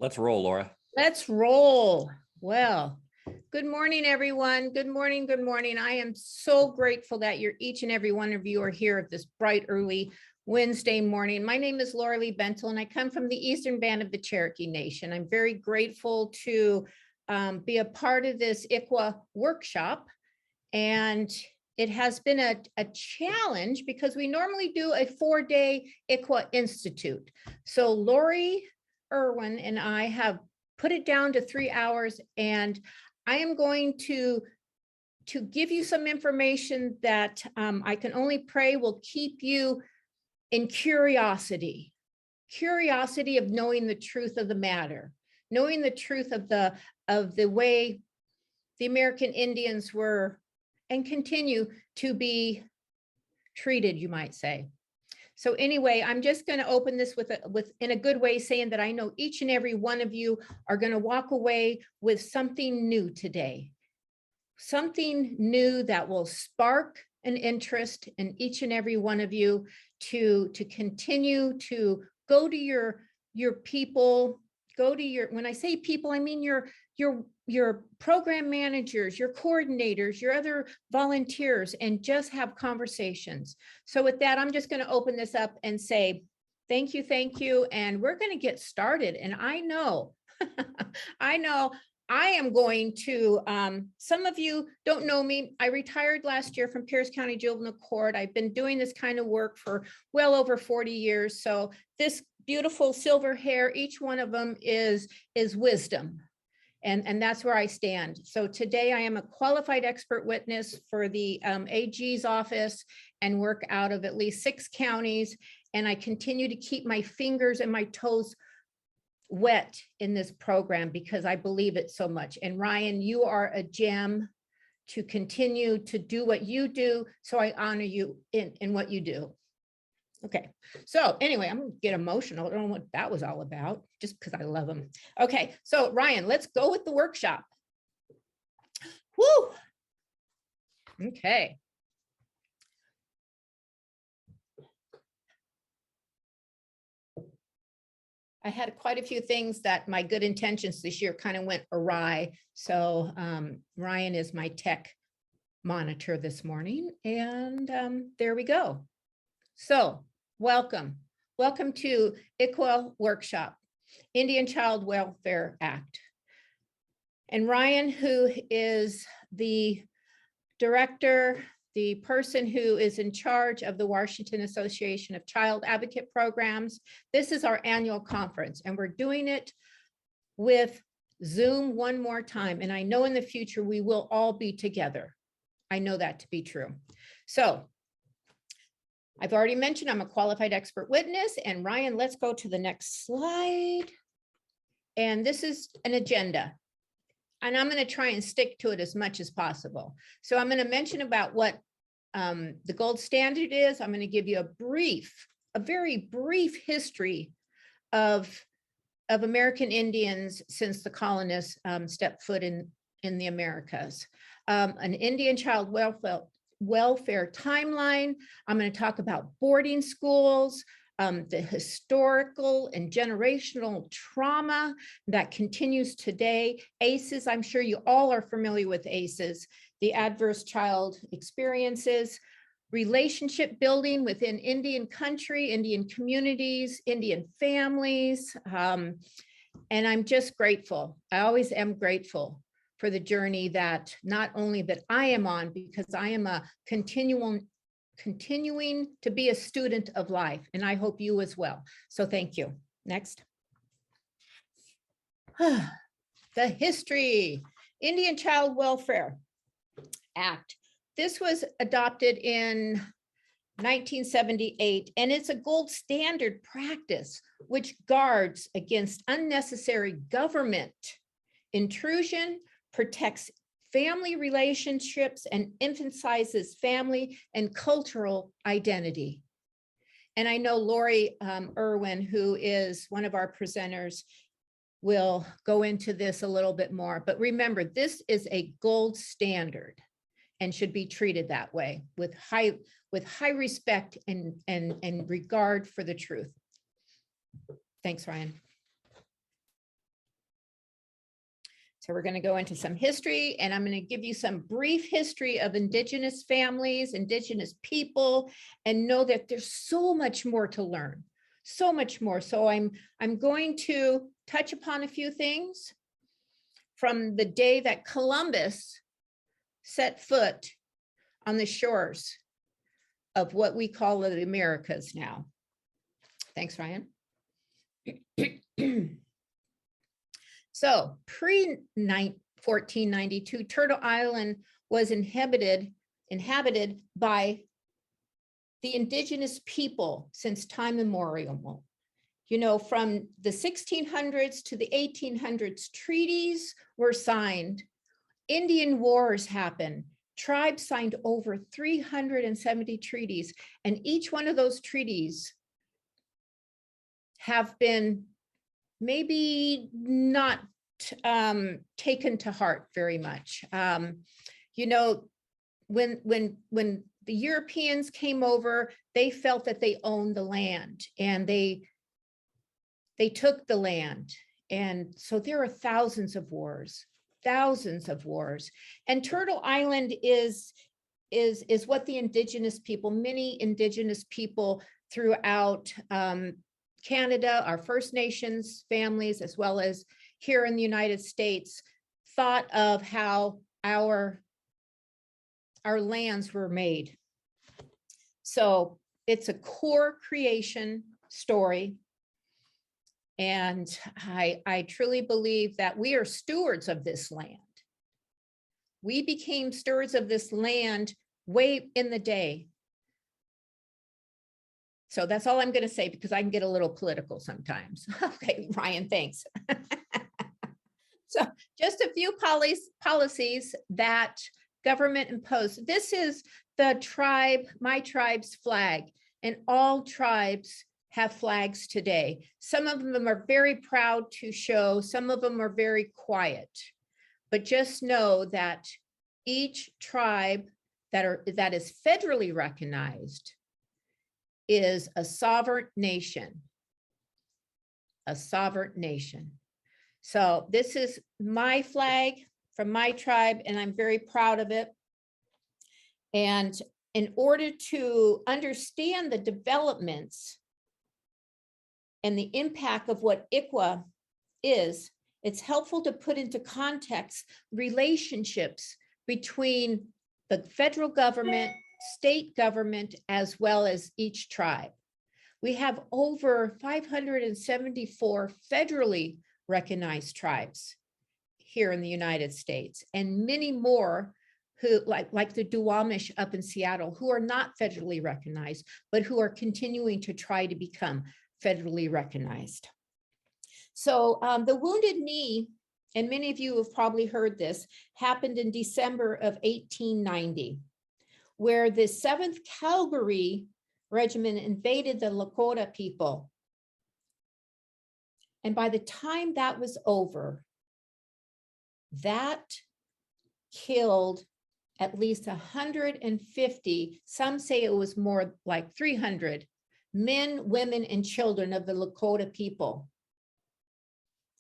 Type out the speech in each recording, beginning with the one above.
Let's roll, Laura. Let's roll. Well, good morning, everyone. Good morning. Good morning. I am so grateful that each and every one of you are here this bright, early Wednesday morning. My name is Laura Lee Bentle, and I come from the Eastern Band of the Cherokee Nation. I'm very grateful to be a part of this ICWA workshop. And it has been a challenge because we normally do a 4-day ICWA Institute. So Lori, Irwin, and I have put it down to 3 hours, and I am going to give you some information that I can only pray will keep you in curiosity of knowing the truth of the matter, knowing the truth of the way the American Indians were and continue to be treated, you might say. So anyway, I'm just going to open this in a good way, saying that I know each and every one of you are going to walk away with something new today, something new that will spark an interest in each and every one of you to continue to go to your people, go to your, when I say people, I mean your program managers, your coordinators, your other volunteers, and just have conversations. So with that, I'm just going to open this up and say, thank you. And we're going to get started. And I know, I am going to, some of you don't know me. I retired last year from Pierce County Juvenile Court. I've been doing this kind of work for well over 40 years. So this beautiful silver hair, each one of them is wisdom. And that's where I stand. So today I am a qualified expert witness for the AG's office and work out of at least 6 counties. And I continue to keep my fingers and my toes wet in this program because I believe it so much. And Ryan, you are a gem to continue to do what you do. So I honor you in what you do. Okay, so anyway, I'm gonna get emotional. I don't know what that was all about, just because I love them. Okay, so Ryan, let's go with the workshop. Woo! Okay. I had quite a few things that my good intentions this year kind of went awry. So Ryan is my tech monitor this morning, and there we go. So welcome to ICWA Workshop, Indian Child Welfare Act. And Ryan, who is the director, the person who is in charge of the Washington Association of Child Advocate Programs, this is our annual conference, and we're doing it with Zoom one more time. And I know in the future we will all be together. I know that to be true. So I've already mentioned I'm a qualified expert witness, and Ryan, let's go to the next slide. And this is an agenda, and I'm going to try and stick to it as much as possible. So I'm going to mention about what the gold standard is. I'm going to give you a very brief history of American Indians since the colonists stepped foot in the Americas. An Indian child welfare timeline. I'm going to talk about boarding schools, the historical and generational trauma that continues today. ACEs, I'm sure you all are familiar with ACEs, the adverse child experiences, relationship building within Indian country, Indian communities, Indian families. And I'm just grateful. I always am grateful for the journey that not only that I am on, because I am a continuing to be a student of life, and I hope you as well. So thank you. Next. The history, Indian Child Welfare Act. This was adopted in 1978, and it's a gold standard practice which guards against unnecessary government intrusion, protects family relationships, and emphasizes family and cultural identity. And I know Lori Irwin, who is one of our presenters, will go into this a little bit more. But remember, this is a gold standard and should be treated that way with high respect and regard for the truth. Thanks, Ryan. So we're going to go into some history, and I'm going to give you some brief history of Indigenous families, Indigenous people, and know that there's so much more to learn, so much more. So I'm going to touch upon a few things from the day that Columbus set foot on the shores of what we call the Americas now. Thanks, Ryan. So pre-1492, Turtle Island was inhabited by the indigenous people since time immemorial. You know, from the 1600s to the 1800s, treaties were signed, Indian wars happened, tribes signed over 370 treaties, and each one of those treaties have been maybe not taken to heart very much. You know, when the Europeans came over, they felt that they owned the land, and they took the land. And so there are thousands of wars. And Turtle Island is what the indigenous people, many indigenous people throughout Canada, our First Nations families, as well as here in the United States, thought of how our lands were made. So it's a core creation story. And I truly believe that we are stewards of this land. We became stewards of this land way in the day. So that's all I'm going to say, because I can get a little political sometimes. Okay, Ryan, thanks. So just a few policies that government imposed. This is the tribe, my tribe's flag, and all tribes have flags today. Some of them are very proud to show, some of them are very quiet, but just know that each tribe that is federally recognized is a sovereign nation, So this is my flag from my tribe, and I'm very proud of it. And in order to understand the developments and the impact of what ICWA is, it's helpful to put into context relationships between the federal government, state government, as well as each tribe. We have over 574 federally recognized tribes here in the United States, and many more who, like the Duwamish up in Seattle, who are not federally recognized, but who are continuing to try to become federally recognized. So the Wounded Knee, and many of you have probably heard this, happened in December of 1890, where the 7th Cavalry Regiment invaded the Lakota people. And by the time that was over, that killed at least 150, some say it was more like 300, men, women, and children of the Lakota people.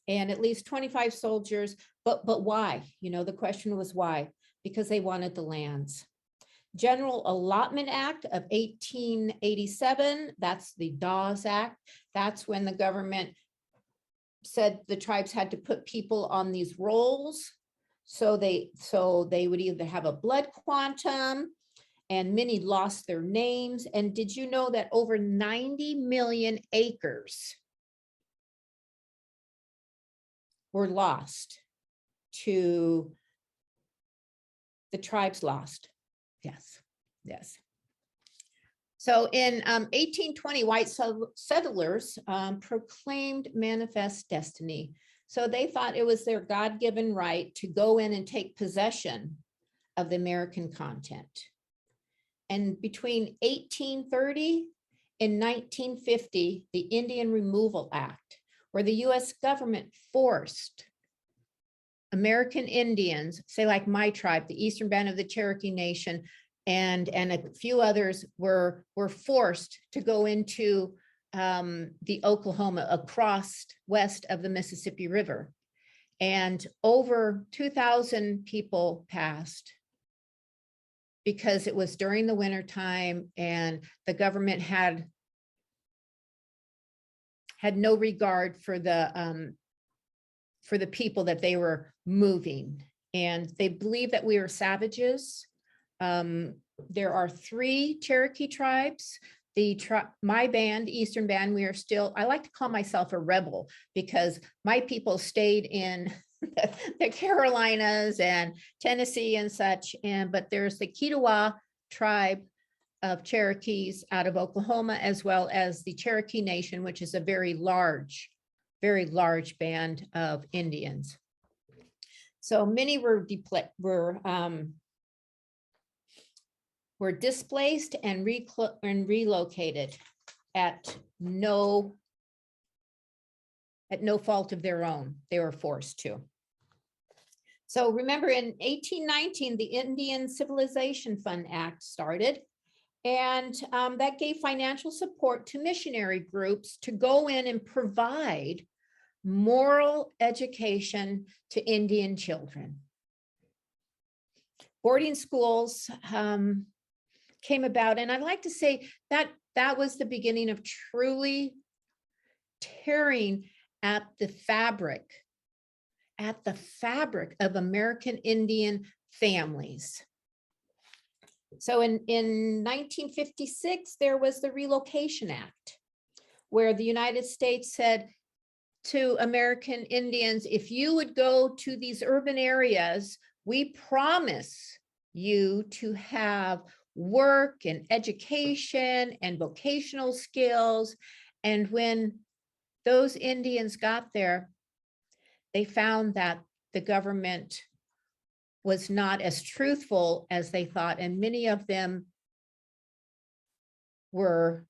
And at least 25 soldiers, but why? You know, the question was why? Because they wanted the lands. General Allotment Act of 1887, that's the Dawes Act. That's when the government said the tribes had to put people on these rolls. So they would either have a blood quantum, and many lost their names. And did you know that over 90 million acres were lost to the tribes lost? Yes. So in 1820, white settlers proclaimed manifest destiny. So they thought it was their God-given right to go in and take possession of the American continent. And between 1830 and 1950, the Indian Removal Act, where the US government forced American Indians, say like my tribe, the Eastern Band of the Cherokee Nation, and a few others were forced to go into the Oklahoma, across west of the Mississippi River. And over 2,000 people passed because it was during the winter time and the government had no regard for the people that they were moving. And they believed that we were savages. There are 3 Cherokee tribes. My band, Eastern Band, we are still, I like to call myself a rebel because my people stayed in the Carolinas and Tennessee and such. But there's the Kiowa tribe of Cherokees out of Oklahoma, as well as the Cherokee Nation, which is a very large band of Indians. So many were displaced and relocated at no fault of their own. They were forced to. So remember, in 1819, the Indian Civilization Fund Act started, and that gave financial support to missionary groups to go in and provide moral education to Indian children. Boarding schools came about, and I'd like to say that that was the beginning of truly tearing at the fabric of American Indian families. So in 1956, there was the Relocation Act, where the United States said to American Indians, if you would go to these urban areas, we promise you to have work and education and vocational skills. And when those Indians got there, they found that the government was not as truthful as they thought, and many of them were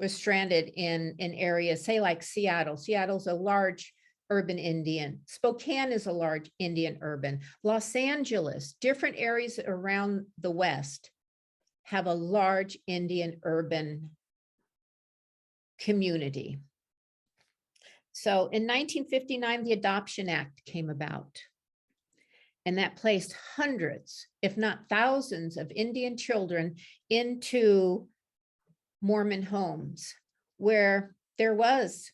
stranded in areas, say like Seattle. Seattle's a large urban Indian. Spokane is a large Indian urban. Los Angeles, different areas around the West have a large Indian urban community. So in 1959, the Adoption Act came about, and that placed hundreds, if not thousands, of Indian children into Mormon homes, where there was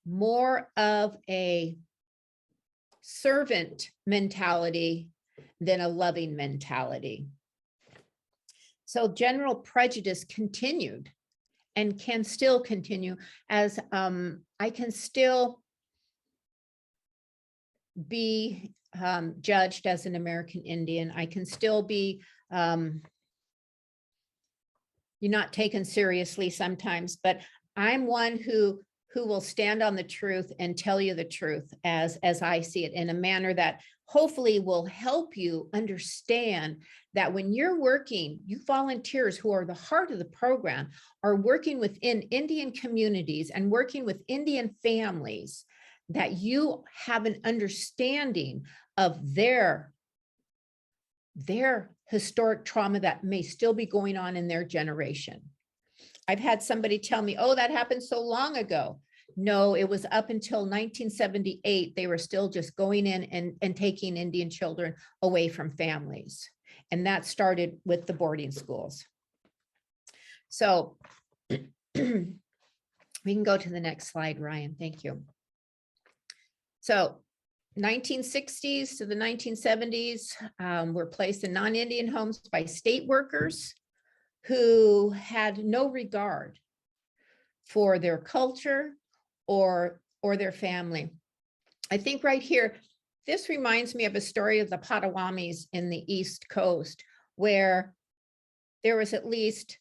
more of a servant mentality than a loving mentality. So general prejudice continued and can still continue, as I can still be judged as an American Indian. I can still be you're not taken seriously sometimes, but I'm one who will stand on the truth and tell you the truth as I see it, in a manner that hopefully will help you understand that when you're working, you volunteers who are the heart of the program are working within Indian communities and working with Indian families, that you have an understanding of their historic trauma that may still be going on in their generation. I've had somebody tell me, oh, that happened so long ago. No, it was up until 1978. They were still just going in and taking Indian children away from families. And that started with the boarding schools. So we can go to the next slide, Ryan. Thank you. So 1960s to the 1970s were placed in non-Indian homes by state workers who had no regard for their culture or their family. I think right here, this reminds me of a story of the Potawatomis in the East Coast, where there was at least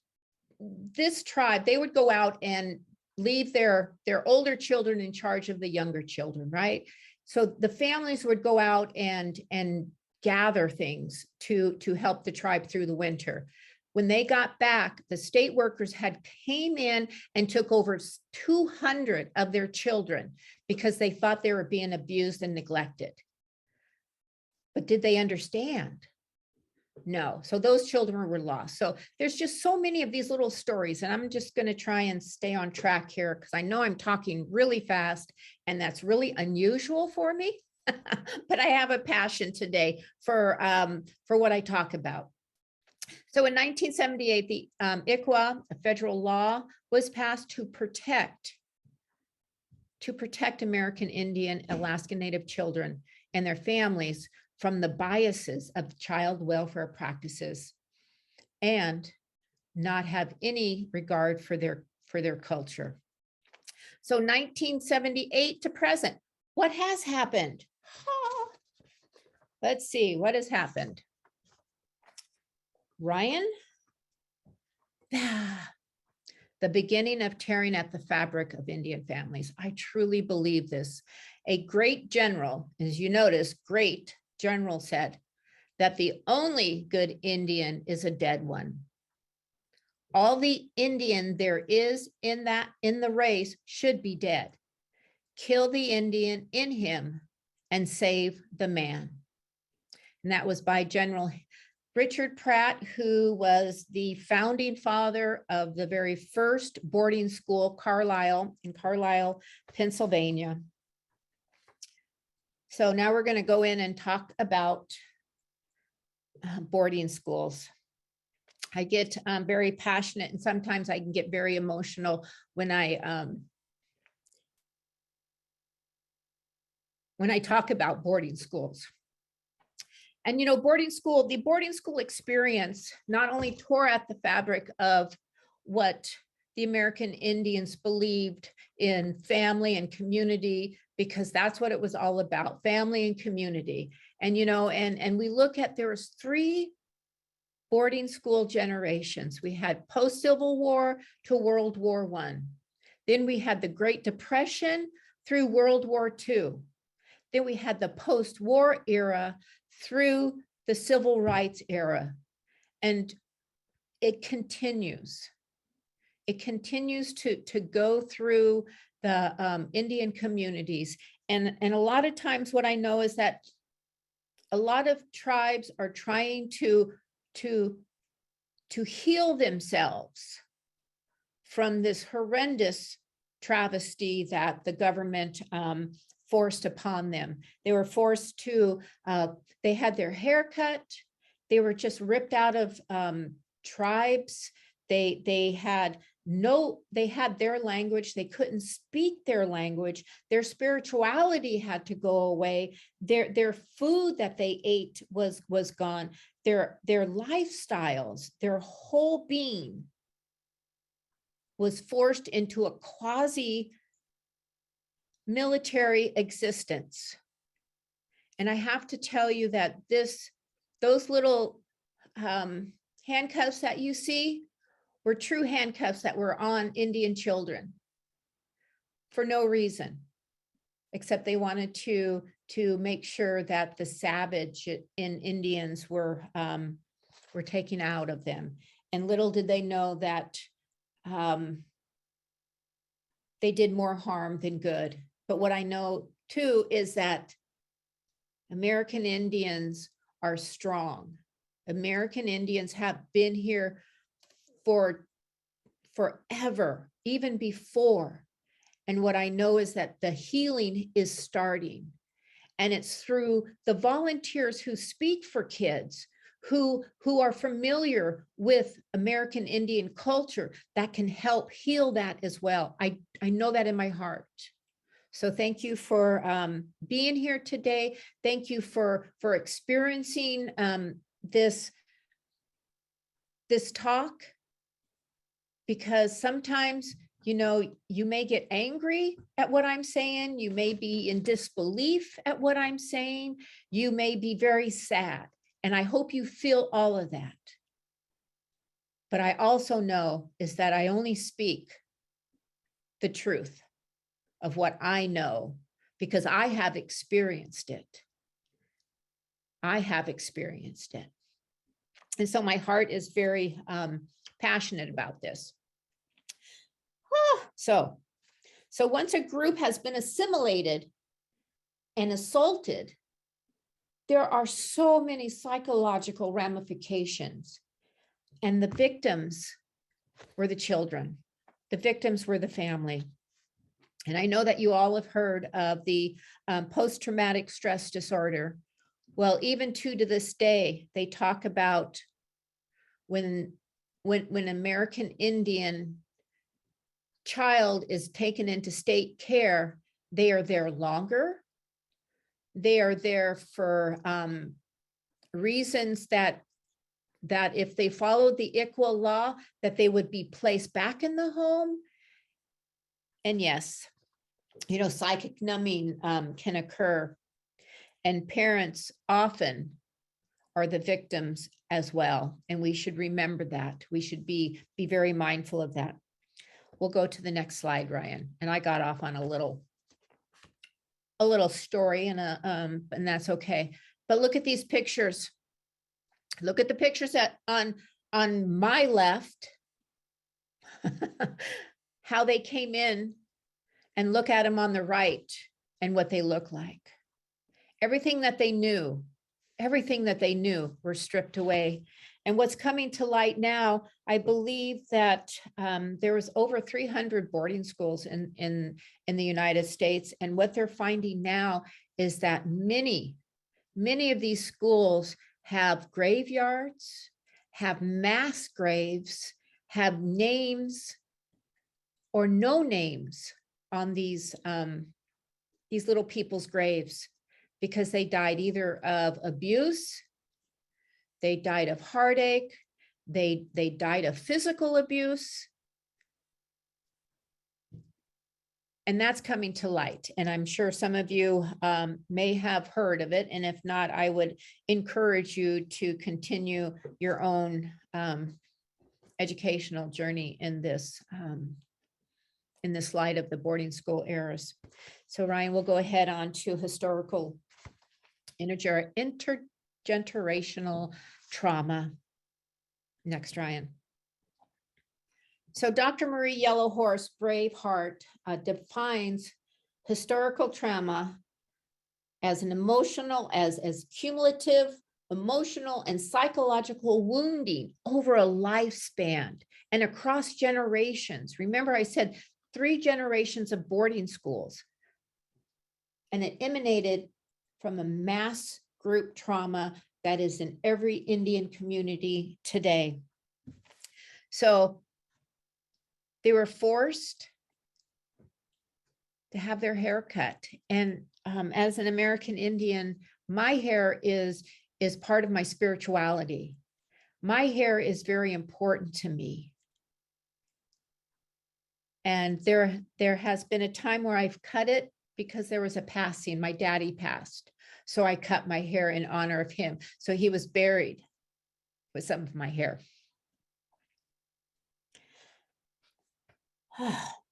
this tribe, they would go out and leave their older children in charge of the younger children, right? So the families would go out and gather things to help the tribe through the winter. When they got back, the state workers had came in and took over 200 of their children because they thought they were being abused and neglected. But did they understand No. So those children were lost. So there's just so many of these little stories, and I'm just going to try and stay on track here because I know I'm talking really fast, and that's really unusual for me. But I have a passion today for what I talk about. So in 1978, the ICWA, a federal law, was passed to protect American Indian, Alaska Native children and their families from the biases of child welfare practices and not have any regard for their culture. So 1978 to present, what has happened? Let's see, what has happened? Ryan? The beginning of tearing at the fabric of Indian families. I truly believe this. A great general, as you notice, great general said that the only good Indian is a dead one. All the Indian there is in the race should be dead. Kill the Indian in him and save the man. And that was by General Richard Pratt, who was the founding father of the very first boarding school, in Carlisle, Pennsylvania. So now we're going to go in and talk about boarding schools. I get very passionate, and sometimes I can get very emotional when I talk about boarding schools. And, you know, the boarding school experience not only tore at the fabric of what the American Indians believed in family and community, because that's what it was all about, family and community. And, you know, and we look at, there was 3 boarding school generations. We had post-Civil War to World War I. Then we had the Great Depression through World War II. Then we had the post-war era through the civil rights era. And it continues. It continues to go through the Indian communities. And a lot of times what I know is that a lot of tribes are trying to heal themselves from this horrendous travesty that the government forced upon them. They were forced to, they had their hair cut. They were just ripped out of tribes. They had their language. They couldn't speak their language. Their spirituality had to go away. Their food that they ate was gone. Their lifestyles, their whole being was forced into a quasi military existence. And I have to tell you that those little handcuffs that you see were true handcuffs that were on Indian children for no reason, except they wanted to make sure that the savage in Indians were taken out of them. And little did they know that they did more harm than good. But what I know too is that American Indians are strong. American Indians have been here for forever, even before. And what I know is that the healing is starting. And it's through the volunteers who speak for kids, who are familiar with American Indian culture, that can help heal that as well. I know that in my heart. So thank you for being here today. Thank you for experiencing this talk, because sometimes, you know, you may get angry at what I'm saying. You may be in disbelief at what I'm saying. You may be very sad. And I hope you feel all of that. But I also know is that I only speak the truth of what I know, because I have experienced it. I have experienced it. And so my heart is very passionate about this. So once a group has been assimilated and assaulted, there are so many psychological ramifications, and the victims were the children. The victims were the family. And I know that you all have heard of the post-traumatic stress disorder. Well, even to this day, they talk about when American Indian child is taken into state care, they are there longer. They are there for reasons that if they followed the ICWA law, that they would be placed back in the home. And yes, you know, psychic numbing can occur, and parents often are the victims as well. And we should remember that. We should be very mindful of that. We'll go to the next slide, Ryan. And I got off on a little story, and that's okay. But look at these pictures. Look at the pictures on my left, how they came in, and look at them on the right and what they look like. Everything that they knew were stripped away. And what's coming to light now, I believe that there was over 300 boarding schools in the United States. And what they're finding now is that many of these schools have graveyards, have mass graves, have names or no names on these little people's graves, because they died either of abuse, they died of heartache, they died of physical abuse. And that's coming to light. And I'm sure some of you may have heard of it. And if not, I would encourage you to continue your own educational journey in this light of the boarding school errors. So Ryan, we'll go ahead on to historical intergenerational trauma. Next, Ryan. So Dr. Marie Yellowhorse Braveheart defines historical trauma as an emotional, as cumulative, emotional and psychological wounding over a lifespan and across generations. Remember, I said 3 generations of boarding schools, and it emanated from a mass group trauma that is in every Indian community today. So they were forced to have their hair cut. And as an American Indian, my hair is part of my spirituality. My hair is very important to me. And there has been a time where I've cut it because there was a passing. My daddy passed. So I cut my hair in honor of him. So he was buried with some of my hair.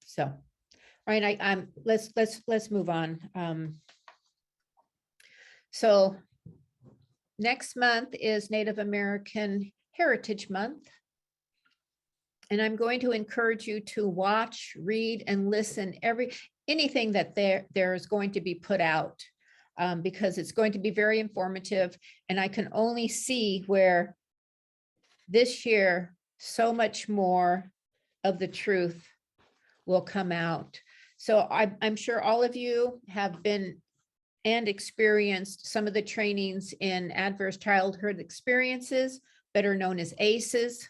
So, right, let's move on. So next month is Native American Heritage Month. And I'm going to encourage you to watch, read, and listen anything that there is going to be put out, because it's going to be very informative. And I can only see where this year so much more of the truth will come out. So I'm sure all of you have been and experienced some of the trainings in adverse childhood experiences, better known as ACEs.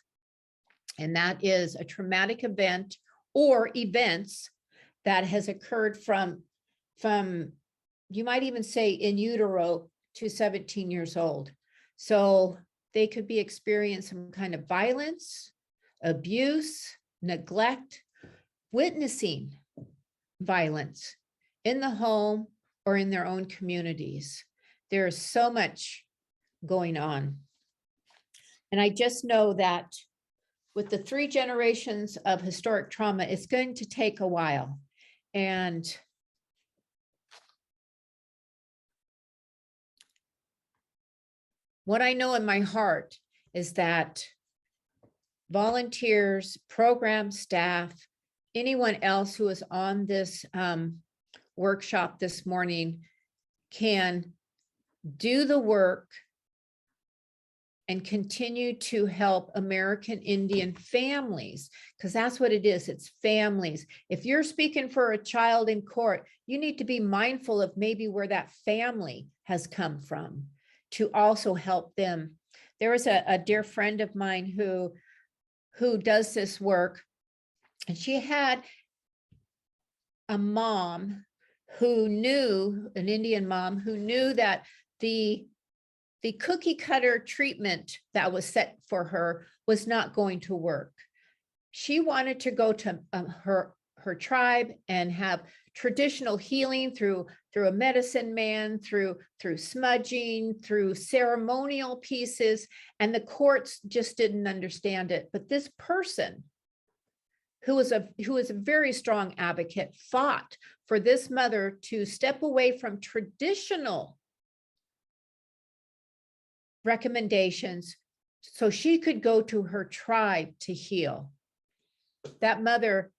And that is a traumatic event or events that has occurred from you might even say in utero to 17 years old. So they could be experiencing some kind of violence, abuse, neglect, witnessing violence in the home or in their own communities. There is so much going on. And I just know that with the 3 generations of historic trauma, it's going to take a while. And what I know in my heart is that volunteers, program staff, anyone else who is on this workshop this morning can do the work and continue to help American Indian families, because that's what it is. It's families. If you're speaking for a child in court, you need to be mindful of maybe where that family has come from to also help them. There was a dear friend of mine who does this work, and she had a mom who knew, an Indian mom who knew that the cookie cutter treatment that was set for her was not going to work. She wanted to go to her tribe and have traditional healing through a medicine man, through smudging, through ceremonial pieces, and the courts just didn't understand it. But this person, who was a very strong advocate, fought for this mother to step away from traditional recommendations so she could go to her tribe to heal. That mother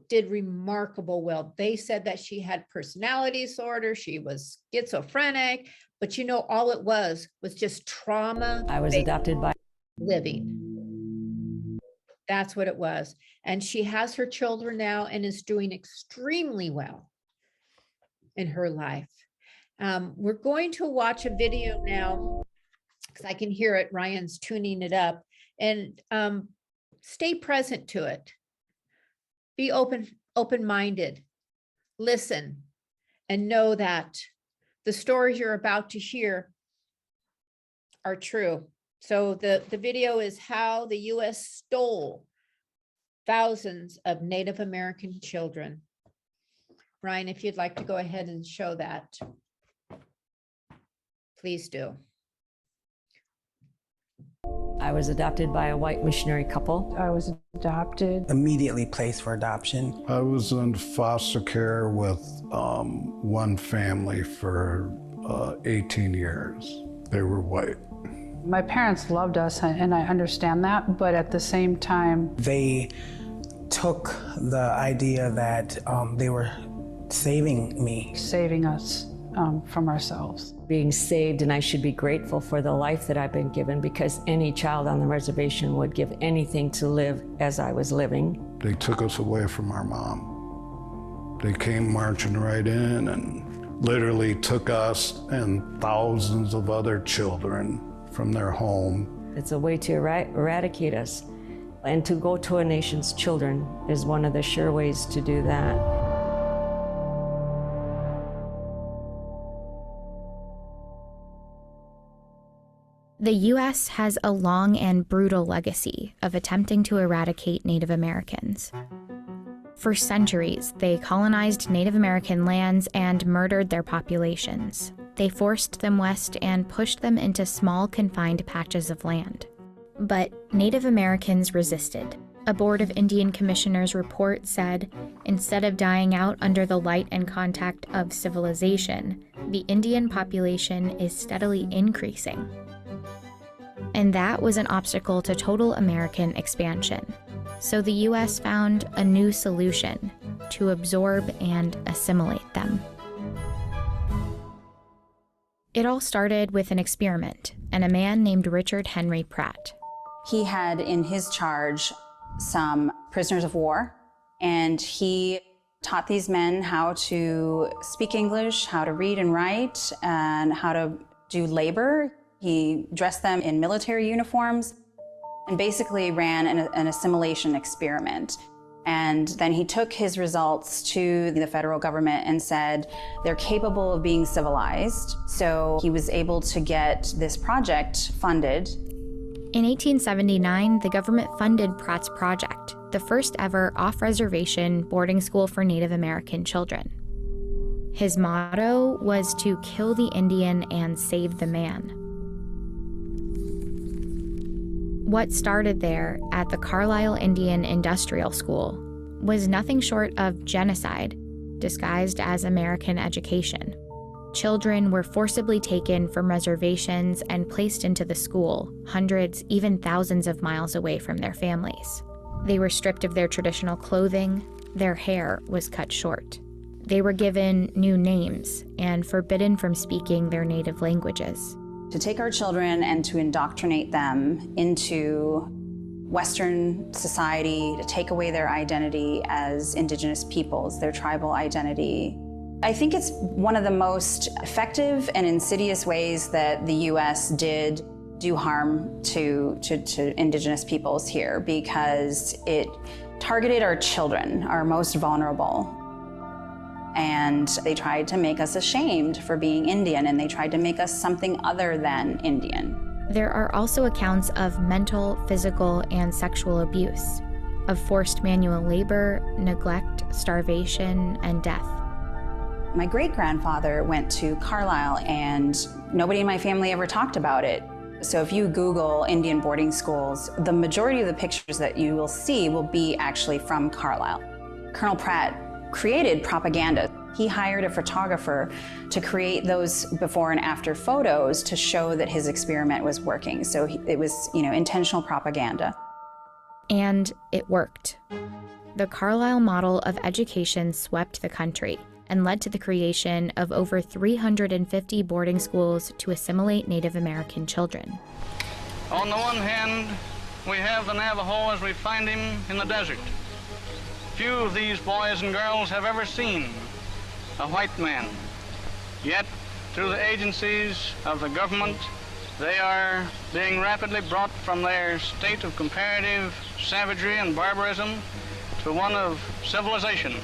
did remarkable well. They said that she had personality disorder, she was schizophrenic, but you know, all it was just trauma. I was adopted by living. That's what it was. And she has her children now and is doing extremely well in her life. We're going to watch a video now, because I can hear it. Ryan's tuning it up, and stay present to it. Be open-minded, listen, and know that the stories you're about to hear are true. So the video is how the US stole thousands of Native American children. Ryan, if you'd like to go ahead and show that, please do. I was adopted by a white missionary couple. I was adopted. Immediately placed for adoption. I was in foster care with one family for 18 years. They were white. My parents loved us, and I understand that, but at the same time, they took the idea that they were saving me. Saving us from ourselves. Being saved, and I should be grateful for the life that I've been given, because any child on the reservation would give anything to live as I was living. They took us away from our mom. They came marching right in and literally took us and thousands of other children from their home. It's a way to eradicate us. And to go to a nation's children is one of the sure ways to do that. The U.S. has a long and brutal legacy of attempting to eradicate Native Americans. For centuries, they colonized Native American lands and murdered their populations. They forced them west and pushed them into small, confined patches of land. But Native Americans resisted. A Board of Indian Commissioners report said, instead of dying out under the light and contact of civilization, the Indian population is steadily increasing. And that was an obstacle to total American expansion. So the U.S. found a new solution: to absorb and assimilate them. It all started with an experiment and a man named Richard Henry Pratt. He had in his charge some prisoners of war, and he taught these men how to speak English, how to read and write, and how to do labor. He dressed them in military uniforms and basically ran an assimilation experiment. And then he took his results to the federal government and said, they're capable of being civilized. So he was able to get this project funded. In 1879, the government funded Pratt's project, the first ever off-reservation boarding school for Native American children. His motto was to kill the Indian and save the man. What started there at the Carlisle Indian Industrial School was nothing short of genocide, disguised as American education. Children were forcibly taken from reservations and placed into the school, hundreds, even thousands of miles away from their families. They were stripped of their traditional clothing, their hair was cut short. They were given new names and forbidden from speaking their native languages. To take our children and to indoctrinate them into Western society, to take away their identity as Indigenous peoples, their tribal identity. I think it's one of the most effective and insidious ways that the U.S. did do harm to Indigenous peoples here, because it targeted our children, our most vulnerable. And they tried to make us ashamed for being Indian, and they tried to make us something other than Indian. There are also accounts of mental, physical, and sexual abuse, of forced manual labor, neglect, starvation, and death. My great-grandfather went to Carlisle, and nobody in my family ever talked about it. So if you Google Indian boarding schools, the majority of the pictures that you will see will be actually from Carlisle. Colonel Pratt created propaganda. He hired a photographer to create those before and after photos to show that his experiment was working. So it was, intentional propaganda. And it worked. The Carlisle model of education swept the country and led to the creation of over 350 boarding schools to assimilate Native American children. On the one hand, we have the Navajo as we find him in the desert. Few of these boys and girls have ever seen a white man. Yet, through the agencies of the government, they are being rapidly brought from their state of comparative savagery and barbarism to one of civilization.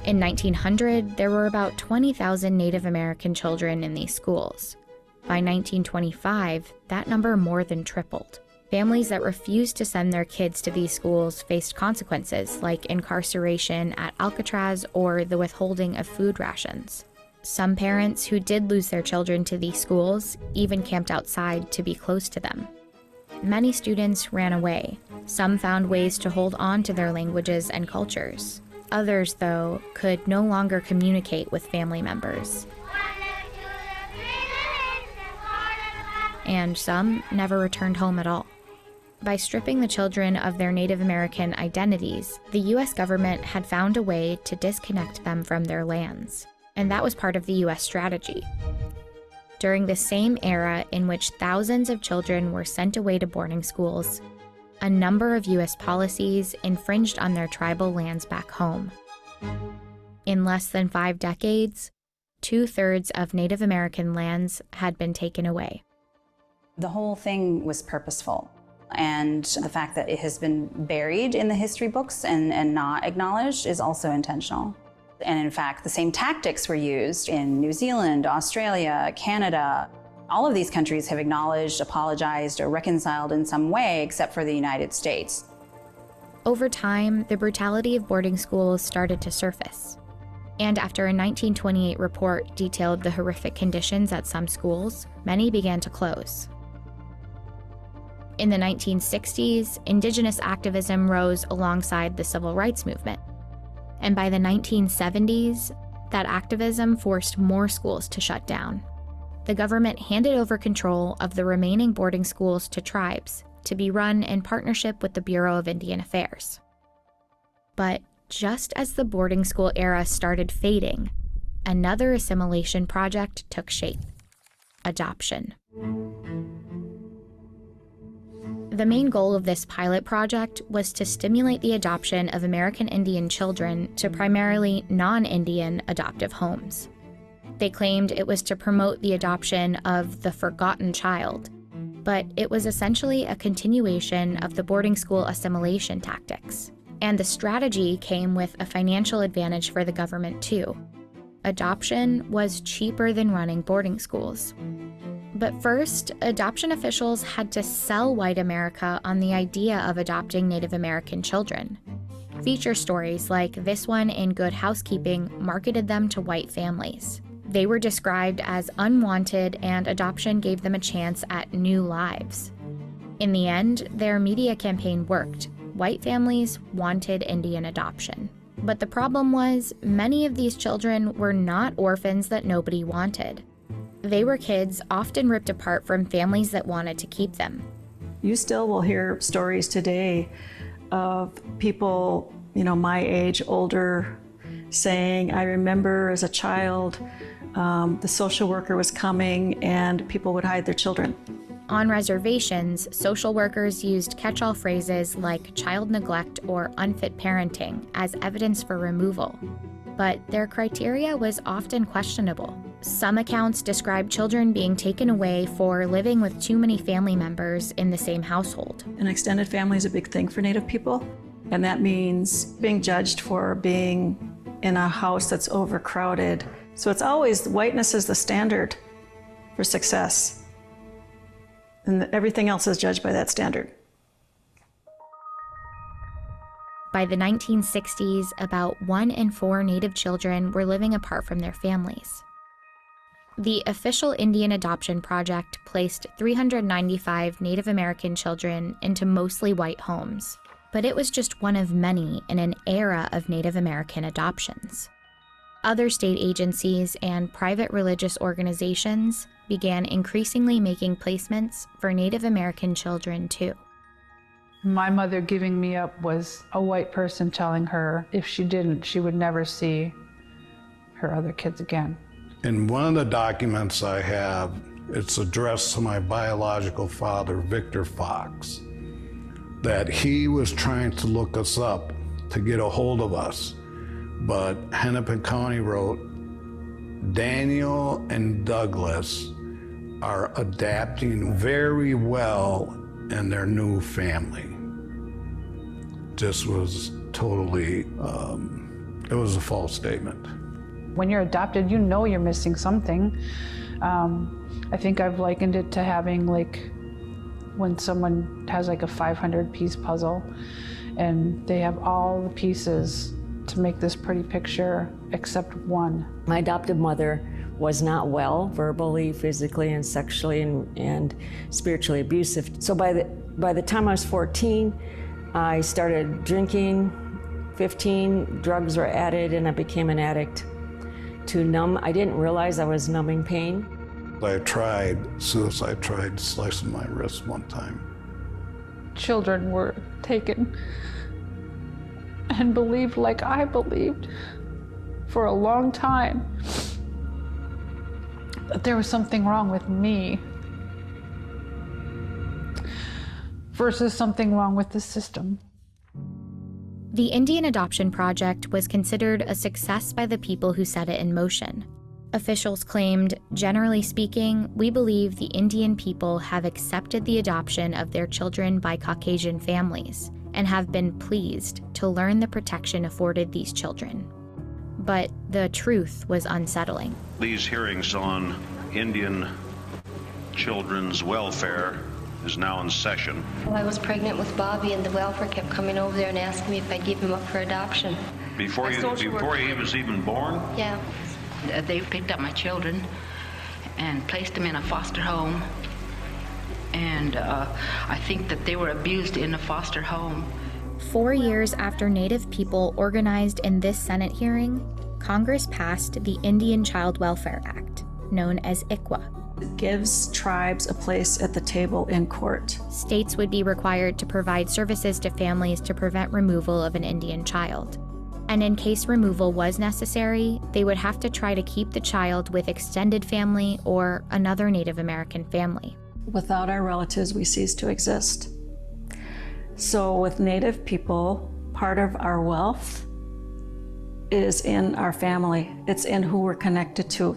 In 1900, there were about 20,000 Native American children in these schools. By 1925, that number more than tripled. Families that refused to send their kids to these schools faced consequences like incarceration at Alcatraz or the withholding of food rations. Some parents who did lose their children to these schools even camped outside to be close to them. Many students ran away. Some found ways to hold on to their languages and cultures. Others, though, could no longer communicate with family members. And some never returned home at all. By stripping the children of their Native American identities, the U.S. government had found a way to disconnect them from their lands, and that was part of the U.S. strategy. During the same era in which thousands of children were sent away to boarding schools, a number of U.S. policies infringed on their tribal lands back home. In less than 5 decades, 2/3 of Native American lands had been taken away. The whole thing was purposeful. And the fact that it has been buried in the history books and not acknowledged is also intentional. And in fact, the same tactics were used in New Zealand, Australia, Canada. All of these countries have acknowledged, apologized, or reconciled in some way, except for the United States. Over time, the brutality of boarding schools started to surface. And after a 1928 report detailed the horrific conditions at some schools, many began to close. In the 1960s, Indigenous activism rose alongside the civil rights movement. And by the 1970s, that activism forced more schools to shut down. The government handed over control of the remaining boarding schools to tribes to be run in partnership with the Bureau of Indian Affairs. But just as the boarding school era started fading, another assimilation project took shape: adoption. The main goal of this pilot project was to stimulate the adoption of American Indian children to primarily non-Indian adoptive homes. They claimed it was to promote the adoption of the forgotten child, but it was essentially a continuation of the boarding school assimilation tactics. And the strategy came with a financial advantage for the government too. Adoption was cheaper than running boarding schools. But first, adoption officials had to sell white America on the idea of adopting Native American children. Feature stories like this one in Good Housekeeping marketed them to white families. They were described as unwanted, and adoption gave them a chance at new lives. In the end, their media campaign worked. White families wanted Indian adoption. But the problem was, many of these children were not orphans that nobody wanted. They were kids often ripped apart from families that wanted to keep them. You still will hear stories today of people, my age, older, saying, I remember as a child, the social worker was coming and people would hide their children. On reservations, social workers used catch-all phrases like child neglect or unfit parenting as evidence for removal. But their criteria was often questionable. Some accounts describe children being taken away for living with too many family members in the same household. An extended family is a big thing for Native people, and that means being judged for being in a house that's overcrowded. So it's always whiteness is the standard for success, and everything else is judged by that standard. By the 1960s, about 1 in 4 Native children were living apart from their families. The official Indian Adoption Project placed 395 Native American children into mostly white homes, but it was just one of many in an era of Native American adoptions. Other state agencies and private religious organizations began increasingly making placements for Native American children too. My mother giving me up was a white person telling her if she didn't, she would never see her other kids again. In one of the documents I have, it's addressed to my biological father, Victor Fox, that he was trying to look us up to get a hold of us. But Hennepin County wrote, Daniel and Douglas are adapting very well in their new family. Just was totally, it was a false statement. When you're adopted, you know you're missing something. I think I've likened it to having like when someone has like a 500-piece puzzle and they have all the pieces to make this pretty picture except one. My adoptive mother was not well, verbally, physically, and sexually, and spiritually abusive. So by the time I was 14, I started drinking. 15, drugs were added, and I became an addict to numb. I didn't realize I was numbing pain. I tried suicide, tried slicing my wrist one time. Children were taken and believed like I believed for a long time that there was something wrong with me versus something wrong with the system. The Indian Adoption Project was considered a success by the people who set it in motion. Officials claimed, generally speaking, we believe the Indian people have accepted the adoption of their children by Caucasian families and have been pleased to learn the protection afforded these children. But the truth was unsettling. These hearings on Indian children's welfare is now in session. I was pregnant with Bobby, and the welfare kept coming over there and asking me if I'd give him up for adoption. Before he was even born? Yeah. They picked up my children and placed them in a foster home. And I think that they were abused in a foster home. 4 years after Native people organized in this Senate hearing, Congress passed the Indian Child Welfare Act, known as ICWA. It gives tribes a place at the table in court. States would be required to provide services to families to prevent removal of an Indian child. And in case removal was necessary, they would have to try to keep the child with extended family or another Native American family. Without our relatives, we cease to exist. So with Native people, part of our wealth is in our family. It's in who we're connected to.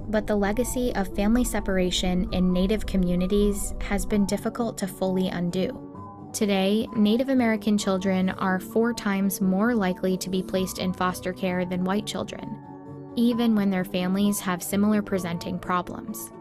But the legacy of family separation in Native communities has been difficult to fully undo. Today, Native American children are 4 times more likely to be placed in foster care than white children, even when their families have similar presenting problems.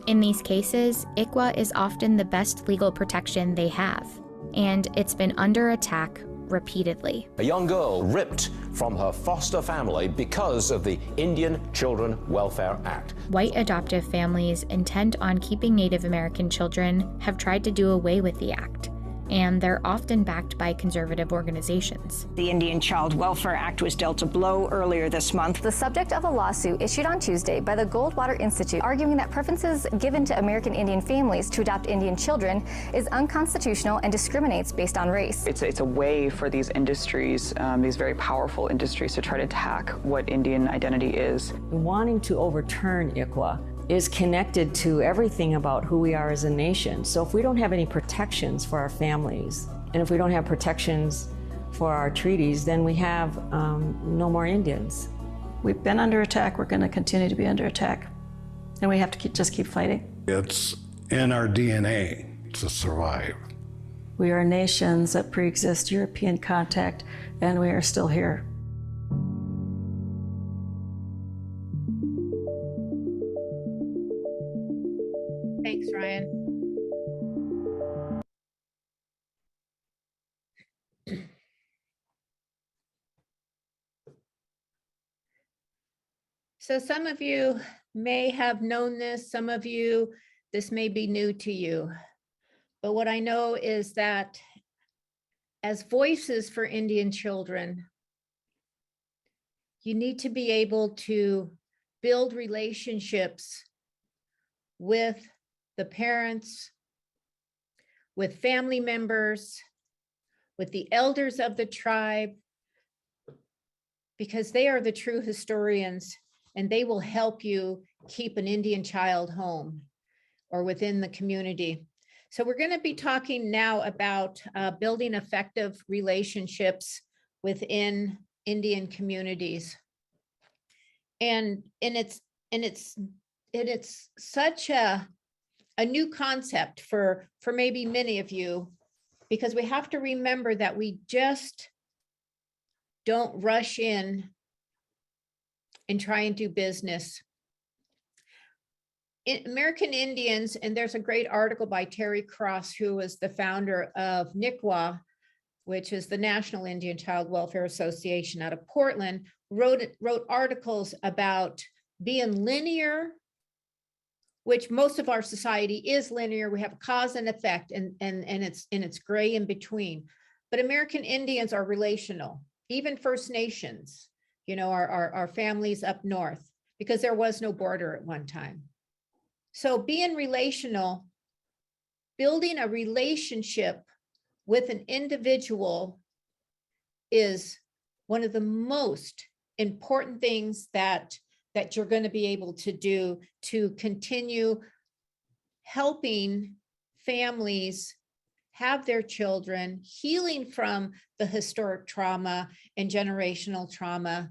In these cases, ICWA is often the best legal protection they have, and it's been under attack repeatedly. A young girl ripped from her foster family because of the Indian Children Welfare Act. White adoptive families intent on keeping Native American children have tried to do away with the act, and they're often backed by conservative organizations. The Indian Child Welfare Act was dealt a blow earlier this month. The subject of a lawsuit issued on Tuesday by the Goldwater Institute, arguing that preferences given to American Indian families to adopt Indian children is unconstitutional and discriminates based on race. It's a way for these industries, these very powerful industries, to try to attack what Indian identity is. Wanting to overturn ICWA is connected to everything about who we are as a nation. So if we don't have any protections for our families, and if we don't have protections for our treaties, then we have no more Indians. We've been under attack, we're going to continue to be under attack, and we have to just keep fighting. It's in our DNA to survive. We are nations that pre-exist European contact, and we are still here. Thanks, Ryan. So some of you may have known this, some of you, this may be new to you. But what I know is that as voices for Indian children, you need to be able to build relationships with the parents, with family members, with the elders of the tribe, because they are the true historians and they will help you keep an Indian child home or within the community. So we're going to be talking now about building effective relationships within Indian communities. And it's such a new concept for maybe many of you, because we have to remember that we just don't rush in and try and do business. American Indians, and there's a great article by Terry Cross, who was the founder of ICWA, which is the National Indian Child Welfare Association out of Portland, wrote articles about being linear, which most of our society is linear. We have cause and effect, and it's gray in between. But American Indians are relational, even First Nations, you know, our families up north, because there was no border at one time. So being relational, building a relationship with an individual is one of the most important things that you're going to be able to do to continue helping families have their children, healing from the historic trauma and generational trauma.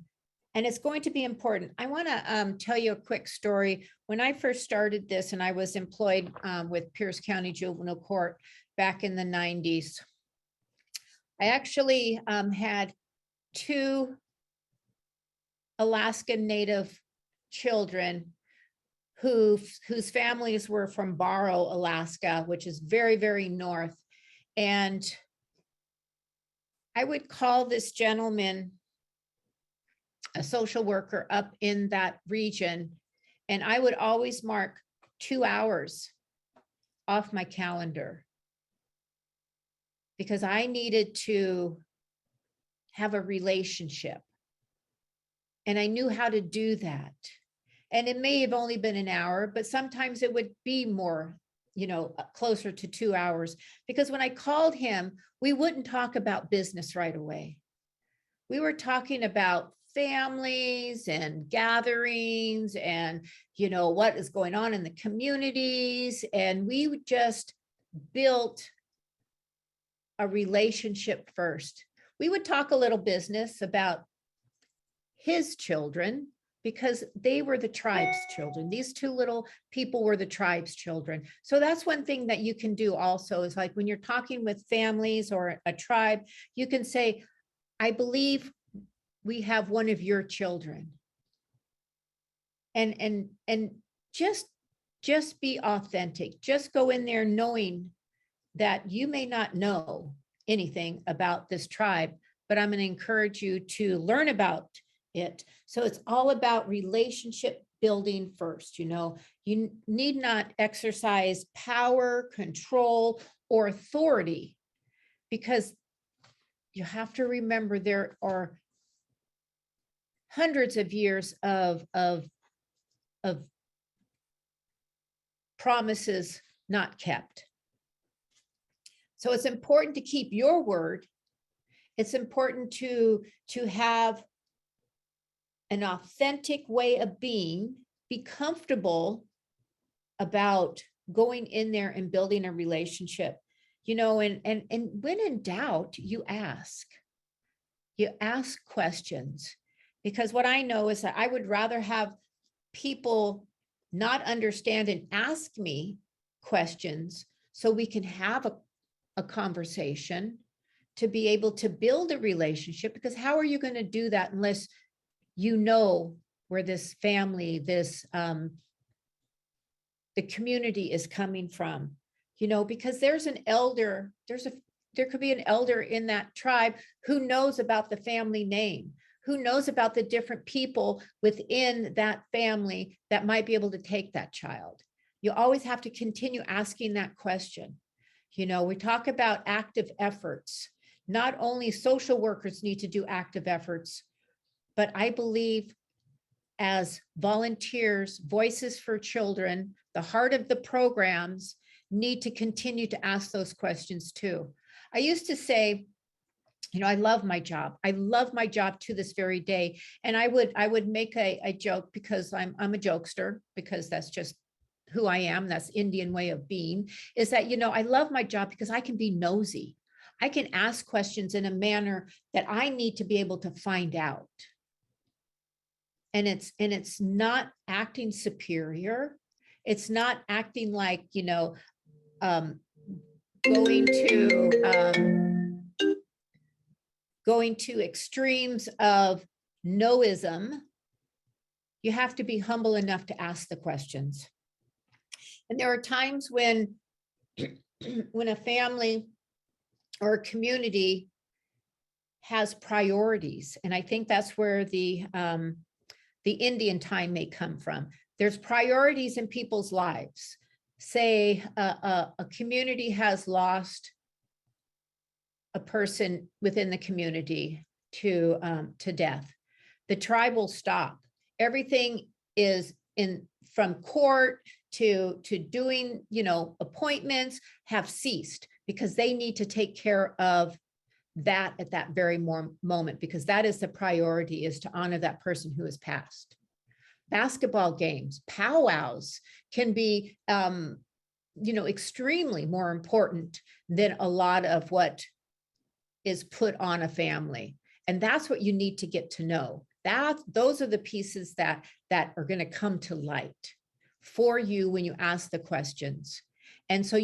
And it's going to be important. I want to tell you a quick story. When I first started this, and I was employed with Pierce County Juvenile Court back in the 90s, I actually had 2 Alaskan Native children whose families were from Barrow, Alaska, which is very, very north. And I would call this gentleman a social worker up in that region, and I would always mark 2 hours off my calendar because I needed to have a relationship, and I knew how to do that. And it may have only been an hour, but sometimes it would be more, you know, closer to 2 hours, because when I called him, we wouldn't talk about business right away. We were talking about families and gatherings and, you know, what is going on in the communities. And we just built a relationship first. We would talk a little business about his children because they were the tribe's children. These 2 little people were the tribe's children. So that's one thing that you can do also, is like when you're talking with families or a tribe, you can say, I believe we have one of your children. And just be authentic. Just go in there knowing that you may not know anything about this tribe, but I'm going to encourage you to learn about it. So it's all about relationship building first. You know, you need not exercise power, control, or authority because you have to remember there are hundreds of years of promises not kept. So it's important to keep your word. It's important to have an authentic way of being, be comfortable about going in there and building a relationship, you know, and when in doubt, you ask questions, because what I know is that I would rather have people not understand and ask me questions so we can have a conversation to be able to build a relationship, because how are you going to do that unless you know where this family, the community is coming from, you know, because there's an elder, there could be an elder in that tribe who knows about the family name, who knows about the different people within that family that might be able to take that child. You always have to continue asking that question. You know, we talk about active efforts. Not only social workers need to do active efforts, but I believe as volunteers, Voices for Children, the heart of the programs, need to continue to ask those questions too. I used to say, you know, I love my job. I love my job to this very day. And I would make a joke, because I'm a jokester, because that's just who I am. That's Indian way of being, is that, you know, I love my job because I can be nosy. I can ask questions in a manner that I need to be able to find out. And it's not acting superior. It's not acting like, you know, going to extremes of noism. You have to be humble enough to ask the questions. And there are times when a family or a community has priorities, and I think that's where the Indian time may come from. There's priorities in people's lives. Say a community has lost a person within the community to death. The tribe will stop. Everything is from court to doing, you know, appointments have ceased, because they need to take care of that at that very moment, because that is the priority, is to honor that person who has passed. Basketball games, powwows can be, you know, extremely more important than a lot of what is put on a family. And that's what you need to get to know. Those are the pieces that are going to come to light for you when you ask the questions. And so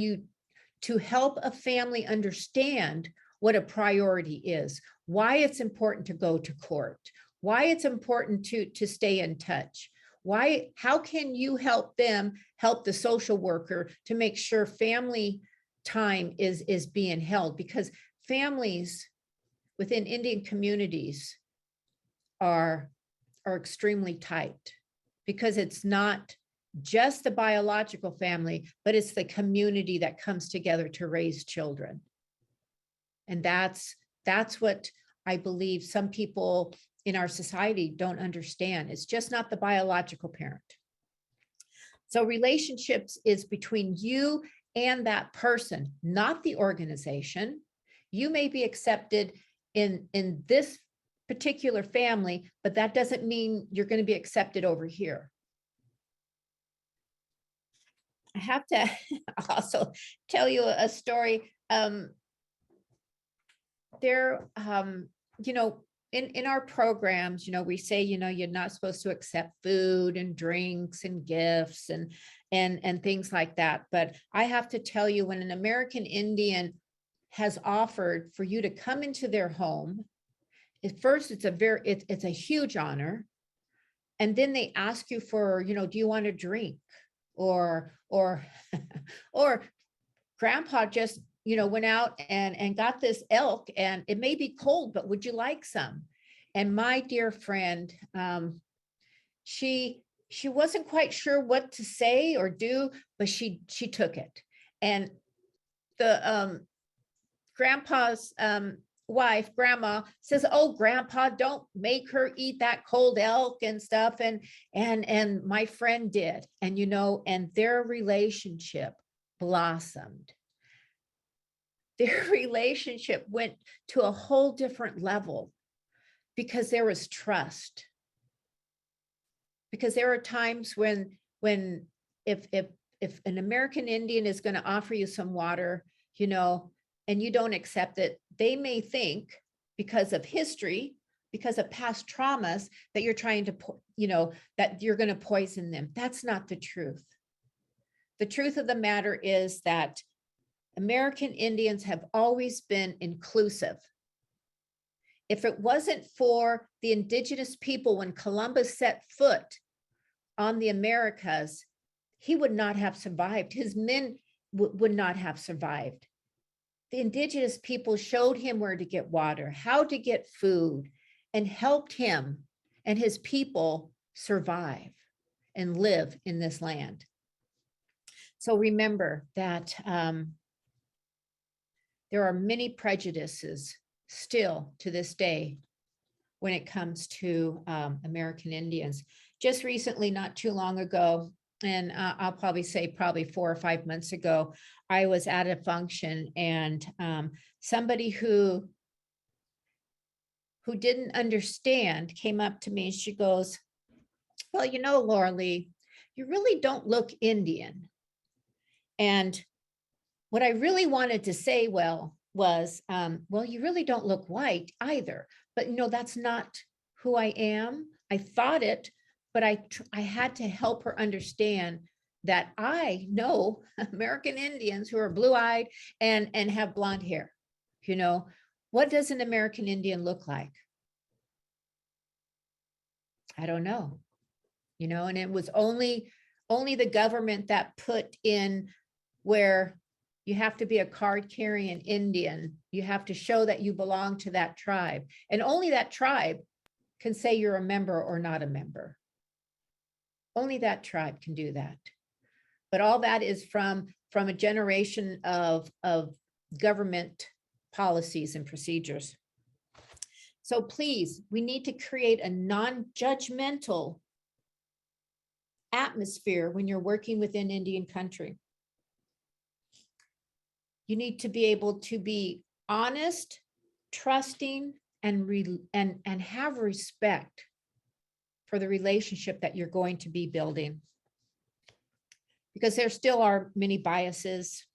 to help a family understand what a priority is, why it's important to go to court, why it's important to stay in touch, how can you help them help the social worker to make sure family time is being held, because families within Indian communities are extremely tight, because it's not just the biological family, but it's the community that comes together to raise children. And that's what I believe some people in our society don't understand. It's just not the biological parent. So relationships is between you and that person, not the organization. You may be accepted in this particular family, but that doesn't mean you're going to be accepted over here. I have to also tell you a story. You know, in our programs, you know, we say, you know, you're not supposed to accept food and drinks and gifts and things like that. But I have to tell you, when an American Indian has offered for you to come into their home, at first it's a huge honor. And then they ask you for, you know, do you want a drink? Or grandpa just, you know, went out and got this elk, and it may be cold, but would you like some? And my dear friend, she wasn't quite sure what to say or do, but she took it. And the Grandpa's wife, Grandma, says, "Oh, Grandpa, don't make her eat that cold elk and stuff." And my friend did, and and their relationship blossomed. Their relationship went to a whole different level because there was trust. Because there are times when if an American Indian is going to offer you some water, and you don't accept it, they may think, because of history, because of past traumas, that you're trying to, that you're going to poison them. That's not the truth. The truth of the matter is that American Indians have always been inclusive. If it wasn't for the indigenous people, when Columbus set foot on the Americas, he would not have survived. His men would not have survived. The indigenous people showed him where to get water, how to get food, and helped him and his people survive and live in this land. So remember that there are many prejudices still to this day when it comes to American Indians. Just recently, not too long ago, and I'll probably say 4 or 5 months ago, I was at a function, and somebody who didn't understand came up to me, and she goes, "Well, Laura Lee, you really don't look Indian." And what I really wanted to say, was, well, you really don't look white either. But that's not who I am. I thought it, but I had to help her understand that I know American Indians who are blue-eyed and have blonde hair. What does an American Indian look like? I don't know. And it was only the government that put in where you have to be a card-carrying Indian. You have to show that you belong to that tribe. And only that tribe can say you're a member or not a member. Only that tribe can do that. But all that is from a generation of government policies and procedures. So please, we need to create a non-judgmental atmosphere when you're working within Indian country. You need to be able to be honest, trusting, and have respect for the relationship that you're going to be building. Because there still are many biases.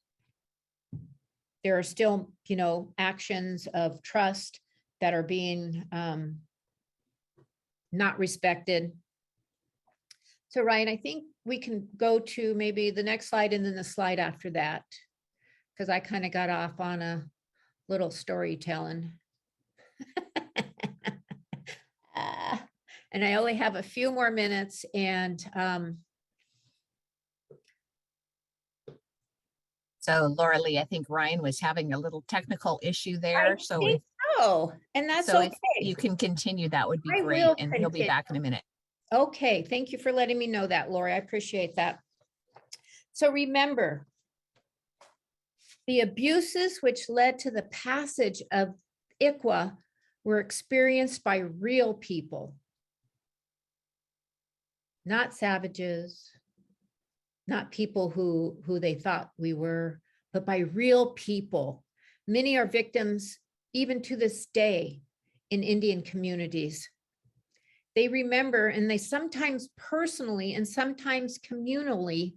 There are still, actions of trust that are being not respected. So Ryan, I think we can go to maybe the next slide and then the slide after that, because I kind of got off on a little storytelling. And I only have a few more minutes, and so Laura Lee, I think Ryan was having a little technical issue there. And that's so okay. If you can continue, that would be I great. will And he'll be continue. back in a minute. Okay, thank you for letting me know that, Lori. I appreciate that. So remember, the abuses which led to the passage of ICWA were experienced by real people, not savages, not people who they thought we were, but by real people. Many are victims, even to this day, in Indian communities. They remember, and they sometimes personally and sometimes communally,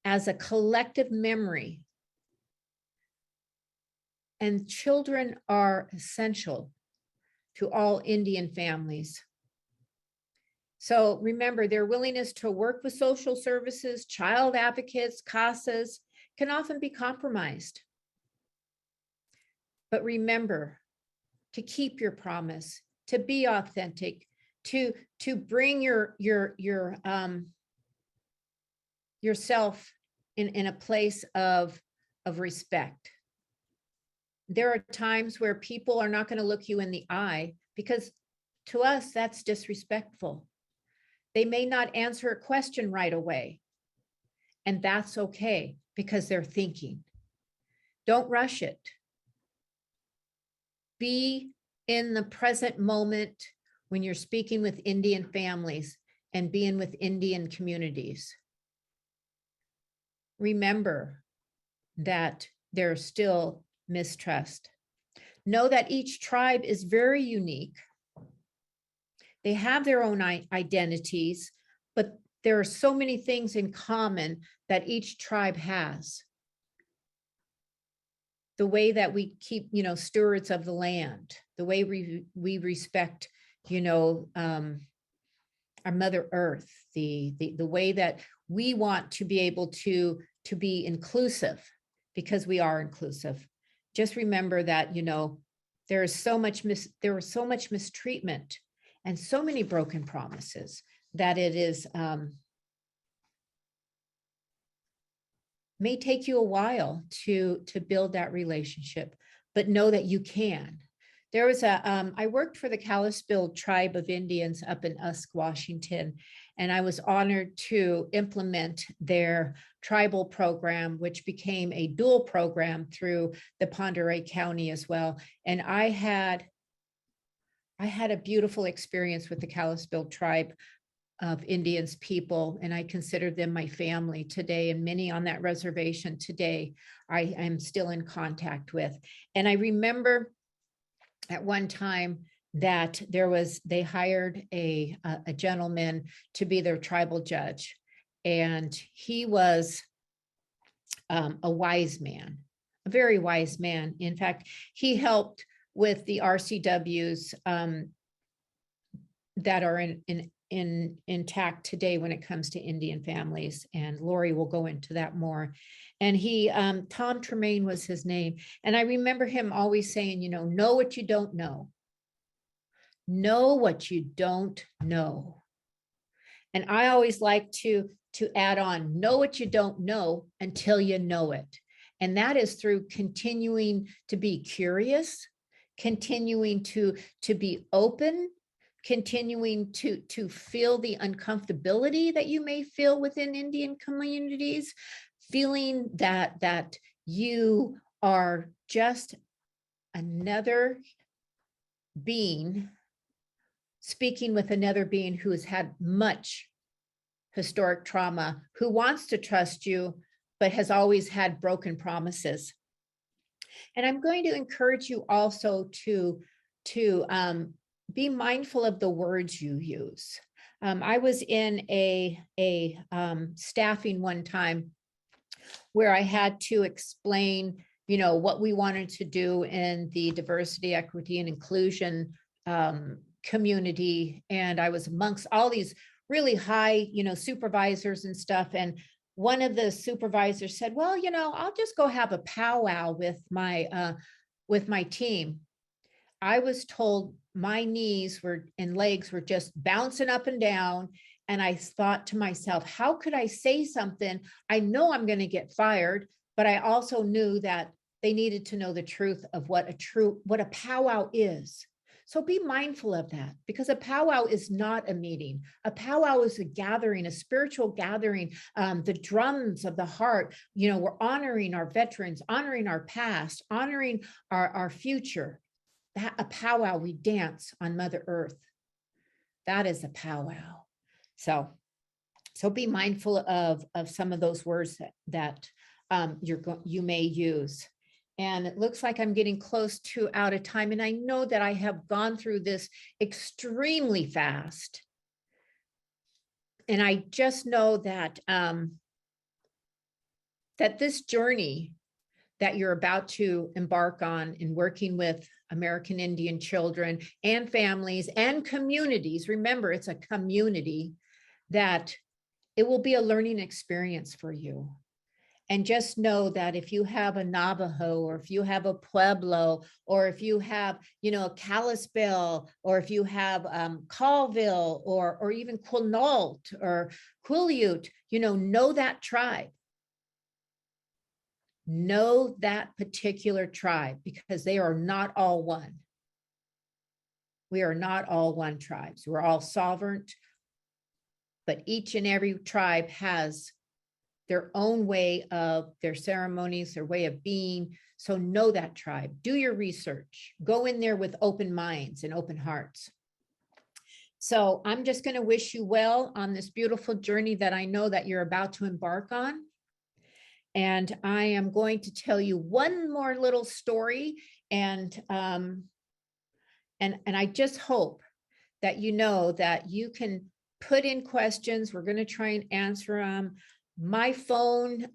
as a collective memory. And children are essential to all Indian families. So remember, their willingness to work with social services, child advocates, CASAs, can often be compromised. But remember to keep your promise, to be authentic, to bring yourself in a place of respect. There are times where people are not going to look you in the eye, because to us, that's disrespectful. They may not answer a question right away, and that's okay, because they're thinking. Don't rush it. be in the present moment when you're speaking with Indian families and being with Indian communities. Remember that there's still mistrust. Know that each tribe is very unique. They have their own identities, but there are so many things in common that each tribe has. The way that we keep, stewards of the land, the way we respect, our Mother Earth, the way that we want to be able to be inclusive, because we are inclusive. Just remember that, there was so much mistreatment and so many broken promises that it is may take you a while to build that relationship, but know that you can. There was I worked for the Kalispel tribe of Indians up in Usk, Washington, and I was honored to implement their tribal program, which became a dual program through the Pend Oreille County as well. And I had a beautiful experience with the Kalispel tribe of Indians people, and I consider them my family today, and many on that reservation today I am still in contact with. And I remember at one time that they hired a gentleman to be their tribal judge, and he was a wise man, a very wise man. In fact, he helped with the RCWs that are intact today when it comes to Indian families, and Lori will go into that more. And he, Tom Tremaine was his name, and I remember him always saying, know what you don't know. Know what you don't know. And I always like to add on, know what you don't know until you know it. And that is through continuing to be curious, continuing to be open, continuing to feel the uncomfortability that you may feel within Indian communities, feeling that you are just another being speaking with another being who has had much historic trauma, who wants to trust you, but has always had broken promises. And I'm going to encourage you also to be mindful of the words you use. I was in a staffing one time where I had to explain, what we wanted to do in the diversity, equity, and inclusion community. And I was amongst all these really high, supervisors and stuff. And one of the supervisors said, well, I'll just go have a powwow with my team. I was told my knees and legs were just bouncing up and down. And I thought to myself, how could I say something? I know I'm going to get fired, but I also knew that they needed to know the truth of what a powwow is. So be mindful of that, because a powwow is not a meeting. A powwow is a gathering, a spiritual gathering, the drums of the heart. We're honoring our veterans, honoring our past, honoring our future. That a powwow, we dance on Mother Earth. That is a powwow. So be mindful of some of those words that you may use. And it looks like I'm getting close to out of time. And I know that I have gone through this extremely fast. And I just know that that this journey that you're about to embark on in working with American Indian children and families and communities, remember, it's a community, that it will be a learning experience for you. And just know that if you have a Navajo, or if you have a Pueblo, or if you have, a Kalispel, or if you have Colville, or even Quinault or Quileute, know that tribe. Know that particular tribe, because they are not all one. We are not all one tribes. We're all sovereign, but each and every tribe has their own way of their ceremonies, their way of being. So know that tribe, do your research, go in there with open minds and open hearts. So I'm just going to wish you well on this beautiful journey that I know that you're about to embark on. And I am going to tell you one more little story, and I just hope that you know that you can put in questions. We're going to try and answer them. My phone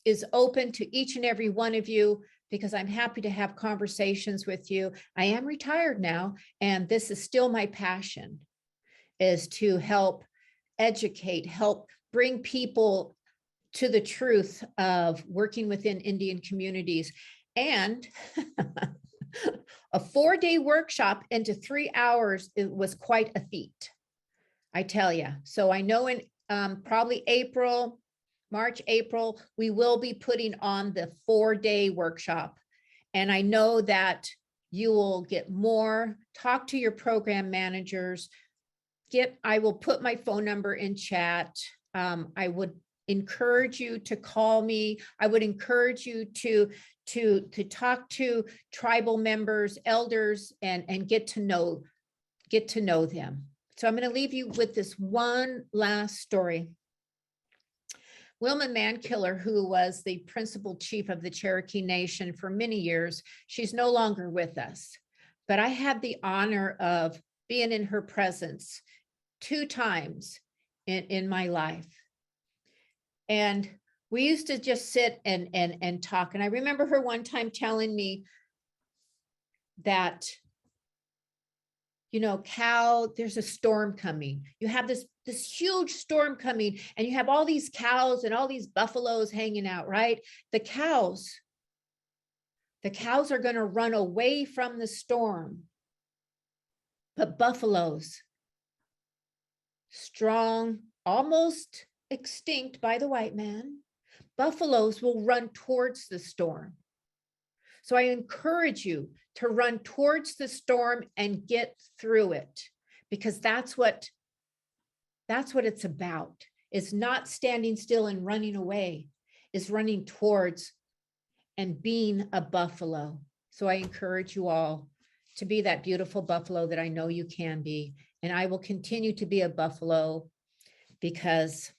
is open to each and every one of you, because I'm happy to have conversations with you. I am retired now, and this is still my passion, is to help educate, help bring people to the truth of working within Indian communities. And a 4-day workshop into 3 hours, it was quite a feat, I tell you. So I know in probably March, April, we will be putting on the 4-day workshop. And I know that you will get more. Talk to your program managers. I will put my phone number in chat. I would encourage you to call me. I would encourage you to talk to tribal members, elders, and get to know them. So I'm going to leave you with this one last story. Wilma Mankiller, who was the principal chief of the Cherokee Nation for many years, she's no longer with us, but I had the honor of being in her presence 2 times in my life. And we used to just sit and talk. And I remember her one time telling me that, cow, there's a storm coming. You have this huge storm coming, and you have all these cows and all these buffaloes hanging out, right? The cows are going to run away from the storm. But buffaloes, strong, almost extinct by the white man, buffaloes will run towards the storm. So I encourage you to run towards the storm and get through it, because that's what it's about. It's not standing still and running away. It's running towards and being a buffalo. So I encourage you all to be that beautiful buffalo that I know you can be. And I will continue to be a buffalo, because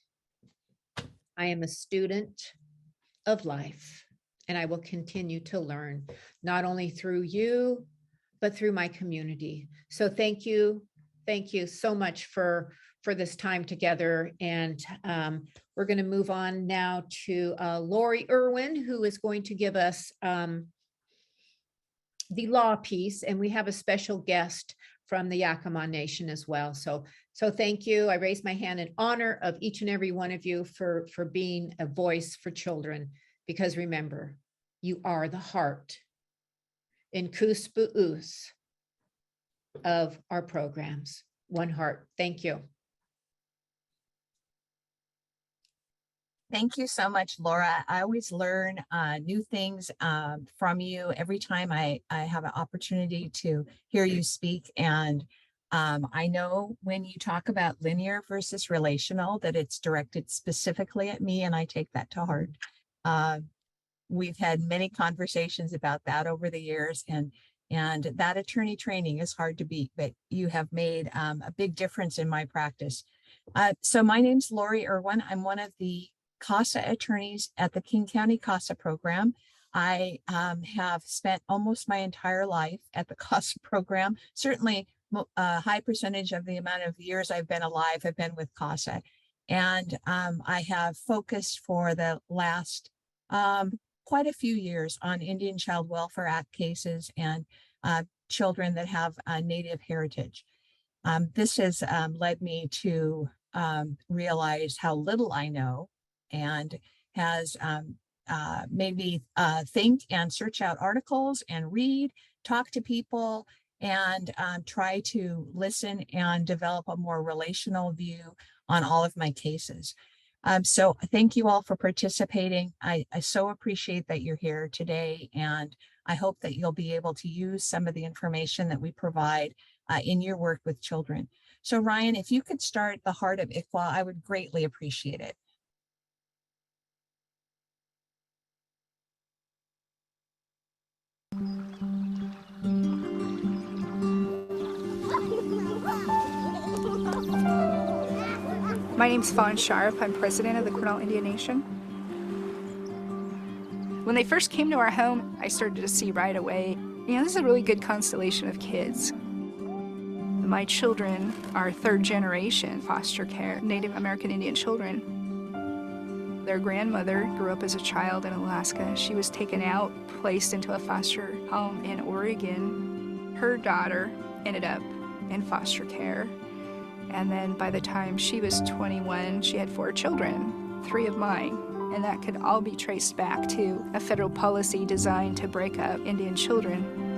I am a student of life, and I will continue to learn, not only through you, but through my community. So thank you so much for this time together. And we're going to move on now to Lori Irwin, who is going to give us the law piece, and we have a special guest from the Yakama Nation as well. So thank you. I raise my hand in honor of each and every one of you for being a voice for children, because remember, you are the heart in Kuspu'us of our programs. One heart. Thank you. Thank you so much, Laura. I always learn new things from you every time I have an opportunity to hear you speak. And I know when you talk about linear versus relational, that it's directed specifically at me, and I take that to heart. We've had many conversations about that over the years, and that attorney training is hard to beat, but you have made a big difference in my practice. So my name's Lori Irwin. I'm one of the CASA attorneys at the King County CASA program. I have spent almost my entire life at the CASA program. Certainly a high percentage of the amount of years I've been alive have been with CASA. And I have focused for the last quite a few years on Indian Child Welfare Act cases and children that have Native heritage. This has led me to realize how little I know, and has made me think and search out articles and read, talk to people, and try to listen and develop a more relational view on all of my cases. So thank you all for participating. I so appreciate that you're here today, and I hope that you'll be able to use some of the information that we provide in your work with children. So Ryan, if you could start the Heart of ICWA, I would greatly appreciate it. My name's Fawn Sharp. I'm president of the Cornell Indian Nation. When they first came to our home, I started to see right away, this is a really good constellation of kids. My children are third generation foster care, Native American Indian children. Their grandmother grew up as a child in Alaska. She was taken out, placed into a foster home in Oregon. Her daughter ended up in foster care. And then by the time she was 21, she had 4 children, 3 of mine. And that could all be traced back to a federal policy designed to break up Indian children.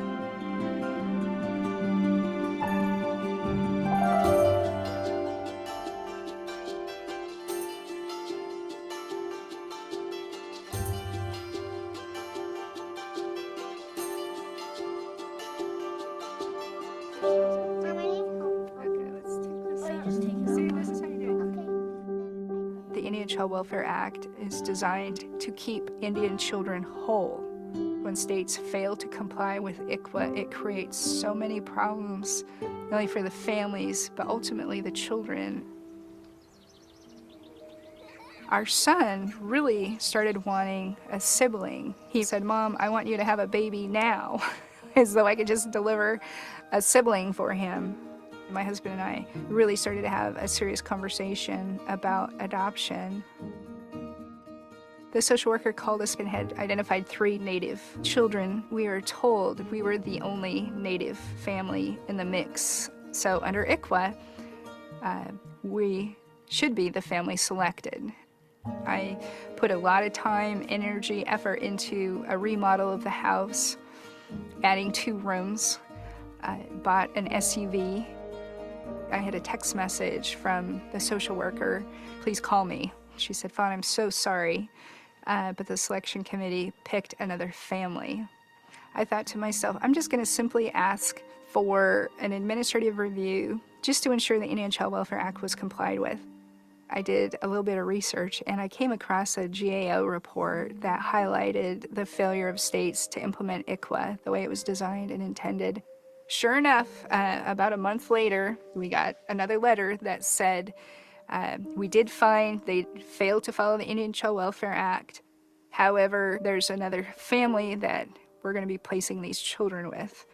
The Indian Child Welfare Act is designed to keep Indian children whole. When states fail to comply with ICWA, it creates so many problems, not only for the families, but ultimately the children. Our son really started wanting a sibling. He said, "Mom, I want you to have a baby now," as though I could just deliver a sibling for him. My husband and I really started to have a serious conversation about adoption. The social worker called us and had identified 3 Native children. We were told we were the only Native family in the mix. So under ICWA, we should be the family selected. I put a lot of time, energy, effort into a remodel of the house, adding 2 rooms. I bought an SUV. I had a text message from the social worker, "Please call me." She said, "Fawn, I'm so sorry, but the selection committee picked another family." I thought to myself, I'm just going to simply ask for an administrative review just to ensure the Indian Child Welfare Act was complied with. I did a little bit of research and I came across a GAO report that highlighted the failure of states to implement ICWA the way it was designed and intended. Sure enough, about a month later, we got another letter that said, we did find they failed to follow the Indian Child Welfare Act. However, there's another family that we're going to be placing these children with.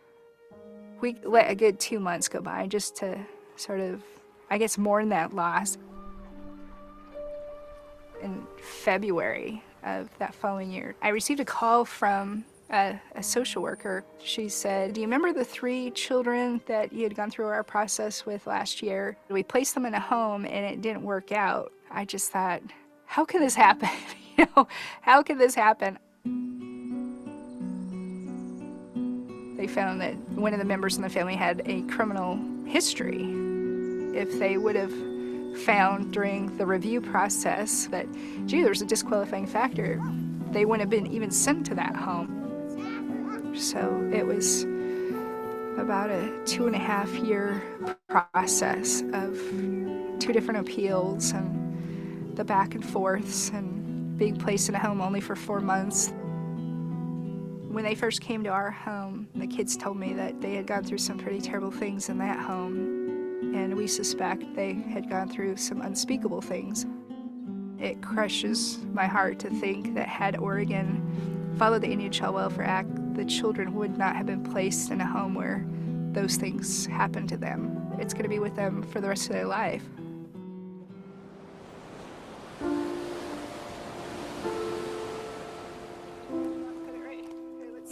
We let a good 2 months go by just to sort of, I guess, mourn that loss. In February of that following year, I received a call from a social worker. She said, "Do you remember the 3 children that you had gone through our process with last year? We placed them in a home and it didn't work out." I just thought, how can this happen? How can this happen? They found that one of the members in the family had a criminal history. If they would have found during the review process that, gee, there's a disqualifying factor, they wouldn't have been even sent to that home. So it was about a 2.5-year process of 2 different appeals and the back and forths and being placed in a home only for 4 months. When they first came to our home, the kids told me that they had gone through some pretty terrible things in that home, and we suspect they had gone through some unspeakable things. It crushes my heart to think that had Oregon followed the Indian Child Welfare Act, the children would not have been placed in a home where those things happened to them. It's going to be with them for the rest of their life.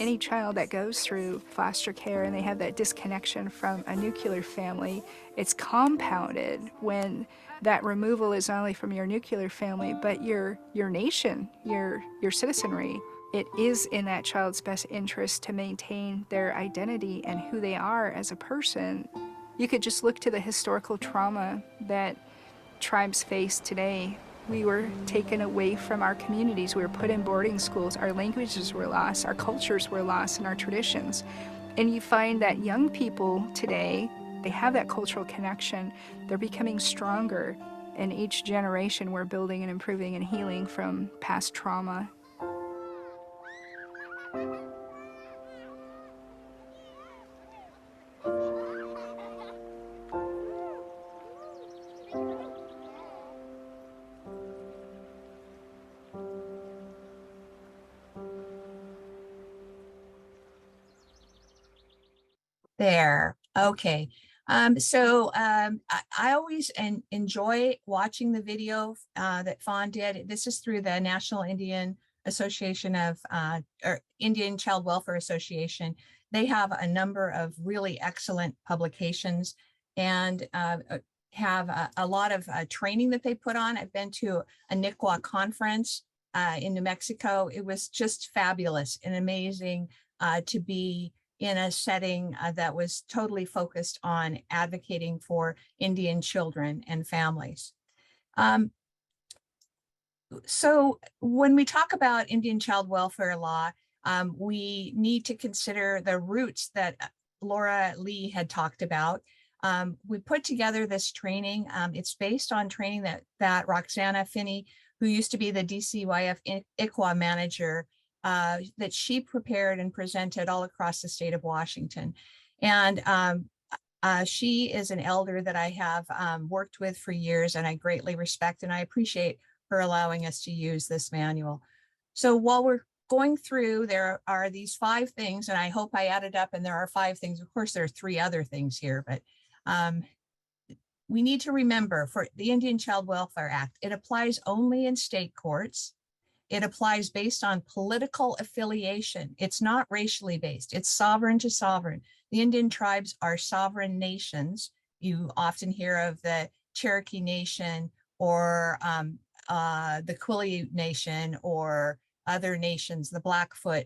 Any child that goes through foster care and they have that disconnection from a nuclear family, it's compounded when that removal is not only from your nuclear family, but your nation, your citizenry. It is in that child's best interest to maintain their identity and who they are as a person. You could just look to the historical trauma that tribes face today. We were taken away from our communities. We were put in boarding schools. Our languages were lost. Our cultures were lost and our traditions. And you find that young people today, they have that cultural connection. They're becoming stronger. And each generation, we're building and improving and healing from past trauma. There. Okay. I always enjoy watching the video that Fawn did. This is through the National Indian Association of, or Indian Child Welfare Association. They have a number of really excellent publications and have a lot of training that they put on. I've been to a ICWA conference in New Mexico. It was just fabulous and amazing to be in a setting that was totally focused on advocating for Indian children and families. So when we talk about Indian child welfare law, we need to consider the roots that Laura Lee had talked about. We put together this training. It's based on training that Roxana Finney, who used to be the DCYF ICWA manager, that she prepared and presented all across the state of Washington. And she is an elder that I have worked with for years, and I greatly respect and I appreciate her allowing us to use this manual. So while we're going through, there are these 5 things, and I hope I added up and there are 5 things. Of course, there are 3 other things here, but we need to remember for the Indian Child Welfare Act, it applies only in state courts. It applies based on political affiliation. It's not racially based. It's sovereign to sovereign. The Indian tribes are sovereign nations. You often hear of the Cherokee Nation or the Quillay Nation or other nations, the Blackfoot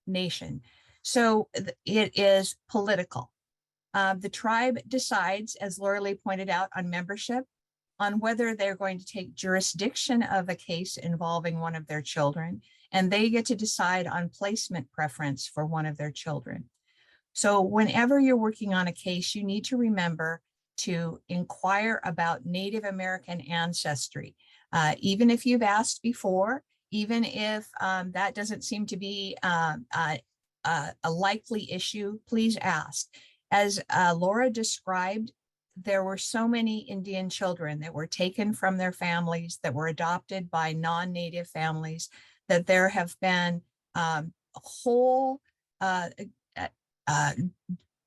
Nation. So it is political. The tribe decides, as Laura Lee pointed out, on membership, on whether they're going to take jurisdiction of a case involving one of their children, and they get to decide on placement preference for one of their children. So whenever you're working on a case, you need to remember to inquire about Native American ancestry. Even if you've asked before, even if that doesn't seem to be a likely issue, please ask. As Laura described, there were so many Indian children that were taken from their families, that were adopted by non-Native families, that there have been whole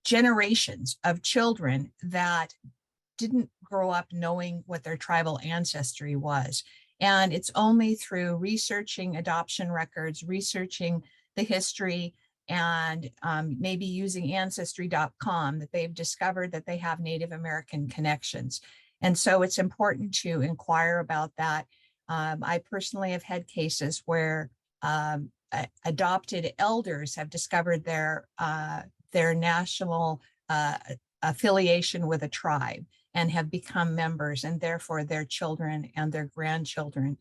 generations of children that didn't grow up knowing what their tribal ancestry was. And it's only through researching adoption records, researching the history, and maybe using ancestry.com that they've discovered that they have Native American connections. And so it's important to inquire about that. I personally have had cases where adopted elders have discovered their national affiliation with a tribe and have become members, and therefore their children and their grandchildren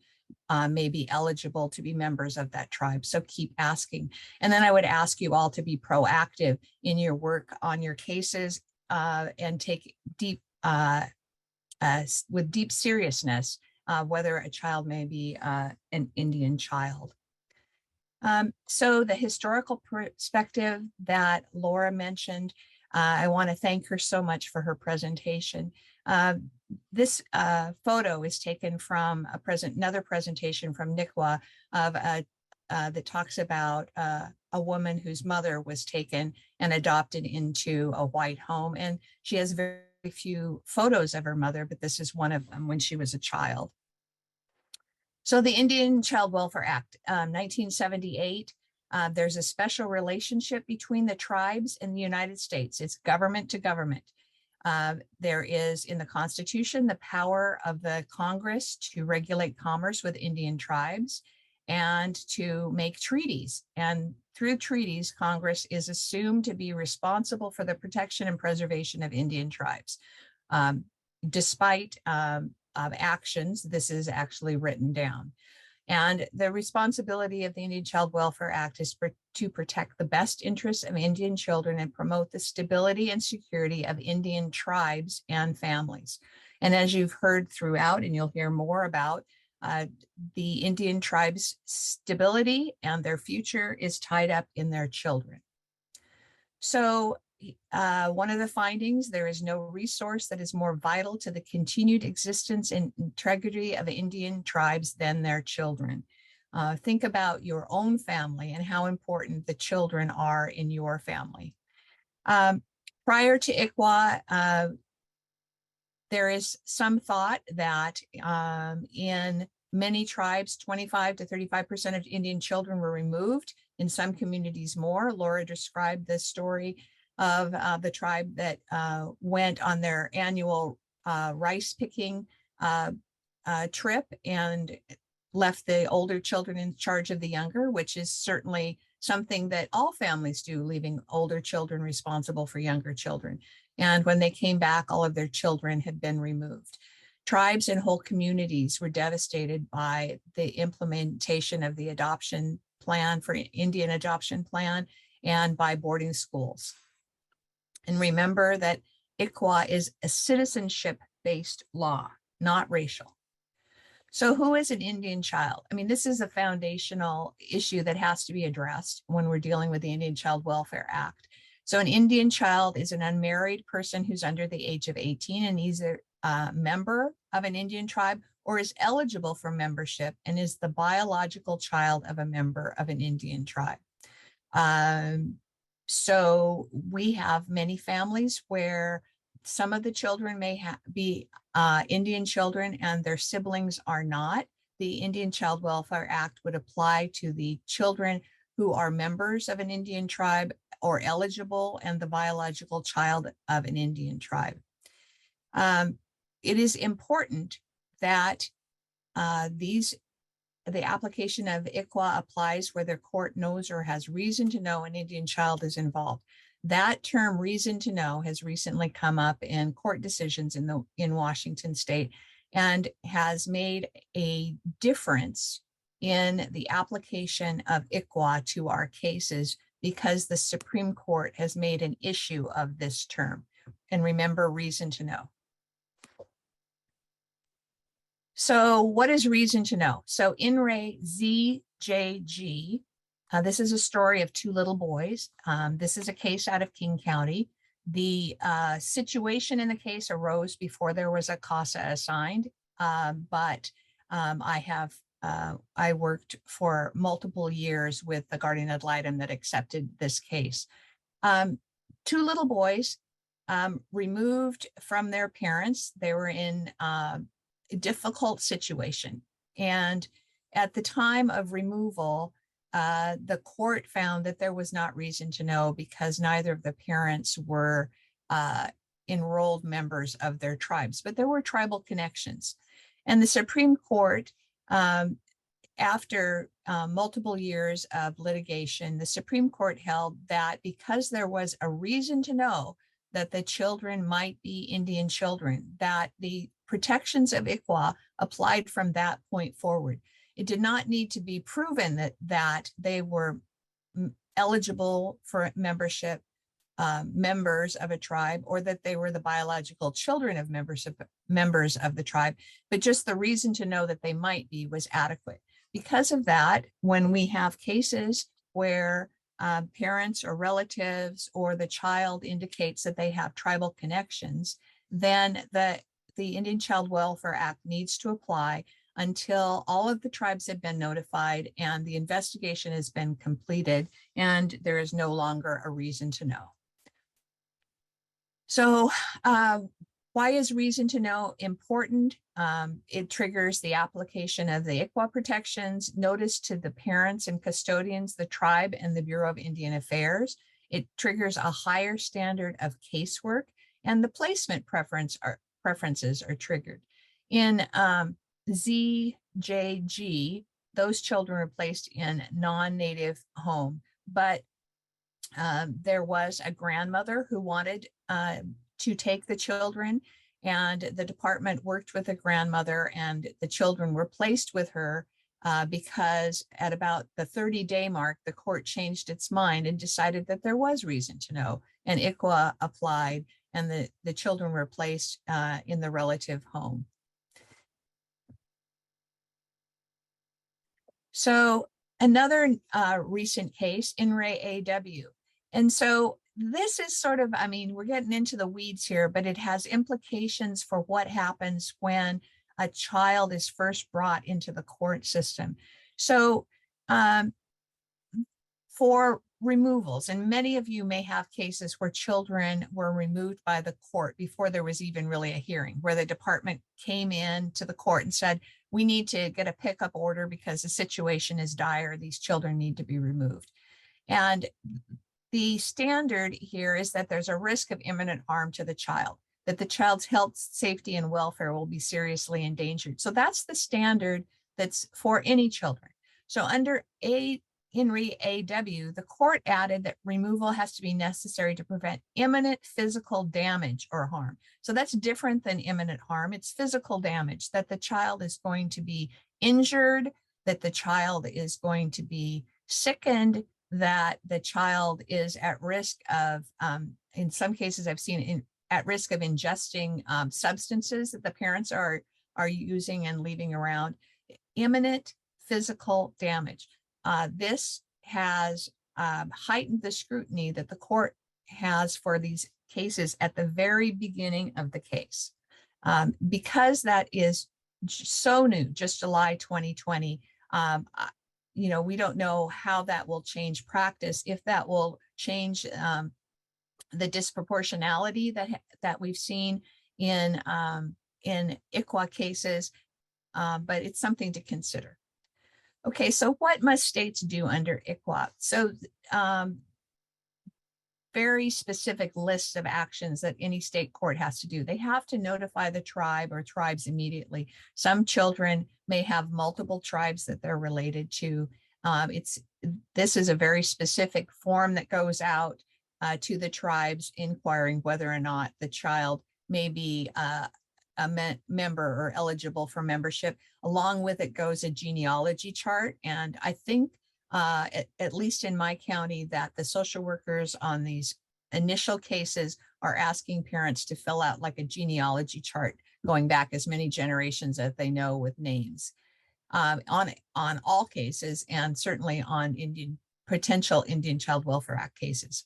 may be eligible to be members of that tribe. So keep asking. And then I would ask you all to be proactive in your work on your cases and take deep, with deep seriousness, whether a child may be an Indian child. So the historical perspective that Laura mentioned, I want to thank her so much for her presentation. This photo is taken from another presentation from ICWA of that talks about a woman whose mother was taken and adopted into a white home. And she has very few photos of her mother, but this is one of them when she was a child. So the Indian Child Welfare Act, 1978, there's a special relationship between the tribes and the United States. It's government to government. There is in the Constitution the power of the Congress to regulate commerce with Indian tribes and to make treaties. And through treaties, Congress is assumed to be responsible for the protection and preservation of Indian tribes. Despite actions, this is actually written down. And the responsibility of the Indian Child Welfare Act is to protect the best interests of Indian children and promote the stability and security of Indian tribes and families. And as you've heard throughout, and you'll hear more about, the Indian tribes' stability and their future is tied up in their children. So one of the findings, there is no resource that is more vital to the continued existence and integrity of Indian tribes than their children. Think about your own family and how important the children are in your family. Prior to ICWA, there is some thought that in many tribes, 25 to 35% of Indian children were removed. In some communities more. Laura described the story of the tribe that went on their annual rice picking trip and left the older children in charge of the younger, which is certainly something that all families do, leaving older children responsible for younger children. And when they came back, all of their children had been removed. Tribes and whole communities were devastated by the implementation of the adoption plan for Indian adoption plan and by boarding schools. And remember that ICWA is a citizenship-based law, not racial. So who is an Indian child? I mean, this is a foundational issue that has to be addressed when we're dealing with the Indian Child Welfare Act. So an Indian child is an unmarried person who's under the age of 18 and either a member of an Indian tribe or is eligible for membership and is the biological child of a member of an Indian tribe. So we have many families where some of the children may be Indian children and their siblings are not. The Indian Child Welfare Act would apply to the children who are members of an Indian tribe or eligible and the biological child of an Indian tribe. It is important that the application of ICWA applies where the court knows or has reason to know an Indian child is involved. That term reason to know has recently come up in court decisions in Washington state and has made a difference in the application of ICWA to our cases because the Supreme Court has made an issue of this term. And remember, reason to know. So what is reason to know? So in re ZJG, this is a story of two little boys. This is a case out of King County. The situation in the case arose before there was a CASA assigned, but I worked for multiple years with the guardian ad litem that accepted this case. Two little boys removed from their parents. They were in a difficult situation. And at the time of removal, the court found that there was not reason to know because neither of the parents were enrolled members of their tribes, but there were tribal connections. And the Supreme Court, after multiple years of litigation, the Supreme Court held that because there was a reason to know that the children might be Indian children, that the protections of ICWA applied from that point forward. It did not need to be proven that they were eligible for membership, members of a tribe, or that they were the biological children of members of the tribe, but just the reason to know that they might be was adequate. Because of that, when we have cases where parents or relatives or the child indicates that they have tribal connections, then the Indian Child Welfare Act needs to apply until all of the tribes have been notified and the investigation has been completed and there is no longer a reason to know. So why is reason to know important? It triggers the application of the ICWA protections, notice to the parents and custodians, the tribe, and the Bureau of Indian Affairs. It triggers a higher standard of casework, and the placement preferences are triggered. In ZJG, those children were placed in non-native home, but there was a grandmother who wanted to take the children, and the department worked with the grandmother and the children were placed with her because at about the 30-day mark, the court changed its mind and decided that there was reason to know, and ICWA applied, and the children were placed in the relative home. So another recent case, in re AW. And so this is sort of, I mean, we're getting into the weeds here, but it has implications for what happens when a child is first brought into the court system. So for removals, and many of you may have cases where children were removed by the court before there was even really a hearing, where the department came in to the court and said, we need to get a pickup order because the situation is dire. These children need to be removed. And the standard here is that there's a risk of imminent harm to the child, that the child's health, safety, and welfare will be seriously endangered. So that's the standard that's for any children. So under Henry AW, the court added that removal has to be necessary to prevent imminent physical damage or harm. So that's different than imminent harm. It's physical damage, that the child is going to be injured, that the child is going to be sickened, that the child is at risk of, in some cases I've seen, at risk of ingesting substances that the parents are using and leaving around. Imminent physical damage. This has heightened the scrutiny that the court has for these cases at the very beginning of the case. Because that is so new, just July 2020, we don't know how that will change practice, if that will change the disproportionality that we've seen in ICWA cases, but it's something to consider. Okay, so what must states do under ICWA? So very specific lists of actions that any state court has to do. They have to notify the tribe or tribes immediately. Some children may have multiple tribes that they're related to. This is a very specific form that goes out to the tribes inquiring whether or not the child may be a member or eligible for membership. Along with it goes a genealogy chart. And I think, at least in my county, that the social workers on these initial cases are asking parents to fill out like a genealogy chart going back as many generations as they know with names on all cases, and certainly on potential Indian Child Welfare Act cases.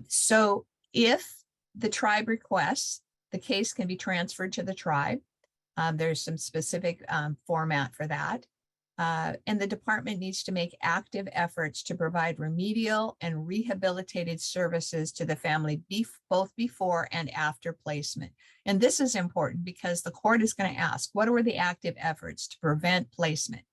So if the tribe requests, the case can be transferred to the tribe. There's some specific format for that. And the department needs to make active efforts to provide remedial and rehabilitative services to the family, both before and after placement. And this is important because the court is going to ask, what were the active efforts to prevent placement?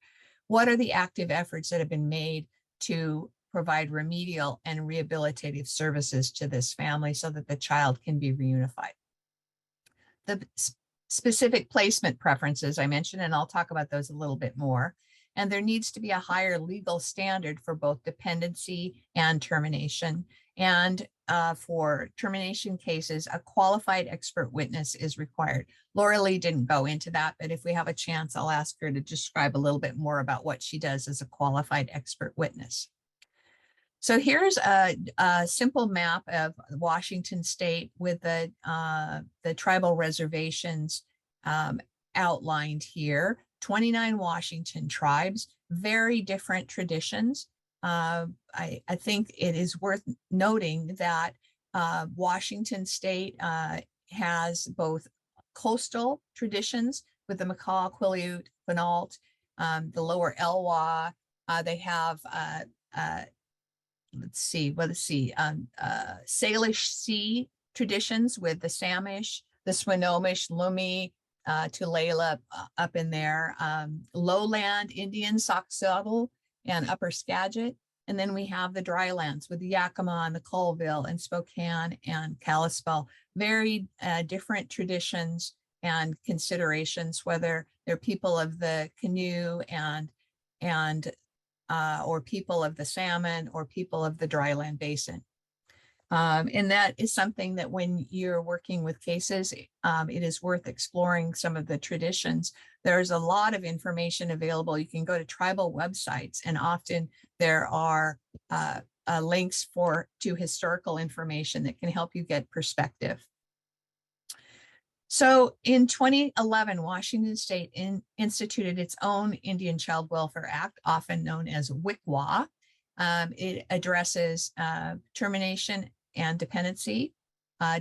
What are the active efforts that have been made to provide remedial and rehabilitative services to this family so that the child can be reunified? The specific placement preferences I mentioned, and I'll talk about those a little bit more. And there needs to be a higher legal standard for both dependency and termination. And for termination cases, a qualified expert witness is required. Laura Lee didn't go into that, but if we have a chance, I'll ask her to describe a little bit more about what she does as a qualified expert witness. So here's a simple map of Washington State with the tribal reservations outlined here. 29 Washington tribes, very different traditions. I think it is worth noting that Washington State has both coastal traditions with the Makah, Quileute, Quinault, the lower Elwha. They have Salish Sea traditions with the Samish, the Swinomish, Lumi, Tulalip up in there, lowland Indian, Soxotl and Upper Skagit. And then we have the drylands with the Yakima and the Colville and Spokane and Kalispell. Very different traditions and considerations, whether they're people of the canoe or people of the salmon or people of the dryland basin. And that is something that when you're working with cases, it is worth exploring some of the traditions. There's a lot of information available. You can go to tribal websites, and often there are links to historical information that can help you get perspective. So in 2011, Washington State instituted its own Indian Child Welfare Act, often known as ICWA. It addresses termination and dependency,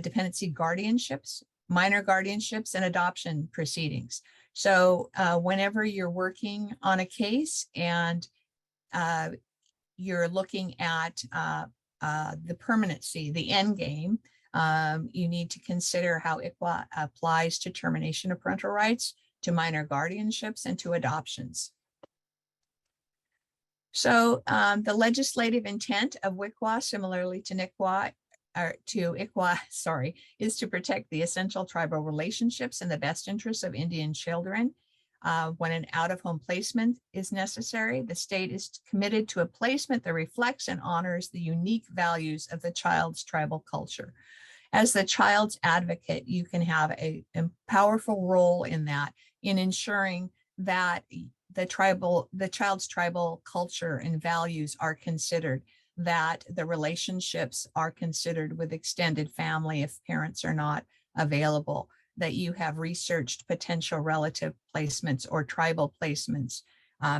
dependency guardianships, minor guardianships, and adoption proceedings. So whenever you're working on a case and you're looking at the permanency, the end game. You need to consider how ICWA applies to termination of parental rights, to minor guardianships, and to adoptions. So the legislative intent of WICWA, similarly to ICWA, is to protect the essential tribal relationships in the best interests of Indian children. When an out-of-home placement is necessary, the state is committed to a placement that reflects and honors the unique values of the child's tribal culture. As the child's advocate, you can have a powerful role in that, in ensuring that the child's tribal culture and values are considered, that the relationships are considered with extended family if parents are not available, that you have researched potential relative placements or tribal placements,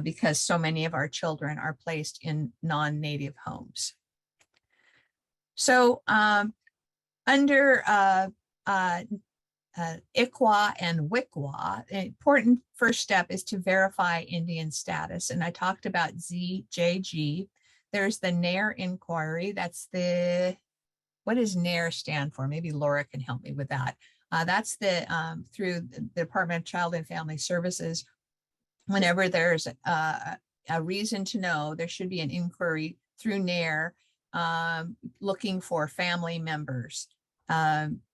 because so many of our children are placed in non-native homes. So under ICWA and WICWA, an important first step is to verify Indian status. And I talked about ZJG. There's the NAIR inquiry. That's what does NAIR stand for? Maybe Laura can help me with that. That's through the Department of Child and Family Services. Whenever there's a reason to know, there should be an inquiry through NAIR looking for family members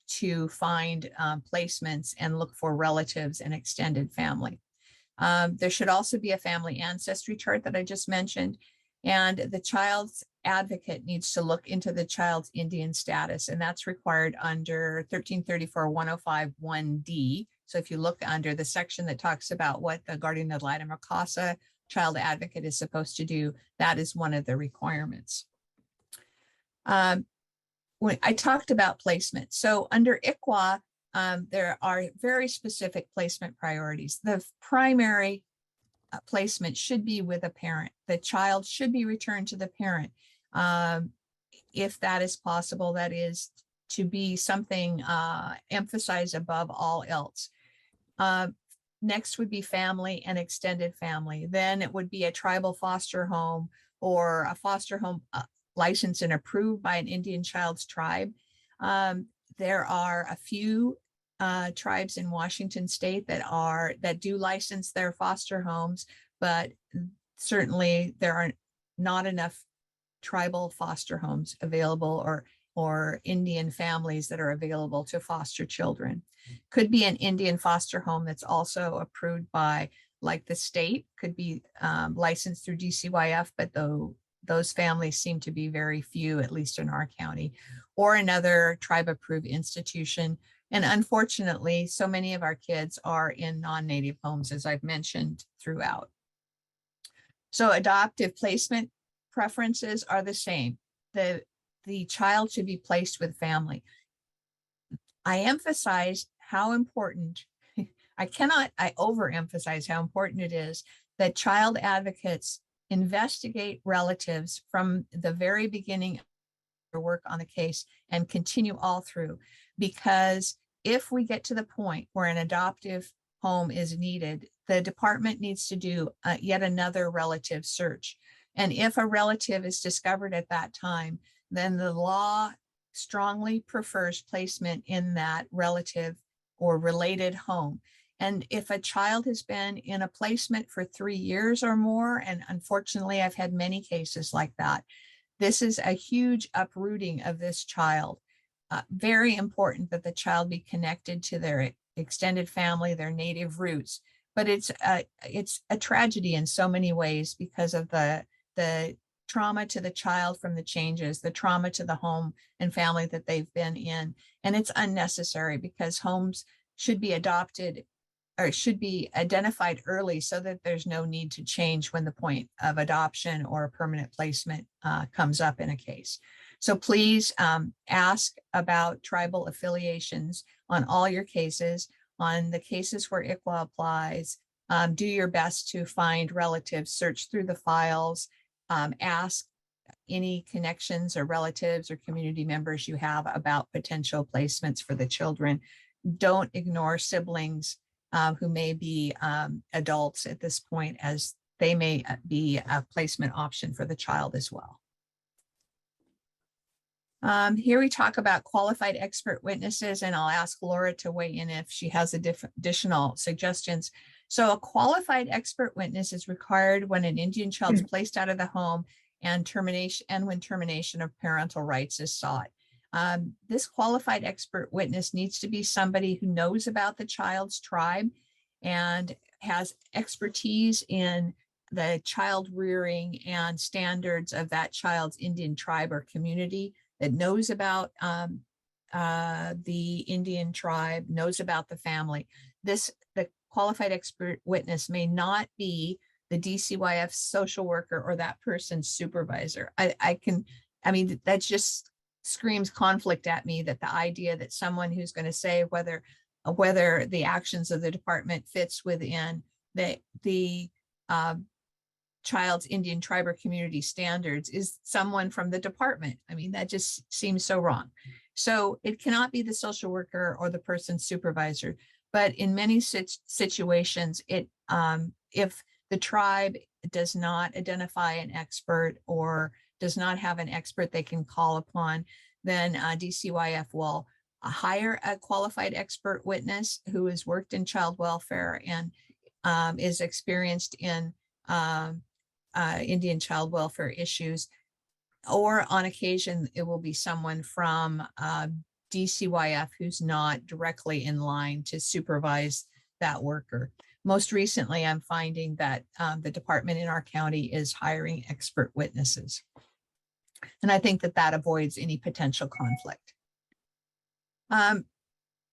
to find placements and look for relatives and extended family. There should also be a family ancestry chart that I just mentioned, and the child's advocate needs to look into the child's Indian status, and that's required under 1334-105-1D. So if you look under the section that talks about what the guardian ad litem or CASA child advocate is supposed to do, that is one of the requirements. When I talked about placement, so under ICWA, there are very specific placement priorities. The primary placement should be with a parent. The child should be returned to the parent. If that is possible, that is to be something emphasized above all else. Next would be family and extended family. Then it would be a tribal foster home or a foster home licensed and approved by an Indian child's tribe. There are a few tribes in Washington state that do license their foster homes, but certainly there are not enough tribal foster homes available or Indian families that are available to foster children. Could be an Indian foster home that's also approved by, like the state, could be licensed through DCYF, but those families seem to be very few, at least in our county, or another tribe-approved institution. And unfortunately, so many of our kids are in non-native homes, as I've mentioned throughout. So adoptive placement preferences are the same. The child should be placed with family. I emphasize how important, I overemphasize how important it is that child advocates investigate relatives from the very beginning of their work on the case and continue all through. Because if we get to the point where an adoptive home is needed, the department needs to do yet another relative search. And if a relative is discovered at that time, then the law strongly prefers placement in that relative or related home. And if a child has been in a placement for 3 years or more, and unfortunately, I've had many cases like that, this is a huge uprooting of this child. Very important that the child be connected to their extended family, their native roots. But it's a tragedy in so many ways because of the trauma to the child from the changes, the trauma to the home and family that they've been in. And it's unnecessary because homes should be adopted or should be identified early so that there's no need to change when the point of adoption or a permanent placement comes up in a case. So please ask about tribal affiliations on all your cases. On the cases where ICWA applies, do your best to find relatives, search through the files, ask any connections or relatives or community members you have about potential placements for the children. Don't ignore siblings who may be adults at this point, as they may be a placement option for the child as well. Here we talk about qualified expert witnesses, and I'll ask Laura to weigh in if she has additional suggestions. So a qualified expert witness is required when an Indian child is placed out of the home and when termination of parental rights is sought. This qualified expert witness needs to be somebody who knows about the child's tribe and has expertise in the child rearing and standards of that child's Indian tribe or community, that knows about the Indian tribe, knows about the family. The qualified expert witness may not be the DCYF social worker or that person's supervisor. I mean, that just screams conflict at me, that the idea that someone who's going to say whether the actions of the department fits within the child's Indian tribe or community standards is someone from the department. I mean, that just seems so wrong. So it cannot be the social worker or the person's supervisor. But in many situations, if the tribe does not identify an expert or does not have an expert they can call upon, then DCYF will hire a qualified expert witness who has worked in child welfare and is experienced in Indian child welfare issues. Or on occasion, it will be someone from DCYF who's not directly in line to supervise that worker. Most recently, I'm finding that the department in our county is hiring expert witnesses. And I think that avoids any potential conflict.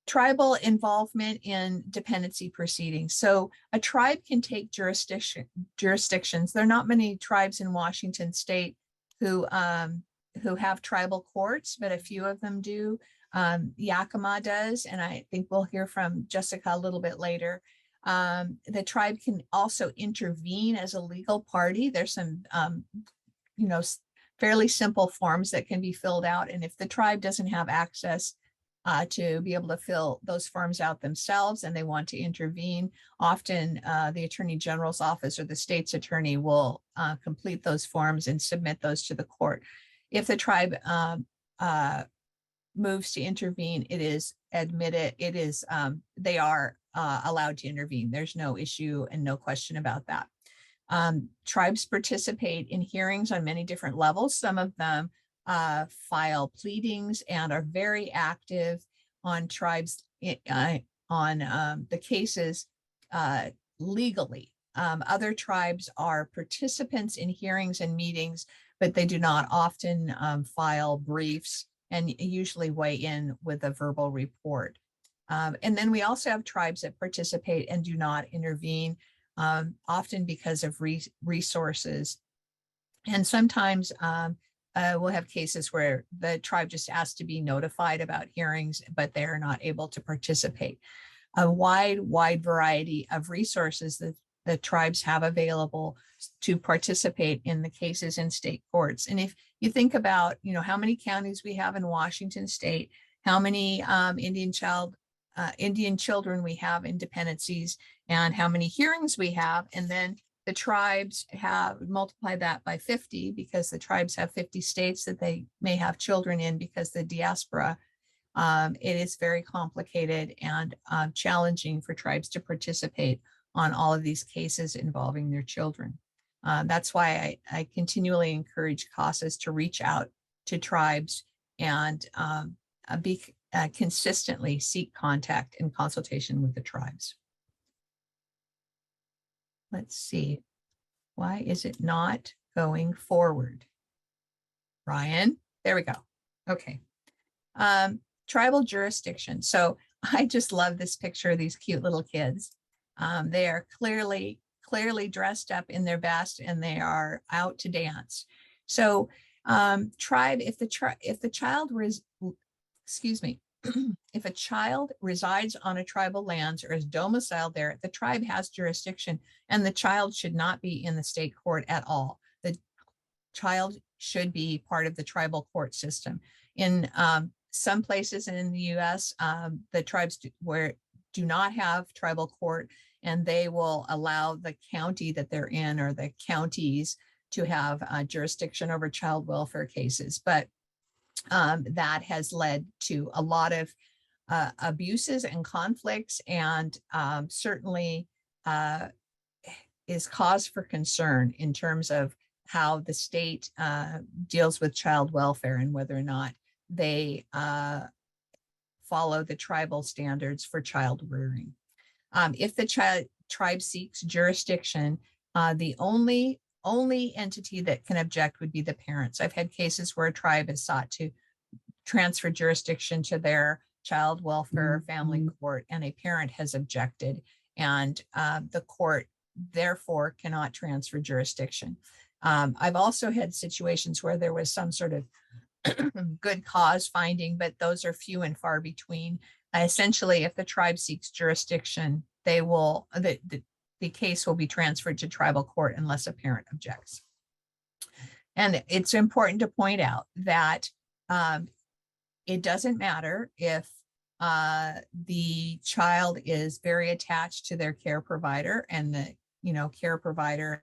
Tribal involvement in dependency proceedings. So a tribe can take jurisdictions. There are not many tribes in Washington state who have tribal courts, but a few of them do. Yakima does, and I think we'll hear from Jessica a little bit later. The tribe can also intervene as a legal party. There's some, fairly simple forms that can be filled out. And if the tribe doesn't have access to be able to fill those forms out themselves and they want to intervene, often the Attorney General's office or the state's attorney will complete those forms and submit those to the court. If the tribe moves to intervene, it is admitted, they are allowed to intervene. There's no issue and no question about that. Tribes participate in hearings on many different levels. Some of them file pleadings and are very active on tribes on the cases legally. Other tribes are participants in hearings and meetings, but they do not often file briefs and usually weigh in with a verbal report. And then we also have tribes that participate and do not intervene, often because of resources. And sometimes we'll have cases where the tribe just asks to be notified about hearings, but they are not able to participate. A wide variety of resources that the tribes have available to participate in the cases in state courts. And if you think about, how many counties we have in Washington state, how many Indian children we have in dependencies, and how many hearings we have, and then the tribes have multiplied that by 50 because the tribes have 50 states that they may have children in because the diaspora, it is very complicated and challenging for tribes to participate on all of these cases involving their children. That's why I continually encourage CASAs to reach out to tribes and consistently seek contact and consultation with the tribes. Let's see. Why is it not going forward? Ryan, there we go. Okay. Tribal jurisdiction. So I just love this picture of these cute little kids. They are clearly dressed up in their best and they are out to dance. So tribe, if the child if a child resides on a tribal lands or is domiciled there, the tribe has jurisdiction and the child should not be in the state court at all. The child should be part of the tribal court system. In some places in the US, the tribes do not have tribal court, and they will allow the county that they're in or the counties to have jurisdiction over child welfare cases. But that has led to a lot of abuses and conflicts, and certainly is cause for concern in terms of how the state deals with child welfare and whether or not they follow the tribal standards for child rearing. If the tribe seeks jurisdiction, the only entity that can object would be the parents. I've had cases where a tribe has sought to transfer jurisdiction to their child welfare family court, and a parent has objected, and the court therefore cannot transfer jurisdiction. I've also had situations where there was some sort of good cause finding, but those are few and far between. Essentially, if the tribe seeks jurisdiction, they will the case will be transferred to tribal court unless a parent objects. And it's important to point out that it doesn't matter if the child is very attached to their care provider, and the care provider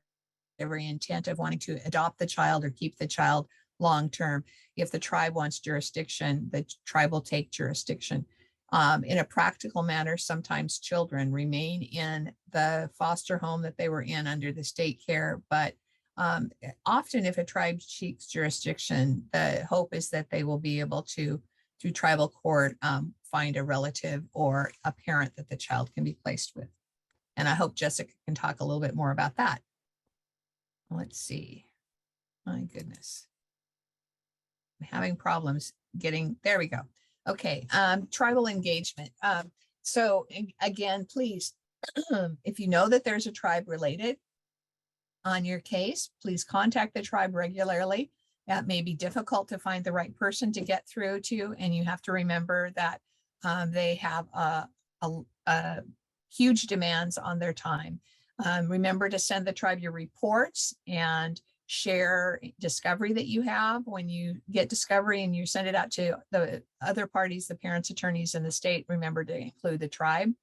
every intent of wanting to adopt the child or keep the child long term. If the tribe wants jurisdiction, the tribe will take jurisdiction. In a practical matter, sometimes children remain in the foster home that they were in under the state care, but often if a tribe seeks jurisdiction, the hope is that they will be able to, through tribal court, find a relative or a parent that the child can be placed with. And I hope Jessica can talk a little bit more about that. Let's see. My goodness. I'm having problems getting, there we go. Okay, tribal engagement. So again, please, if you know that there's a tribe related on your case, please contact the tribe regularly. That may be difficult to find the right person to get through to, and you have to remember that they have huge demands on their time. Remember to send the tribe your reports and share discovery that you have. When you get discovery and you send it out to the other parties, the parents, attorneys in the state, remember to include the tribe.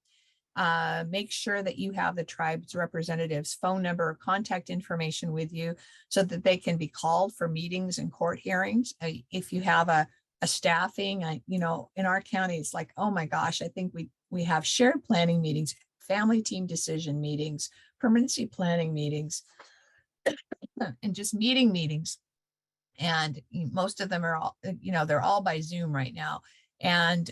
Make sure that you have the tribe's representative's phone number or contact information with you so that they can be called for meetings and court hearings. If you have a staffing, in our county, it's like, oh my gosh, I think we have shared planning meetings, family team decision meetings, permanency planning meetings, and just meetings. And most of them are all, they're all by Zoom right now. And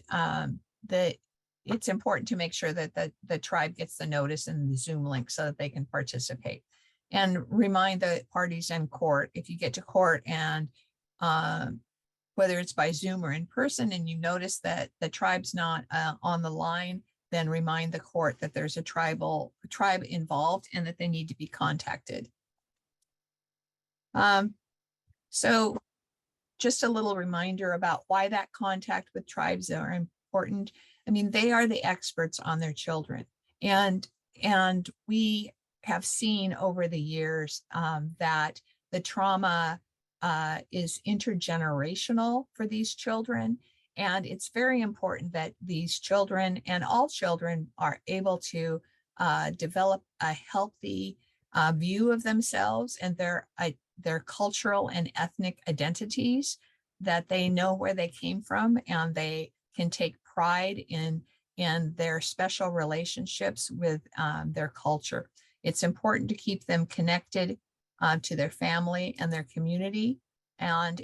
it's important to make sure that the tribe gets the notice and the Zoom link so that they can participate. And remind the parties in court, if you get to court and whether it's by Zoom or in person, and you notice that the tribe's not on the line, then remind the court that there's a tribe involved and that they need to be contacted. So just a little reminder about why that contact with tribes are important. I mean, they are the experts on their children. And we have seen over the years that the trauma is intergenerational for these children. And it's very important that these children and all children are able to develop a healthy view of themselves and their cultural and ethnic identities, that they know where they came from and they can take pride in their special relationships with their culture. It's important to keep them connected to their family and their community. And,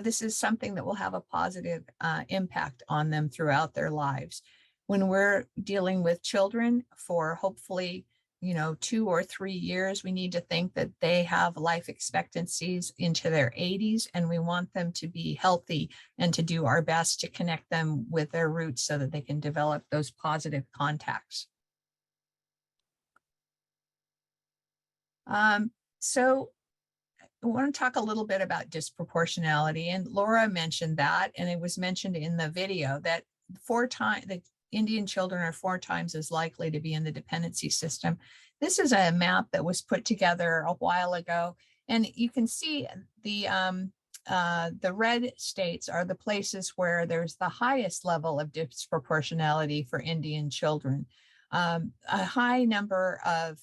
this is something that will have a positive impact on them throughout their lives. When we're dealing with children for hopefully 2 or 3 years, we need to think that they have life expectancies into their 80s, and we want them to be healthy and to do our best to connect them with their roots so that they can develop those positive contacts. So I want to talk a little bit about disproportionality, and Laura mentioned that, and it was mentioned in the video that the Indian children are 4 times as likely to be in the dependency system. This is a map that was put together a while ago, and you can see the red states are the places where there's the highest level of disproportionality for Indian children. a high number of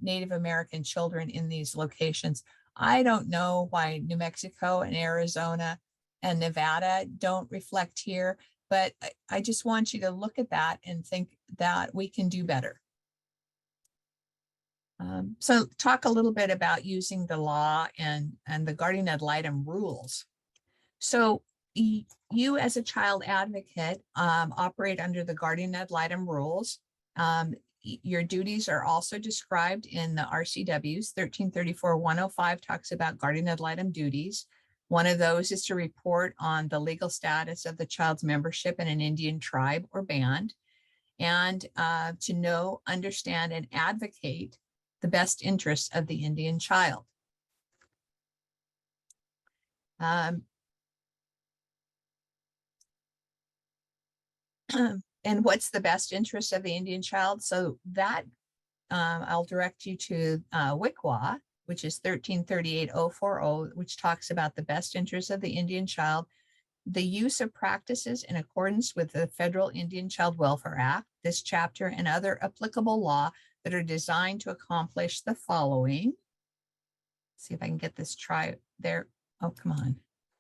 Native American children in these locations. I don't know why New Mexico and Arizona and Nevada don't reflect here, but I just want you to look at that and think that we can do better. So talk a little bit about using the law and the guardian ad litem rules. So you as a child advocate operate under the guardian ad litem rules. Your duties are also described in the RCWs. 1334-105 talks about guardian ad litem duties. One of those is to report on the legal status of the child's membership in an Indian tribe or band, and to know, understand, and advocate the best interests of the Indian child. And what's the best interest of the Indian child? So that I'll direct you to ICWA, which is 1338-040, which talks about the best interests of the Indian child, the use of practices in accordance with the Federal Indian Child Welfare Act, this chapter, and other applicable law that are designed to accomplish the following. Let's see if I can get this there. Oh, come on.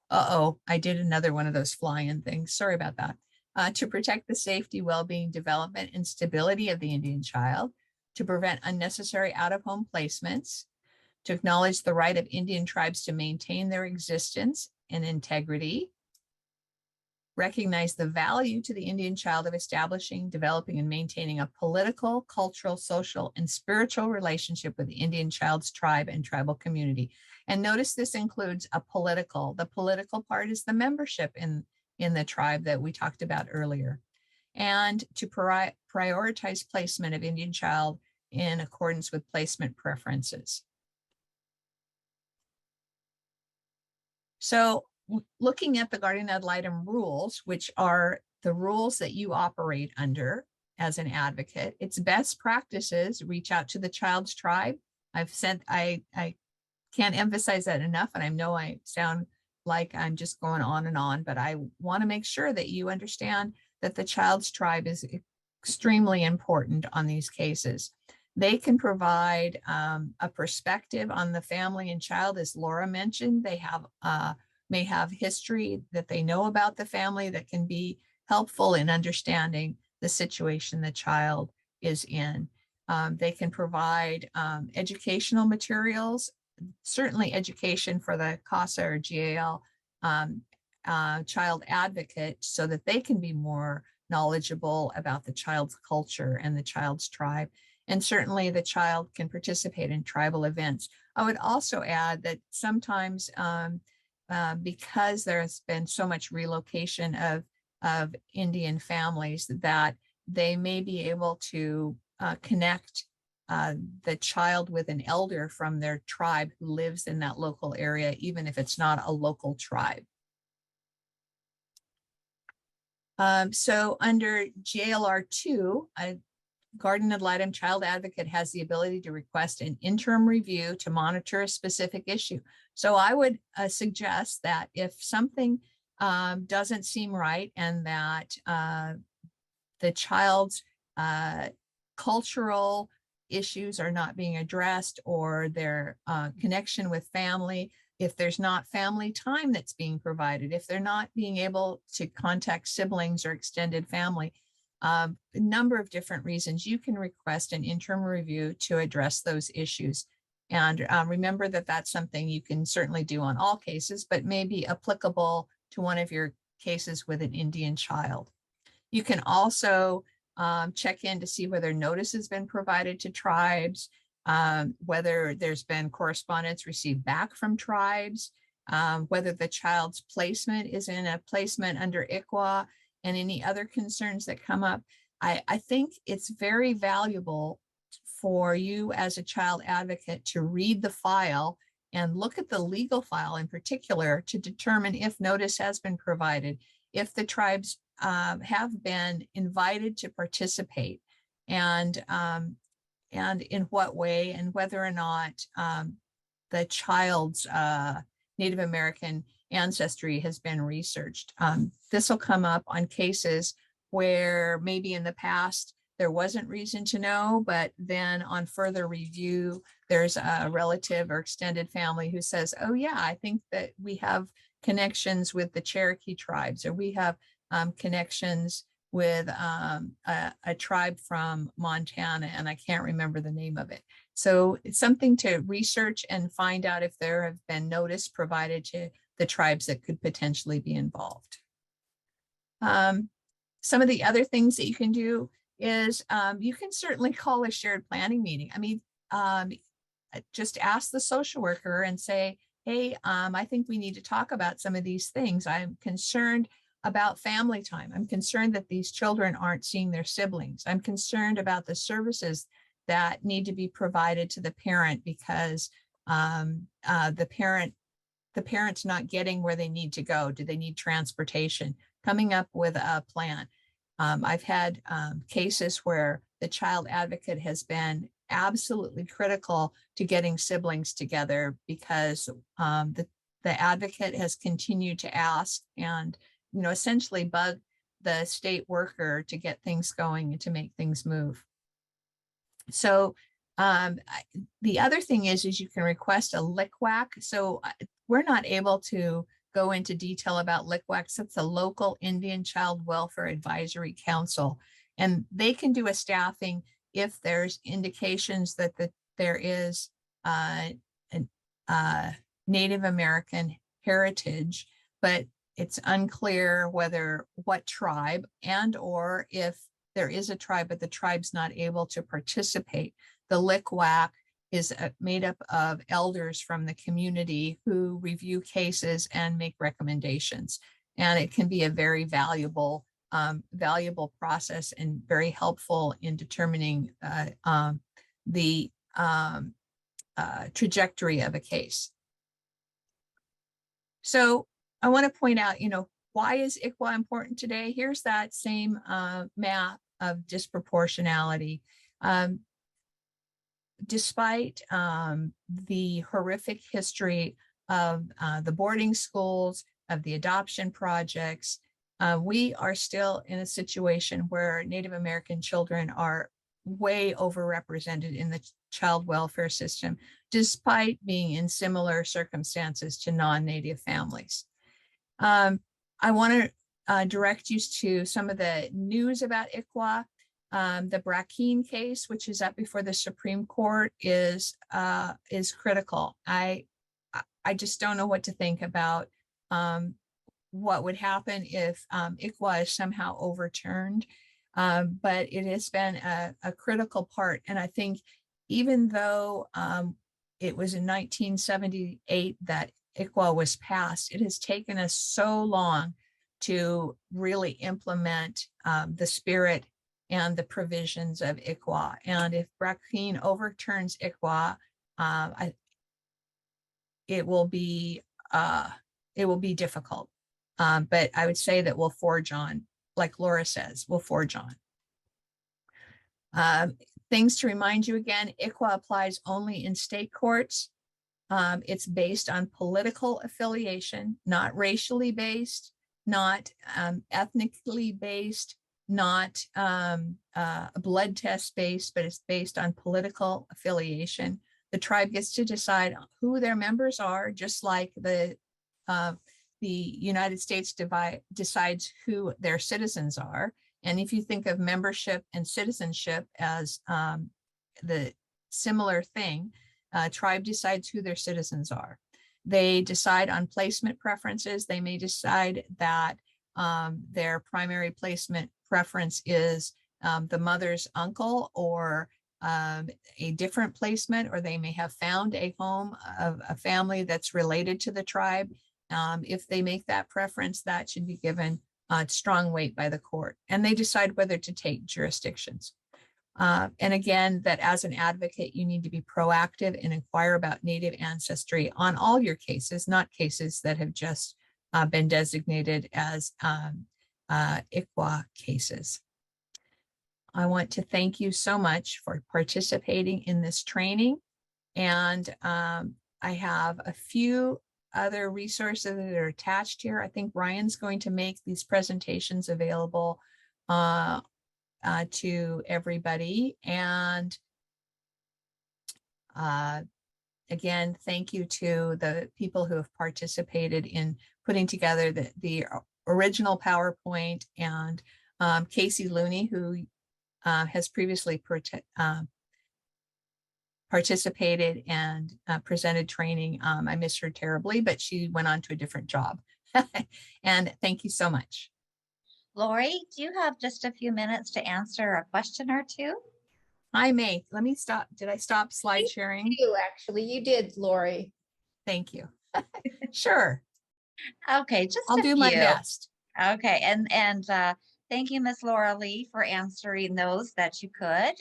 Uh-oh, I did another one of those fly-in things. Sorry about that. To protect the safety, well-being, development, and stability of the Indian child, to prevent unnecessary out-of-home placements, to acknowledge the right of Indian tribes to maintain their existence and integrity, recognize the value to the Indian child of establishing, developing, and maintaining a political, cultural, social, and spiritual relationship with the Indian child's tribe and tribal community. And notice this includes the political part is the membership in the tribe that we talked about earlier, and to prioritize placement of Indian child in accordance with placement preferences. So looking at the guardian ad litem rules, which are the rules that you operate under as an advocate, it's best practices, reach out to the child's tribe. I can't emphasize that enough, and I know I sound like I'm just going on and on, but I want to make sure that you understand that the child's tribe is extremely important on these cases. They can provide a perspective on the family and child, as Laura mentioned. They may have history that they know about the family that can be helpful in understanding the situation the child is in. They can provide educational materials, certainly education for the CASA or GAL child advocate, so that they can be more knowledgeable about the child's culture and the child's tribe. And certainly the child can participate in tribal events. I would also add that sometimes because there's been so much relocation of Indian families, that they may be able to connect the child with an elder from their tribe who lives in that local area, even if it's not a local tribe. So under JLR 2, a guardian ad litem child advocate has the ability to request an interim review to monitor a specific issue. So I would suggest that if something doesn't seem right, and that the child's cultural issues are not being addressed, or their connection with family, if there's not family time that's being provided, if they're not being able to contact siblings or extended family, a number of different reasons, you can request an interim review to address those issues. And remember that that's something you can certainly do on all cases, but may be applicable to one of your cases with an Indian child. You can also check in to see whether notice has been provided to tribes, whether there's been correspondence received back from tribes, whether the child's placement is in a placement under ICWA, and any other concerns that come up. I think it's very valuable for you as a child advocate to read the file and look at the legal file in particular to determine if notice has been provided, if the tribes have been invited to participate, and in what way, and whether or not the child's Native American ancestry has been researched. This will come up on cases where maybe in the past there wasn't reason to know, but then on further review, there's a relative or extended family who says, oh yeah, I think that we have connections with the Cherokee tribes, or we have connections with a tribe from Montana, and I can't remember the name of it. So it's something to research and find out if there have been notice provided to the tribes that could potentially be involved. Some of the other things that you can do is you can certainly call a shared planning meeting. I mean, just ask the social worker and say, hey, I think we need to talk about some of these things. I'm concerned about family time. I'm concerned that these children aren't seeing their siblings. I'm concerned about the services that need to be provided to the parent because the parent's not getting where they need to go. Do they need transportation? Coming up with a plan. I've had cases where the child advocate has been absolutely critical to getting siblings together because the advocate has continued to ask and, you know, essentially bug the state worker to get things going and to make things move. So the other thing is you can request a LICWAC. So we're not able to go into detail about LICWACs. It's a local Indian Child Welfare Advisory Council, and they can do a staffing if there's indications that there is Native American heritage, but it's unclear what tribe, and or if there is a tribe, but the tribe's not able to participate. The LICWAC is made up of elders from the community who review cases and make recommendations. And it can be a very valuable process and very helpful in determining the trajectory of a case. So I want to point out, you know, why is ICWA important today? Here's that same map of disproportionality. Despite the horrific history of the boarding schools, of the adoption projects, we are still in a situation where Native American children are way overrepresented in the child welfare system, despite being in similar circumstances to non-Native families. I want to direct you to some of the news about ICWA. The Brackeen case, which is up before the Supreme Court, is critical. I just don't know what to think about what would happen if ICWA is somehow overturned. But it has been a critical part. And I think even though it was in 1978 that ICWA was passed, it has taken us so long to really implement the spirit and the provisions of ICWA. And if Brackeen overturns ICWA, it will be difficult. But I would say that we'll forge on, like Laura says, we'll forge on. Things to remind you again, ICWA applies only in state courts. It's based on political affiliation, not racially based, not ethnically based, not a blood test based, but it's based on political affiliation. The tribe gets to decide who their members are, just like the United States decides who their citizens are. And if you think of membership and citizenship as the similar thing, tribe decides who their citizens are. They decide on placement preferences. They may decide that their primary placement preference is the mother's uncle or a different placement, or they may have found a home of a family that's related to the tribe. If they make that preference, that should be given strong weight by the court, and they decide whether to take jurisdictions. And again, that as an advocate, you need to be proactive and inquire about Native ancestry on all your cases, not cases that have just been designated as ICWA cases. I want to thank you so much for participating in this training. And I have a few other resources that are attached here. I think Ryan's going to make these presentations available to everybody. And again, thank you to the people who have participated in putting together the original PowerPoint, and Casey Looney, who has previously participated and presented training. I miss her terribly, but she went on to a different job. And thank you so much. Lori, do you have just a few minutes to answer a question or two? I may. Let me stop. Did I stop slide sharing? You actually, you did, Lori. Thank you. Sure. Okay, just I'll do my best. Okay, and thank you, Miss Laura Lee, for answering those that you could.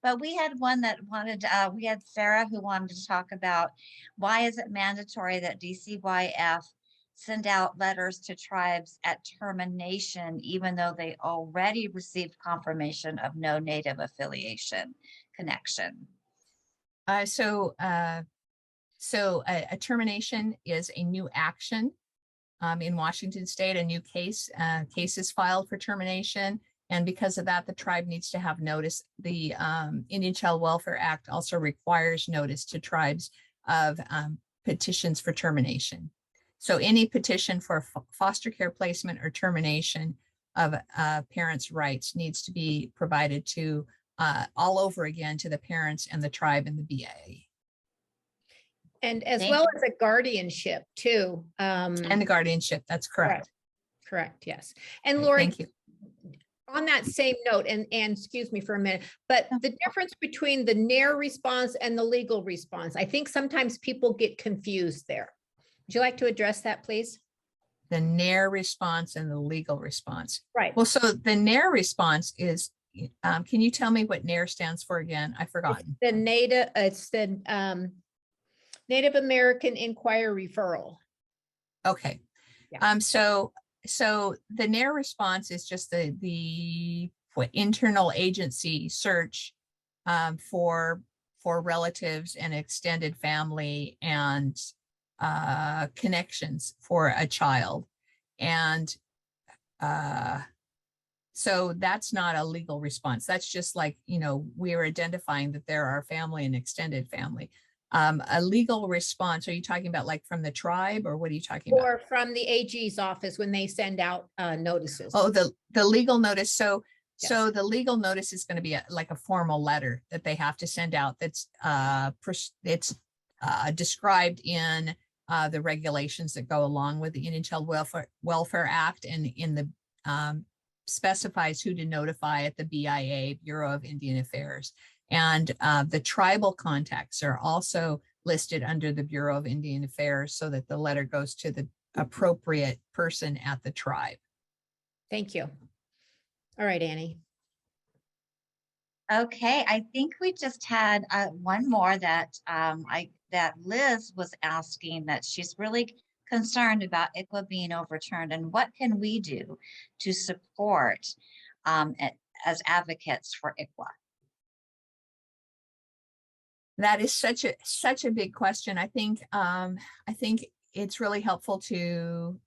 But we had one that wanted, we had Sarah who wanted to talk about why is it mandatory that DCYF send out letters to tribes at termination, even though they already received confirmation of no Native affiliation connection? So a termination is a new action. In Washington State, a new case is filed for termination. And because of that, the tribe needs to have notice. The Indian Child Welfare Act also requires notice to tribes of petitions for termination. So any petition for foster care placement or termination of parents' rights needs to be provided to all over again to the parents and the tribe and the BIA. And as well as a guardianship too. And a guardianship, that's correct. Correct, yes. And Lori, thank you. On that same note, and excuse me for a minute, but the difference between the NAIR response and the legal response, I think sometimes people get confused there. Would you like to address that, please? The NAIR response and the legal response. Right. Well, so the NAIR response is, can you tell me what NAIR stands for again? I've forgotten. It's the Native American Inquiry Referral. Okay. Yeah. So the NAIR response is just the internal agency search for relatives and extended family and connections for a child. And so that's not a legal response. That's just like, we're identifying that there are family and extended family. A legal response, are you talking about like from the tribe, or what are you talking about? Or from the AG's office when they send out notices. Oh, the legal notice. So the legal notice is going to be like a formal letter that they have to send out. That's described in the regulations that go along with the Indian Child Welfare Act, and in the specifies who to notify at the BIA, Bureau of Indian Affairs. And the tribal contacts are also listed under the Bureau of Indian Affairs so that the letter goes to the appropriate person at the tribe. Thank you. All right, Annie. Okay, I think we just had one more that that Liz was asking, that she's really concerned about ICWA being overturned, and what can we do to support as advocates for ICWA? That is such a big question. I think it's really helpful to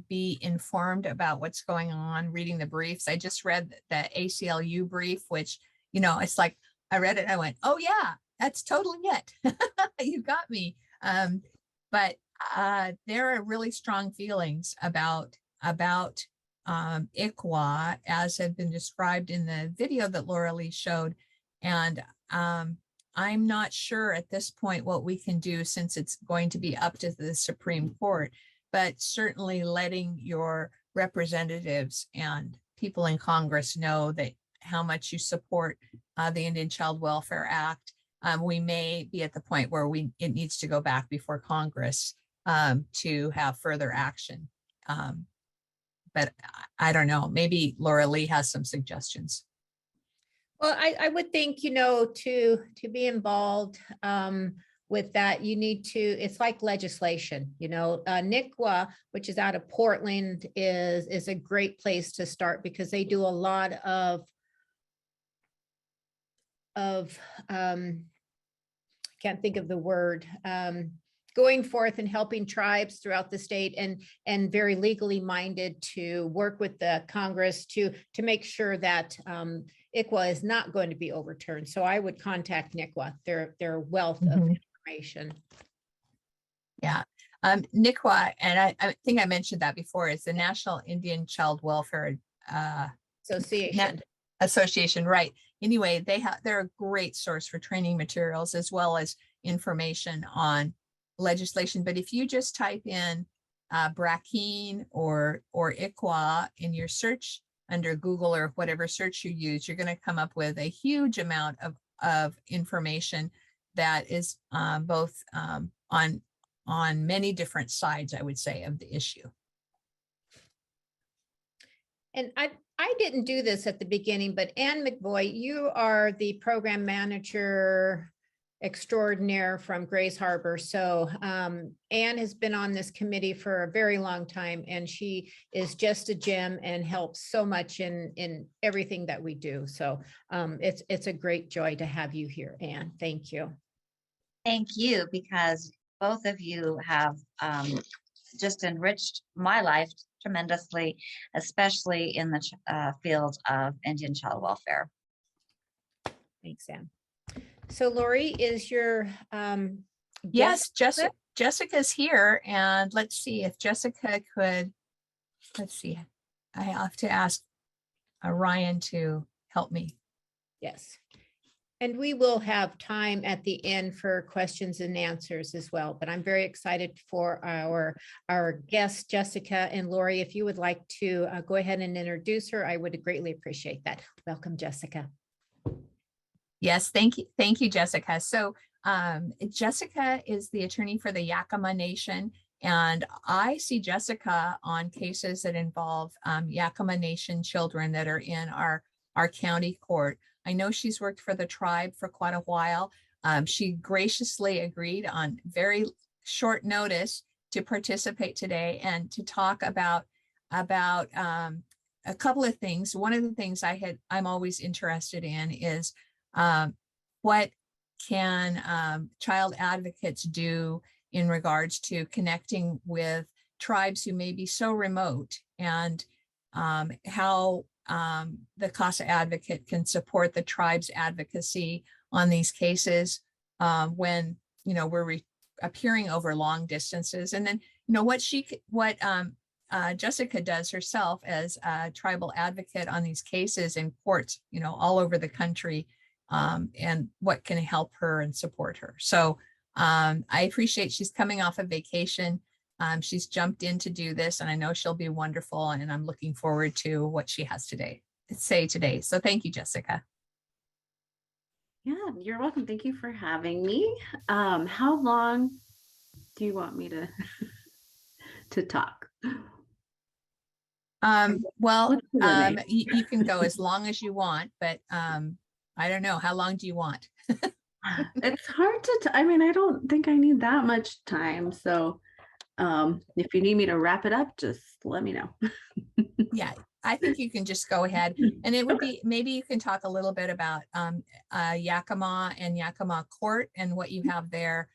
be informed about what's going on, reading the briefs. I just read the ACLU brief, which, it's like, I read it and I went, oh yeah, that's totally it. You got me. But there are really strong feelings about ICWA, as had been described in the video that Laura Lee showed. And I'm not sure at this point what we can do, since it's going to be up to the Supreme Court, but certainly letting your representatives and people in Congress know that how much you support the Indian Child Welfare Act. We may be at the point where it needs to go back before Congress to have further action. But I don't know, maybe Laura Lee has some suggestions. Well, I would think, to be involved with that, you need to, it's like legislation, NCWA, which is out of Portland, is a great place to start, because they do a lot of can't think of the word, going forth and helping tribes throughout the state, and very legally minded to work with the Congress to make sure that ICWA is not going to be overturned. So I would contact NICWA, their wealth of information. Yeah. NICWA, and I think I mentioned that before, is the National Indian Child Welfare Association, right? Anyway, they're a great source for training materials as well as information on legislation. But if you just type in Brackeen or ICWA in your search under Google or whatever search you use, you're going to come up with a huge amount of information that is both on many different sides, I would say, of the issue. And I didn't do this at the beginning, but Ann McVoy, you are the program manager extraordinaire from Grays Harbor. So Ann has been on this committee for a very long time, and she is just a gem and helps so much in everything that we do. So it's a great joy to have you here, Ann. Thank you. Thank you, because both of you have just enriched my life tremendously, especially in the field of Indian child welfare. Thanks, Ann. So Lori, is your yes, Jessica's here, and let's see if Jessica could, let's see, I have to ask Ryan to help me. Yes. And we will have time at the end for questions and answers as well. But I'm very excited for our guests, Jessica and Lori. If you would like to go ahead and introduce her, I would greatly appreciate that. Welcome, Jessica. Yes, thank you, Jessica. So Jessica is the attorney for the Yakama Nation, and I see Jessica on cases that involve Yakama Nation children that are in our county court. I know she's worked for the tribe for quite a while. She graciously agreed on very short notice to participate today and to talk about a couple of things. One of the things I'm always interested in is what can child advocates do in regards to connecting with tribes who may be so remote, and how the CASA advocate can support the tribe's advocacy on these cases when we're appearing over long distances. And then what Jessica does herself as a tribal advocate on these cases in courts all over the country, and what can help her and support her. So I appreciate she's coming off a vacation. She's jumped in to do this, and I know she'll be wonderful, and I'm looking forward to what she has to say today. So thank you, Jessica. Yeah, you're welcome. Thank you for having me. How long do you want me to talk? Well, you can go as long as you want, but I don't know. How long do you want? It's hard to, I mean, I don't think I need that much time. So if you need me to wrap it up, just let me know. Yeah, I think you can just go ahead, and it would be, maybe you can talk a little bit about Yakama and Yakama Court and what you have there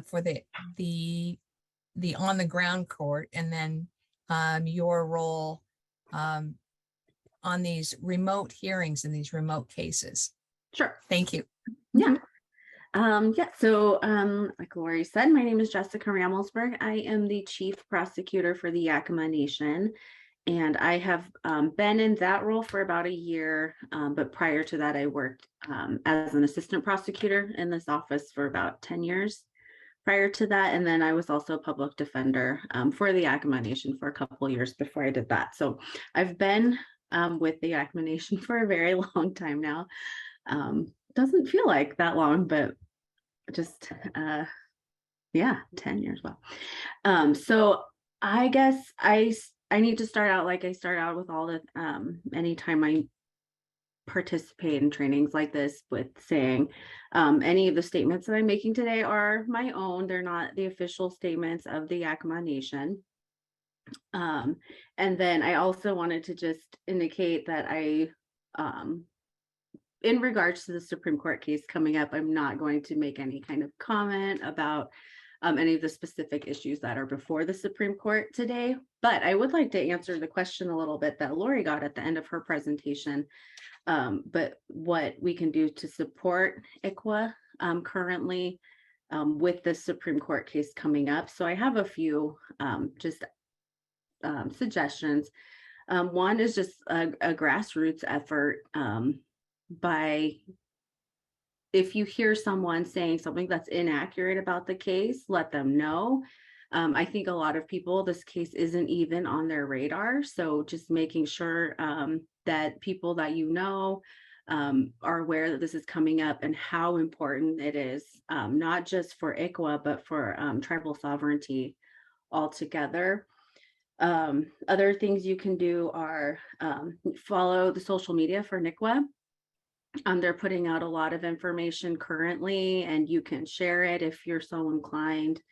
for the on the ground court, and then your role on these remote hearings and these remote cases. Sure. Thank you. Yeah. So like Lori said, my name is Jessica Ramelsberg. I am the Chief Prosecutor for the Yakama Nation, and I have been in that role for about a year, but prior to that I worked as an assistant prosecutor in this office for about 10 years prior to that, and then I was also a public defender for the Yakama Nation for a couple of years before I did that. So I've been with the Yakama Nation for a very long time now. Doesn't feel like that long, but just 10 years. Well, so I guess I need to start out like I start out with all the anytime I participate in trainings like this, with saying any of the statements that I'm making today are my own. They're not the official statements of the Yakama Nation. And then I also wanted to just indicate that I in regards to the Supreme Court case coming up, I'm not going to make any kind of comment about any of the specific issues that are before the Supreme Court today. But I would like to answer the question a little bit that Lori got at the end of her presentation. But what we can do to support ICWA currently with the Supreme Court case coming up. So I have a few suggestions. One is just a grassroots effort by, if you hear someone saying something that's inaccurate about the case, let them know. I think a lot of people, this case isn't even on their radar. So just making sure that people that you know are aware that this is coming up and how important it is, not just for ICWA, but for tribal sovereignty altogether. Other things you can do are follow the social media for NICWA. They're putting out a lot of information currently, and you can share it if you're so inclined.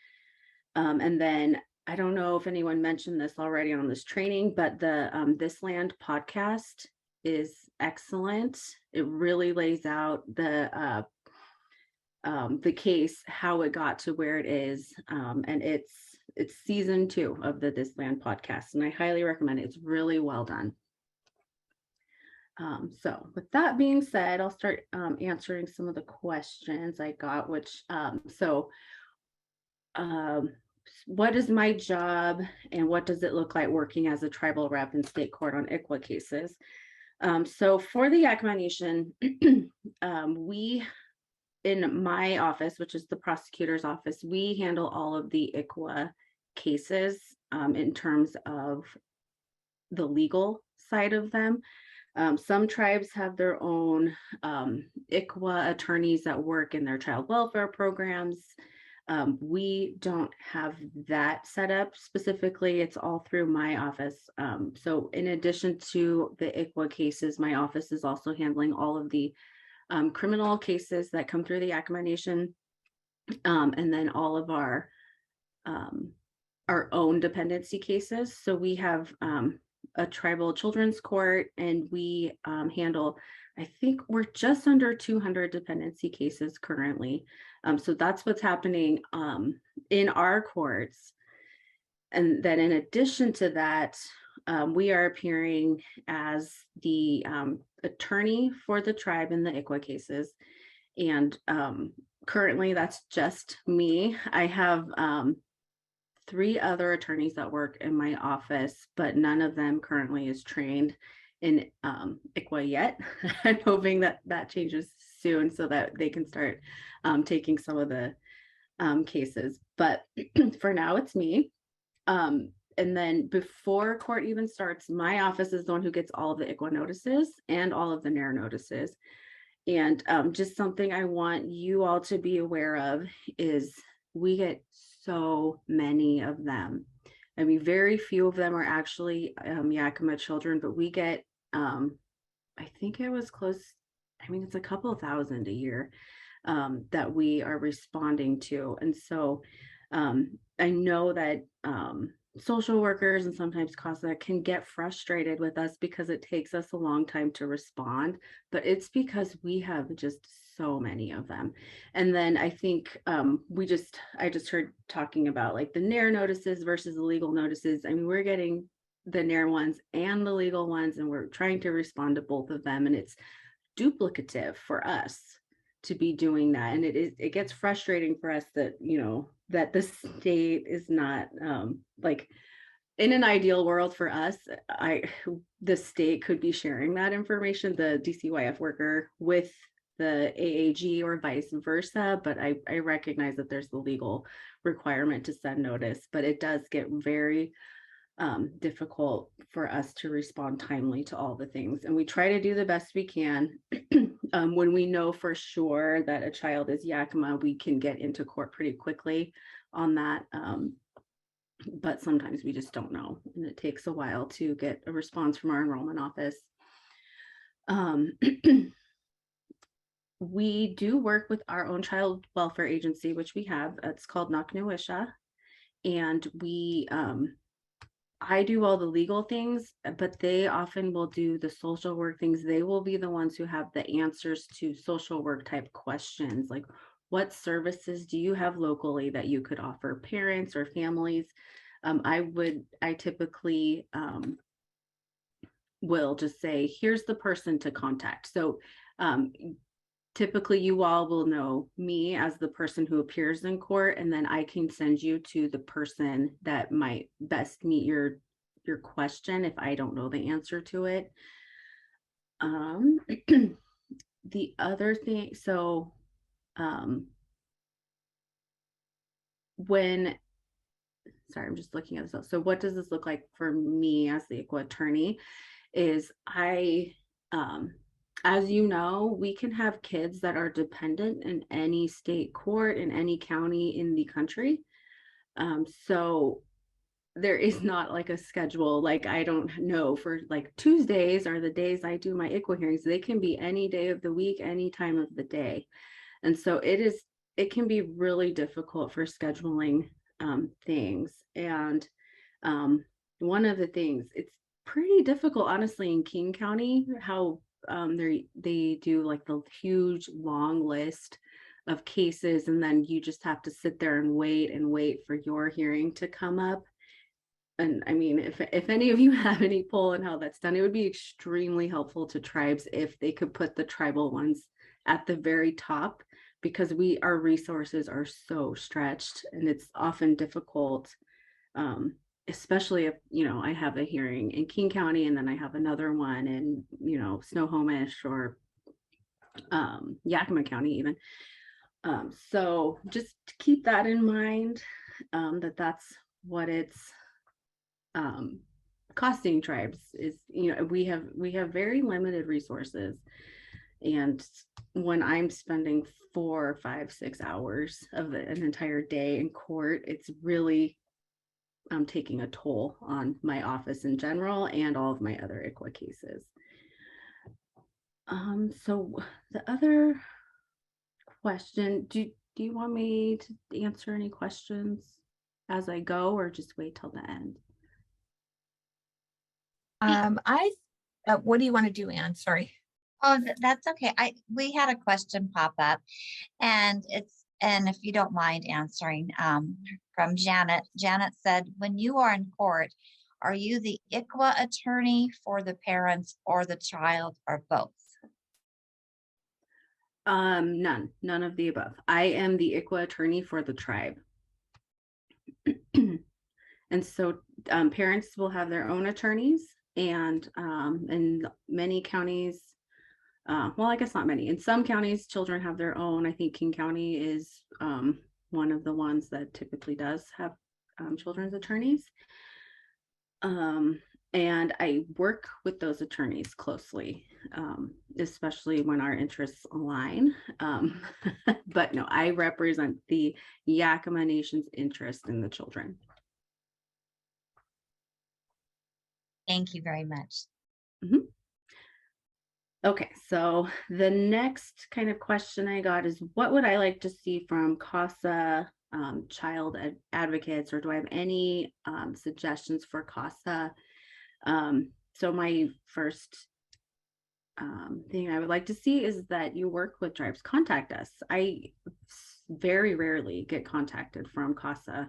And then I don't know if anyone mentioned this already on this training, but the This Land podcast is excellent. It really lays out the case, how it got to where it is, and it's season 2 of the This Land podcast, and I highly recommend it. It's really well done. So with that being said, I'll start answering some of the questions I got, which, what is my job and what does it look like working as a tribal rep in state court on ICWA cases? So for the Yakama Nation, we, in my office, which is the prosecutor's office, we handle all of the ICWA cases in terms of the legal side of them. Some tribes have their own ICWA attorneys that work in their child welfare programs. We don't have that set up specifically. It's all through my office. So in addition to the ICWA cases, my office is also handling all of the criminal cases that come through the Yakama Nation, and then all of our own dependency cases. So we have a tribal children's court, and we handle, I think we're just under 200 dependency cases currently. So that's what's happening in our courts. And then in addition to that, we are appearing as the attorney for the tribe in the ICWA cases. And currently that's just me. I have 3 other attorneys that work in my office, but none of them currently is trained in ICWA yet. I'm hoping that that changes soon so that they can start taking some of the cases. But for now, it's me. And then before court even starts, my office is the one who gets all of the ICWA notices and all of the NAIR notices. And just something I want you all to be aware of is we get so many of them. I mean, very few of them are actually Yakama children, but we get, I think it was close, I mean, it's a couple thousand a year that we are responding to. And so I know that social workers and sometimes CASA can get frustrated with us because it takes us a long time to respond, but it's because we have just so many of them. And then I think I just heard talking about like the NAIR notices versus the legal notices. I mean, we're getting the NAIR ones and the legal ones, and we're trying to respond to both of them. And it's duplicative for us to be doing that. And it gets frustrating for us that, you know, that the state is not like, in an ideal world for us, the state could be sharing that information, the DCYF worker, with the AAG or vice versa, but I recognize that there's the legal requirement to send notice, but it does get very difficult for us to respond timely to all the things. And we try to do the best we can. When we know for sure that a child is Yakama, we can get into court pretty quickly on that. But sometimes we just don't know, and it takes a while to get a response from our enrollment office. We do work with our own child welfare agency, which we have. It's called Naknuisha, and I do all the legal things, but they often will do the social work things. They will be the ones who have the answers to social work type questions, like what services do you have locally that you could offer parents or families? I typically will just say, here's the person to contact. So typically you all will know me as the person who appears in court, and then I can send you to the person that might best meet your question if I don't know the answer to it. The other thing, so sorry, I'm just looking at this. So what does this look like for me as the ICWA attorney is as you know, we can have kids that are dependent in any state court in any county in the country. So there is not like a schedule. Like, I don't know, for like Tuesdays are the days I do my ICWA hearings. They can be any day of the week, any time of the day. And so it can be really difficult for scheduling things. And one of the things, it's pretty difficult, honestly, in King County, how they do like the huge long list of cases, and then you just have to sit there and wait for your hearing to come up. And I mean, if any of you have any pull on how that's done, it would be extremely helpful to tribes if they could put the tribal ones at the very top, because our resources are so stretched, and it's often difficult, especially if, I have a hearing in King County and then I have another one in, Snohomish or Yakima County even. So just keep that in mind, that's what it's costing tribes is, we have very limited resources. And when I'm spending 4, 5, 6 hours of an entire day in court, it's really taking a toll on my office in general and all of my other ICWA cases. So the other question, do you want me to answer any questions as I go, or just wait till the end? What do you want to do, Anne? Sorry. Oh, that's okay. We had a question pop up, and if you don't mind answering, from Janet. Janet said, when you are in court, are you the ICWA attorney for the parents or the child, or both? None of the above. I am the ICWA attorney for the tribe. And so parents will have their own attorneys, and in many counties, well, I guess not many. In some counties, children have their own. I think King County is one of the ones that typically does have children's attorneys. And I work with those attorneys closely, especially when our interests align. But no, I represent the Yakima Nation's interest in the children. Thank you very much. Mm-hmm. Okay, so the next kind of question I got is, what would I like to see from CASA child advocates, or do I have any suggestions for CASA? So my first thing I would like to see is that you work with tribes. Contact us. I very rarely get contacted from CASA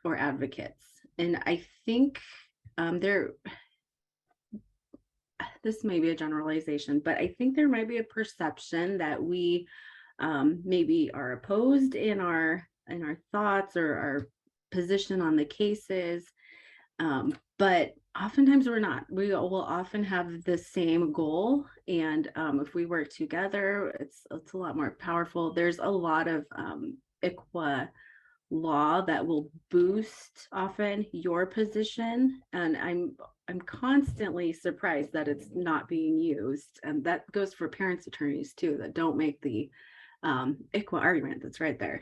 or advocates, and I think this may be a generalization, but I think there might be a perception that we maybe are opposed in our thoughts or our position on the cases, but oftentimes we're not. We will often have the same goal, and if we work together, it's a lot more powerful. There's a lot of ICWA law that will boost often your position, and I'm constantly surprised that it's not being used, and that goes for parents attorneys too that don't make the ICWA argument that's right there.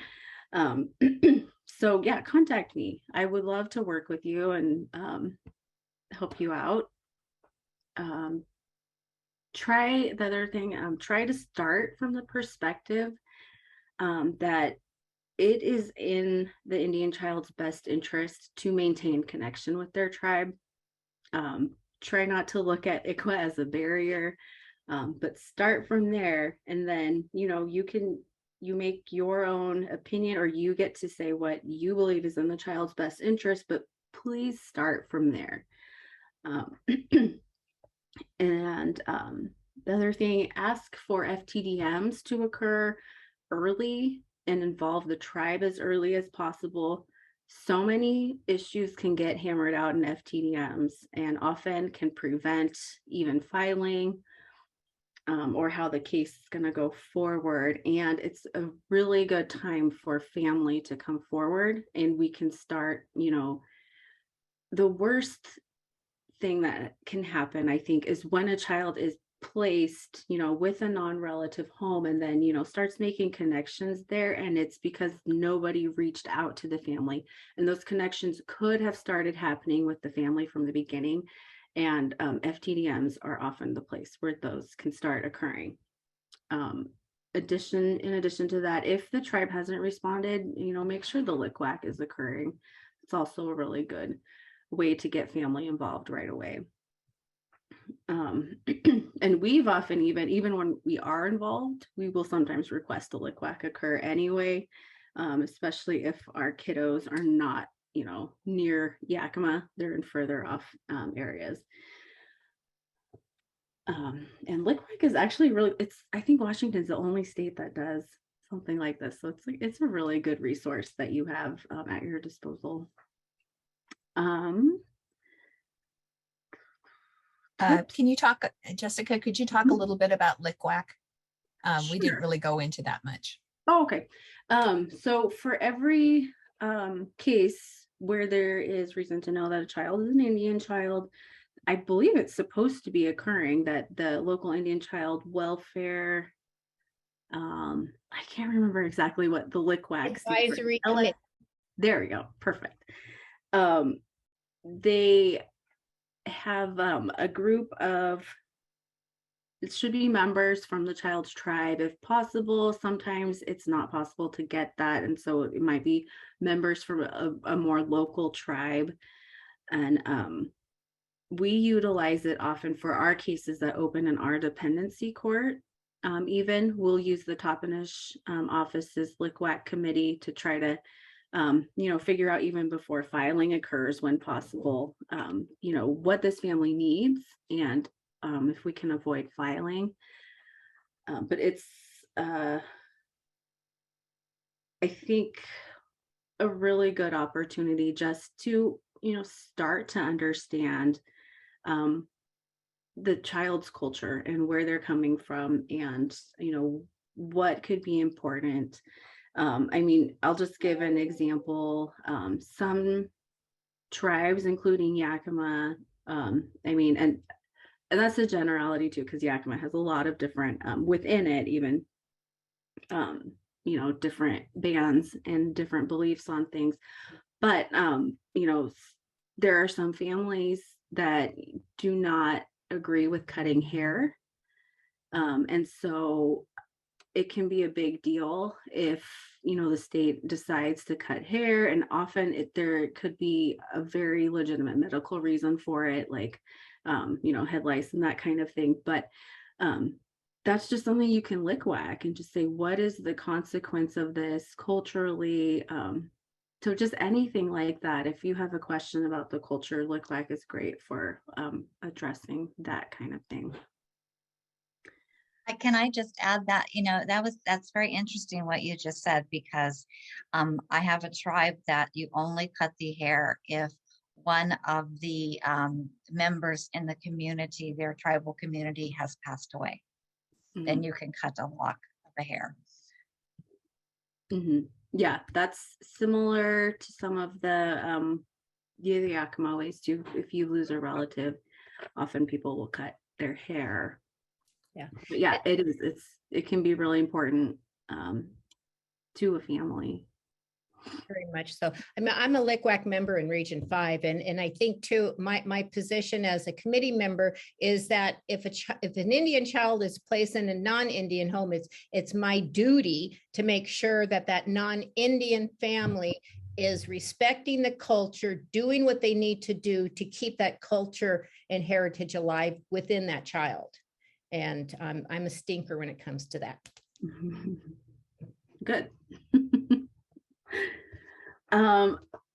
So yeah, contact me. I would love to work with you and help you out. Try the other thing, try to start from the perspective that it is in the Indian child's best interest to maintain connection with their tribe. Try not to look at ICWA as a barrier, but start from there. And then, you can you make your own opinion, or you get to say what you believe is in the child's best interest, but please start from there. And the other thing, ask for FTDMs to occur early and involve the tribe as early as possible. So many issues can get hammered out in FTDMs and often can prevent even filing or how the case is going to go forward. And it's a really good time for family to come forward, and we can start, the worst thing that can happen, I think, is when a child is placed, with a non-relative home and then, starts making connections there. And it's because nobody reached out to the family. And those connections could have started happening with the family from the beginning. And FTDMs are often the place where those can start occurring. In addition to that, if the tribe hasn't responded, make sure the LICWAC is occurring. It's also a really good way to get family involved right away. And we've often, even when we are involved, we will sometimes request a LICWAC occur anyway, especially if our kiddos are not, near Yakima, they're in further off areas. And LICWAC is actually I think Washington's the only state that does something like this. So it's a really good resource that you have at your disposal. Can you talk, Jessica, could you talk a little bit about LICWAC? We didn't really go into that much. Oh, okay. So for every case where there is reason to know that a child is an Indian child, I believe it's supposed to be occurring, that the local Indian child welfare, I can't remember exactly what the LICWAC Advisory Committee. There we go. Perfect. They have a group of, it should be members from the child's tribe if possible. Sometimes it's not possible to get that, and so it might be members from a more local tribe. And we utilize it often for our cases that open in our dependency court. Even we'll use the Toppenish office's LICWAC committee to try to figure out, even before filing occurs, when possible, what this family needs, and if we can avoid filing. But it's, I think, a really good opportunity just to, start to understand the child's culture and where they're coming from, and, what could be important. I'll just give an example. Some tribes, including Yakima, and that's a generality too, because Yakima has a lot of different, within it, even, different bands and different beliefs on things. But, there are some families that do not agree with cutting hair. And so it can be a big deal if, the state decides to cut hair, and often there could be a very legitimate medical reason for it, like, head lice and that kind of thing. But that's just something you can LICWAC and just say, what is the consequence of this culturally? So just anything like that. If you have a question about the culture, LICWAC is great for addressing that kind of thing. Can I just add that, that's very interesting what you just said, because I have a tribe that you only cut the hair if one of the members in the community, their tribal community, has passed away. Mm-hmm. Then you can cut a lock of the hair. Mm-hmm. Yeah, that's similar to some of the Yakima ways too. If you lose a relative, often people will cut their hair. Yeah. But yeah, it can be really important to a family. Very much so. I'm a LICWAC member in Region 5, and I think too, my position as a committee member is that if an Indian child is placed in a non-Indian home, it's my duty to make sure that non-Indian family is respecting the culture, doing what they need to do to keep that culture and heritage alive within that child. And I'm a stinker when it comes to that. Good.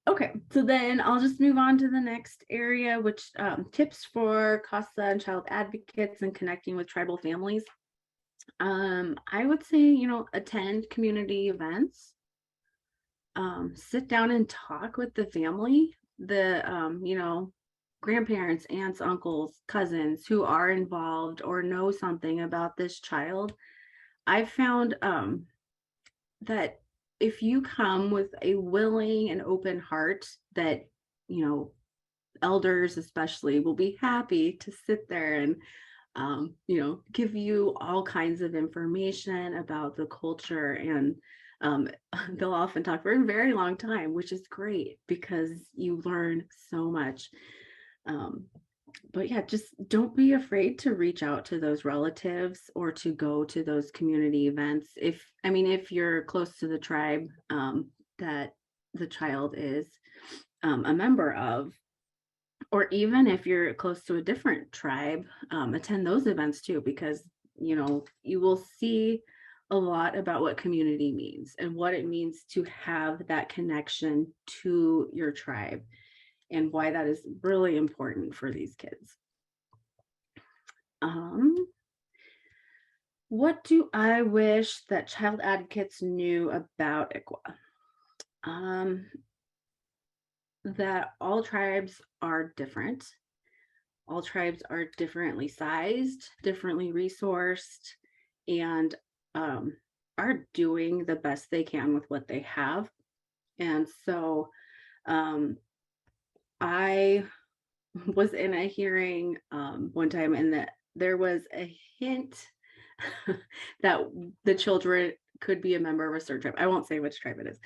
Okay, so then I'll just move on to the next area, which tips for CASA and child advocates and connecting with tribal families. I would say, attend community events, sit down and talk with the family, the grandparents, aunts, uncles, cousins who are involved or know something about this child. I found that if you come with a willing and open heart, that elders especially will be happy to sit there and give you all kinds of information about the culture, and they'll often talk for a very long time, which is great because you learn so much. But yeah, just don't be afraid to reach out to those relatives or to go to those community events. If you're close to the tribe that the child is a member of, or even if you're close to a different tribe, attend those events too, because you will see a lot about what community means and what it means to have that connection to your tribe, and why that is really important for these kids. What do I wish that child advocates knew about ICWA? That all tribes are different. All tribes are differently sized, differently resourced, and are doing the best they can with what they have. And so I was in a hearing one time, and that there was a hint that the children could be a member of a certain tribe. I won't say which tribe it is,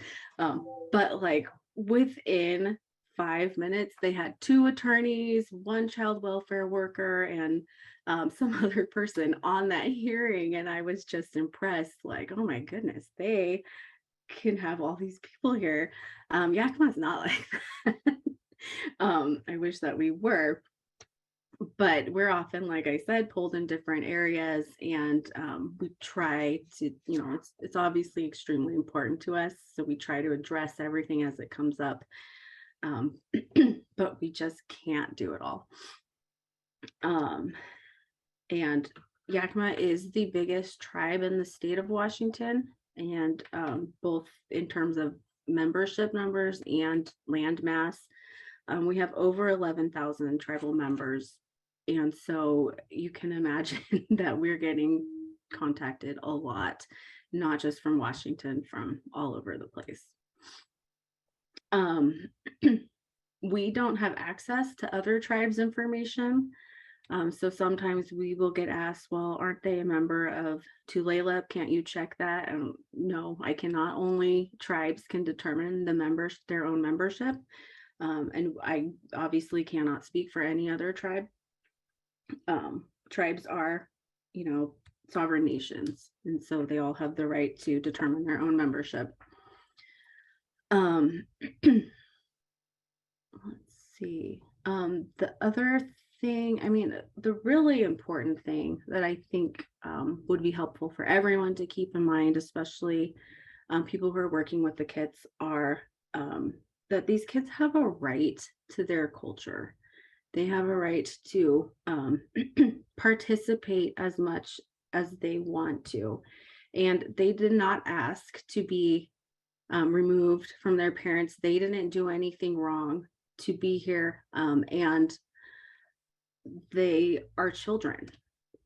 but like within 5 minutes, they had 2 attorneys, 1 child welfare worker, and some other person on that hearing. And I was just impressed, like, oh my goodness, they can have all these people here. Yakima's not like that. I wish that we were, but we're often, like I said, pulled in different areas, and we try to, it's obviously extremely important to us, so we try to address everything as it comes up, but we just can't do it all. And Yakima is the biggest tribe in the state of Washington, and both in terms of membership numbers and land mass. We have over 11,000 tribal members. And so you can imagine that we're getting contacted a lot, not just from Washington, from all over the place. We don't have access to other tribes' information. So sometimes we will get asked, well, aren't they a member of Tulalip? Can't you check that? No, I cannot. Only tribes can determine their own membership. And I obviously cannot speak for any other tribe. Tribes are, sovereign nations, and so they all have the right to determine their own membership. Let's see. The other thing, the really important thing that I think would be helpful for everyone to keep in mind, especially people who are working with the kids, are that these kids have a right to their culture. They have a right to participate as much as they want to. And they did not ask to be removed from their parents. They didn't do anything wrong to be here. And they are children.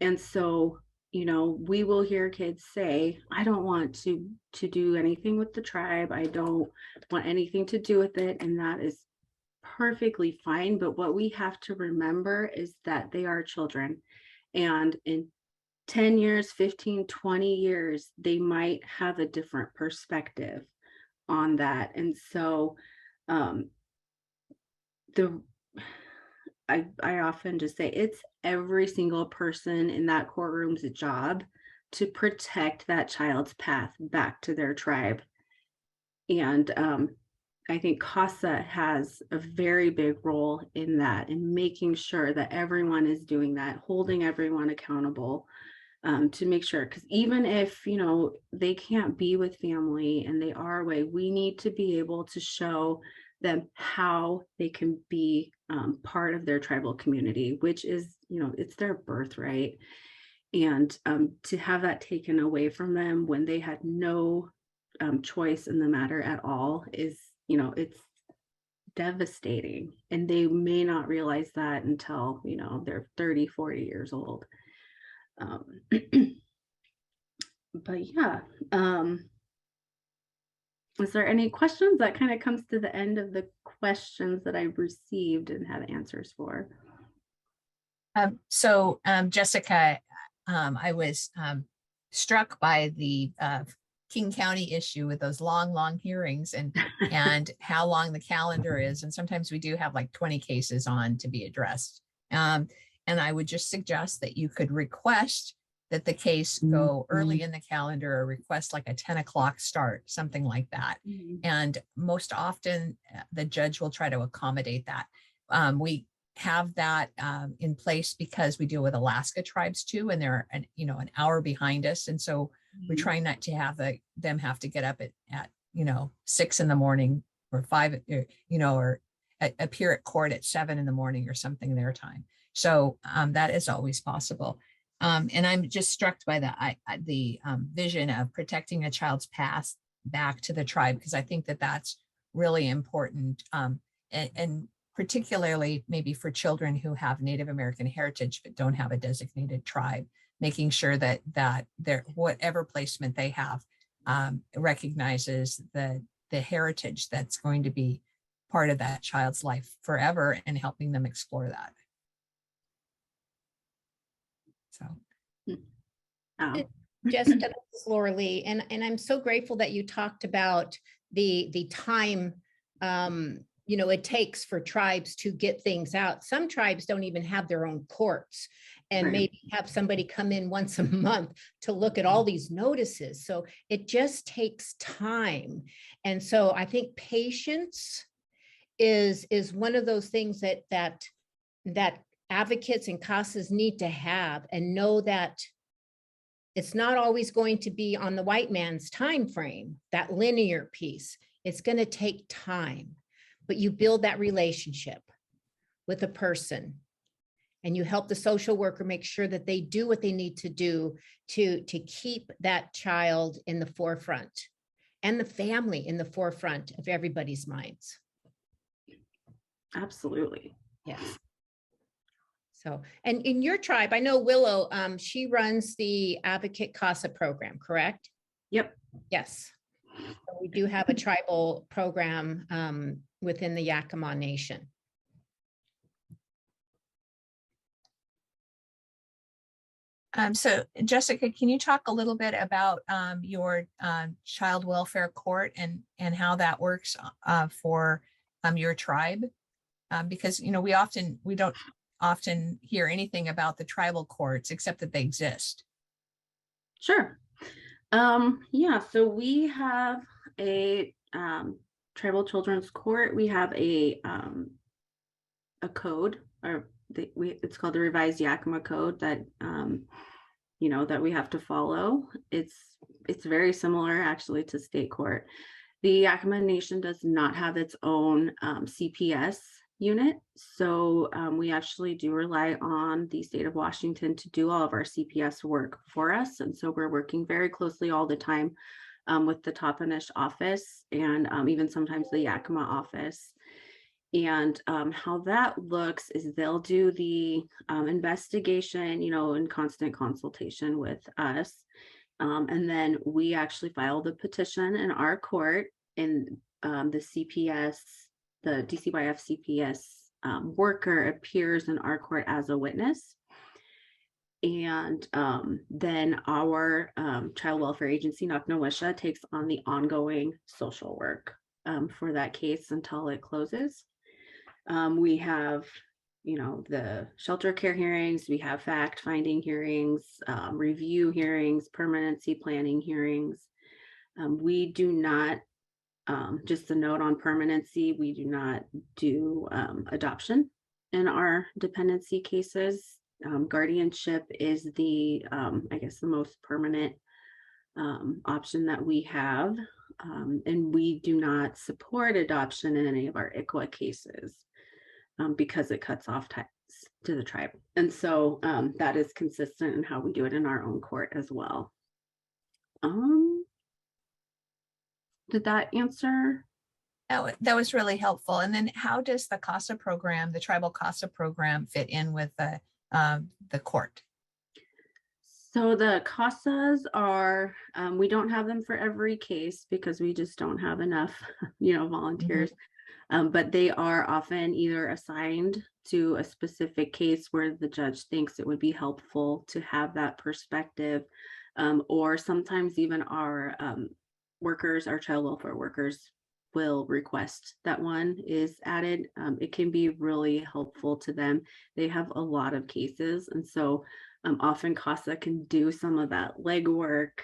And so, we will hear kids say, I don't want to do anything with the tribe. I don't want anything to do with it. And that is perfectly fine. But what we have to remember is that they are children, and in 10 years, 15, 20 years, they might have a different perspective on that. And so I often just say it's every single person in that courtroom's job to protect that child's path back to their tribe. And I think CASA has a very big role in that, in making sure that everyone is doing that, holding everyone accountable. to make sure, because even if, you know, they can't be with family and they are away, we need to be able to show them how they can be part of their tribal community, which is, you know, it's their birthright. And to have that taken away from them when they had no choice in the matter at all is, you know, it's devastating. And they may not realize that until, you know, they're 30, 40 years old. But yeah, is there any questions? That kind of comes to the end of the questions that I've received and had answers for. Jessica, I was struck by the King County issue with those long hearings and how long the calendar is. And sometimes we do have like 20 cases on to be addressed. And I would just suggest that you could request that the case go early in the calendar, or request like a 10 o'clock start, something like that. And most often the judge will try to accommodate that. We have that in place because we deal with Alaska tribes too, and they're an hour behind us. And so we're trying not to have them have to get up at 6 a.m. or 5, or appear at court at 7 a.m. or something their time. So that is always possible. And I'm just struck by the vision of protecting a child's past back to the tribe, because I think that that's really important. And particularly maybe for children who have Native American heritage but don't have a designated tribe, making sure that their whatever placement they have recognizes the heritage that's going to be part of that child's life forever, and helping them explore that. So, Jessica, this is Laura Lee, and I'm so grateful that you talked about the time it takes for tribes to get things out. Some tribes don't even have their own courts, and maybe have somebody come in once a month to look at all these notices. So it just takes time. And so I think patience is one of those things that advocates and CASAs need to have, and know that it's not always going to be on the white man's time frame, that linear piece. It's going to take time, but you build that relationship with a person, and you help the social worker make sure that they do what they need to do to keep that child in the forefront, and the family in the forefront of everybody's minds. Absolutely. Yes. So, and in your tribe, I know Willow, she runs the Advocate CASA program, correct? Yep. Yes. So we do have a tribal program within the Yakima Nation. So Jessica, can you talk a little bit about your child welfare court and how that works for your tribe? Because we don't often hear anything about the tribal courts except that they exist. Sure. Yeah, so we have a tribal children's court. We have a code, or it's called the Revised Yakima Code that that we have to follow. It's very similar actually to state court. The Yakima Nation does not have its own CPS unit, so we actually do rely on the state of Washington to do all of our CPS work for us, and so we're working very closely all the time with the Toppenish office and even sometimes the Yakima office. And how that looks is they'll do the investigation, in constant consultation with us. And then we actually file the petition in our court, and the CPS, the DCYF CPS worker appears in our court as a witness. And then our child welfare agency, Naknowisha, takes on the ongoing social work for that case until it closes. We have, the shelter care hearings, we have fact-finding hearings, review hearings, permanency planning hearings. We do not, just a note on permanency, we do not do adoption in our dependency cases. Guardianship is the, I guess, the most permanent option that we have. And we do not support adoption in any of our ICWA cases because it cuts off ties to the tribe. And so that is consistent in how we do it in our own court as well. Did that answer? That was really helpful. And then how does the CASA program, the tribal CASA program, fit in with the court? So the CASAs are, we don't have them for every case because we just don't have enough, volunteers. But they are often either assigned to a specific case where the judge thinks it would be helpful to have that perspective, or sometimes even our workers, our child welfare workers, will request that one is added. It can be really helpful to them. They have a lot of cases, and so often CASA can do some of that legwork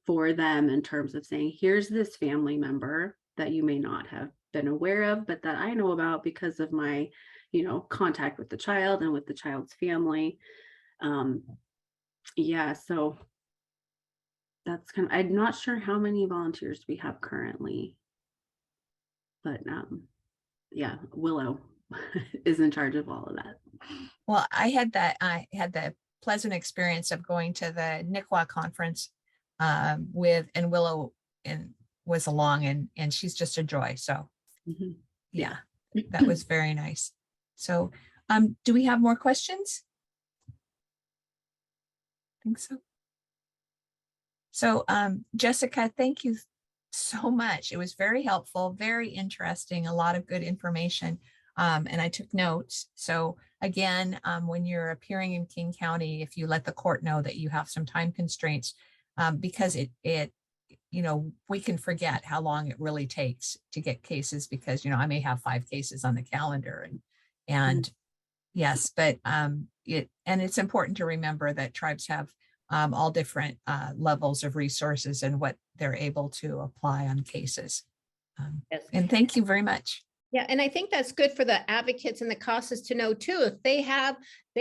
for them in terms of saying, here's this family member that you may not have been aware of, but that I know about because of my, contact with the child and with the child's family. Yeah, so that's I'm not sure how many volunteers we have currently, but yeah, Willow is in charge of all of that. Well, I had the pleasant experience of going to the NICWA conference with, and Willow was along, and she's just a joy. So yeah, that was very nice. So do we have more questions? I think so. So Jessica, thank you so much. It was very helpful, very interesting, a lot of good information. And I took notes. So again, when you're appearing in King County, if you let the court know that you have some time constraints, because we can forget how long it really takes to get cases, because, I may have 5 cases on the calendar and yes, but it's important to remember that tribes have all different levels of resources and what they're able to apply on cases. Yes. And thank you very much. Yeah, and I think that's good for the advocates and the CASAs to know too. If they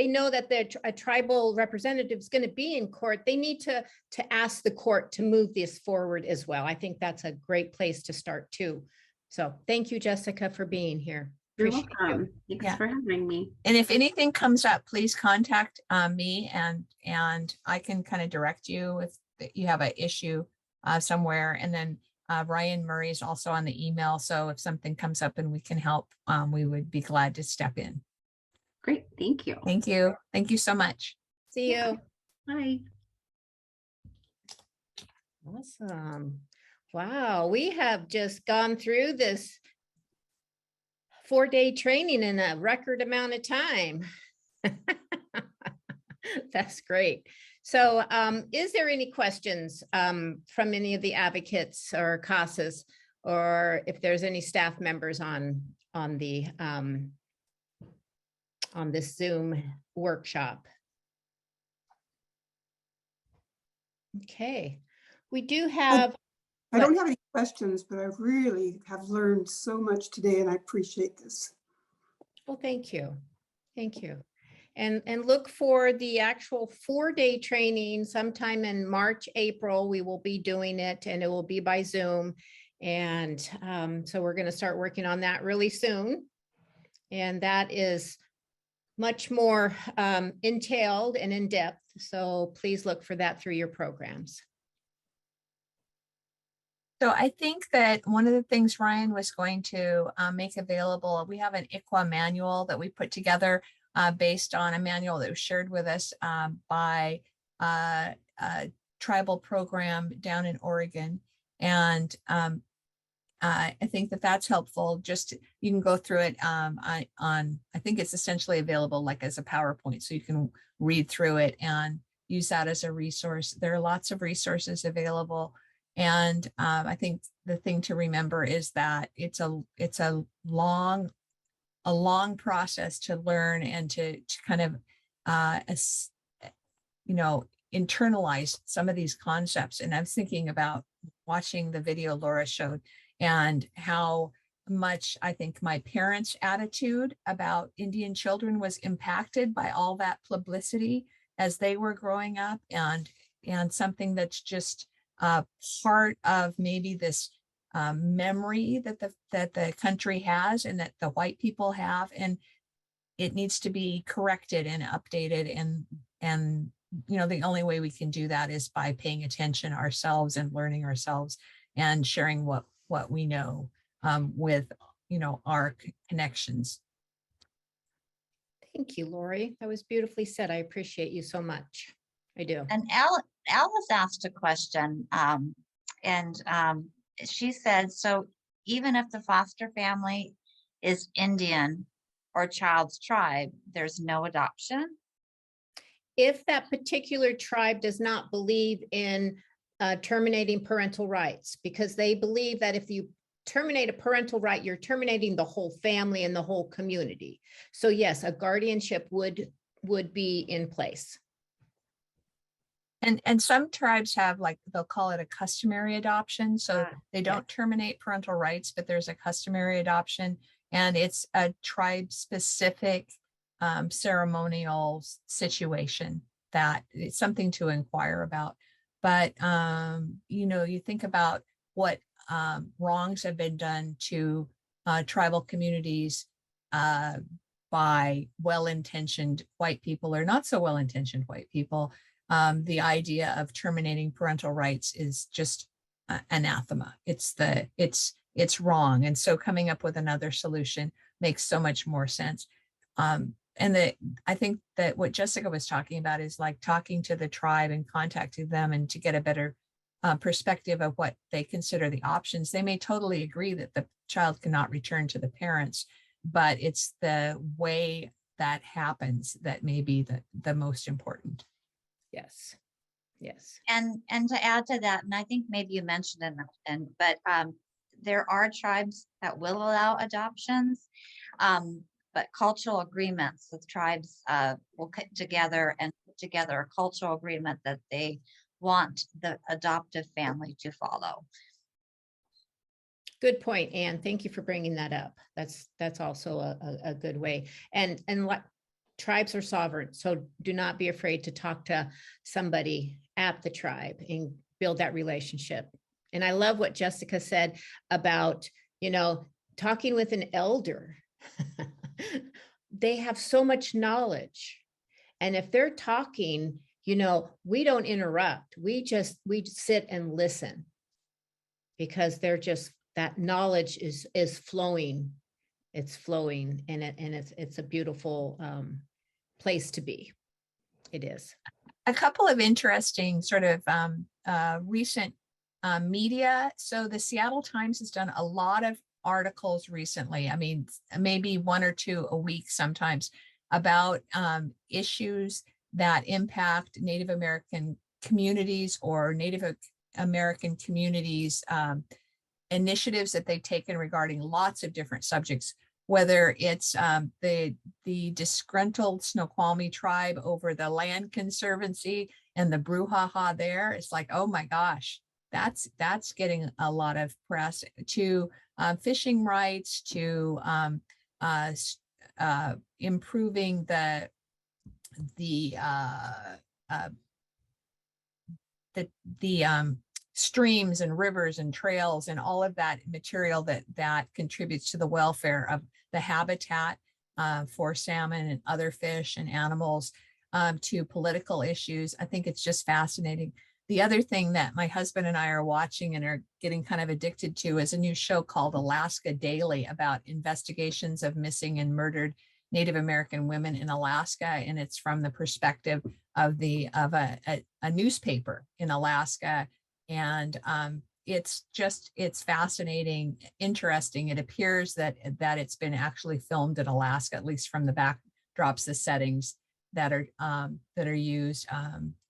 know that a tribal representative is going to be in court, they need to ask the court to move this forward as well. I think that's a great place to start too. So thank you, Jessica, for being here. You're welcome. Thanks for having me. And if anything comes up, please contact me, and I can kind of direct you if you have an issue somewhere. And then Ryan Murray is also on the email. So if something comes up and we can help, we would be glad to step in. Great. Thank you. Thank you. Thank you so much. See you. Bye. Awesome. Wow. We have just gone through this 4-day training in a record amount of time. That's great. So is there any questions from any of the advocates or CASAs, or if there's any staff members on this Zoom workshop? Okay, we do have. I don't have any questions, but I really have learned so much today, and I appreciate this. Well, thank you. Thank you. And look for the actual 4-day training sometime in March, April. We will be doing it, and it will be by Zoom. And so we're going to start working on that really soon. And that is much more entailed and in depth. So please look for that through your programs. So I think that one of the things Ryan was going to make available, we have an ICWA manual that we put together based on a manual that was shared with us by a tribal program down in Oregon. And I think that that's helpful. Just, you can go through it I think it's essentially available like as a PowerPoint, so you can read through it and use that as a resource. There are lots of resources available. And I think the thing to remember is that it's a long process to learn and to kind of internalize some of these concepts. And I was thinking about watching the video Laura showed and how much I think my parents' attitude about Indian children was impacted by all that publicity as they were growing up, and something that's just part of maybe this memory that the country has and that the white people have, and it needs to be corrected and updated, and the only way we can do that is by paying attention ourselves and learning ourselves and sharing what we know with our connections. Thank you, Lori. That was beautifully said. I appreciate you so much. I do. And Alice asked a question, and she said, so even if the foster family is Indian or child's tribe, there's no adoption? If that particular tribe does not believe in terminating parental rights, because they believe that if you terminate a parental right, you're terminating the whole family and the whole community. So yes, a guardianship would be in place. And some tribes have, like, they'll call it a customary adoption. So they don't terminate parental rights, but there's a customary adoption, and it's a tribe specific ceremonial situation that it's something to inquire about. But, you think about what wrongs have been done to tribal communities by well-intentioned white people or not so well-intentioned white people. The idea of terminating parental rights is just anathema. It's wrong. And so coming up with another solution makes so much more sense. And I think that what Jessica was talking about is like talking to the tribe and contacting them and to get a better perspective of what they consider the options. They may totally agree that the child cannot return to the parents, but it's the way that happens that may be the most important. Yes. Yes. And to add to that, and I think maybe you mentioned it, but there are tribes that will allow adoptions, but cultural agreements with tribes will get together and put together a cultural agreement that they want the adoptive family to follow. Good point, Anne. Thank you for bringing that up. That's also a good way. And what tribes are sovereign, so do not be afraid to talk to somebody at the tribe and build that relationship. And I love what Jessica said about, talking with an elder. They have so much knowledge. And if they're talking, we don't interrupt. We sit and listen, because that knowledge is flowing. It's flowing, and it's a beautiful place to be. It is. A couple of interesting sort of recent media. So the Seattle Times has done a lot of articles recently. I mean, maybe one or two a week sometimes, about issues that impact Native American communities or Native American communities, initiatives that they've taken regarding lots of different subjects, whether it's the disgruntled Snoqualmie tribe over the land conservancy and the brouhaha there. It's like, oh my gosh, that's getting a lot of press, to fishing rights, to improving the streams and rivers and trails and all of that material that contributes to the welfare of the habitat for salmon and other fish and animals, to political issues. I think it's just fascinating. The other thing that my husband and I are watching and are getting kind of addicted to is a new show called Alaska Daily, about investigations of missing and murdered Native American women in Alaska. And it's from the perspective of a newspaper in Alaska. And it's fascinating, interesting. It appears that it's been actually filmed in Alaska, at least from the backdrops, the settings that are used.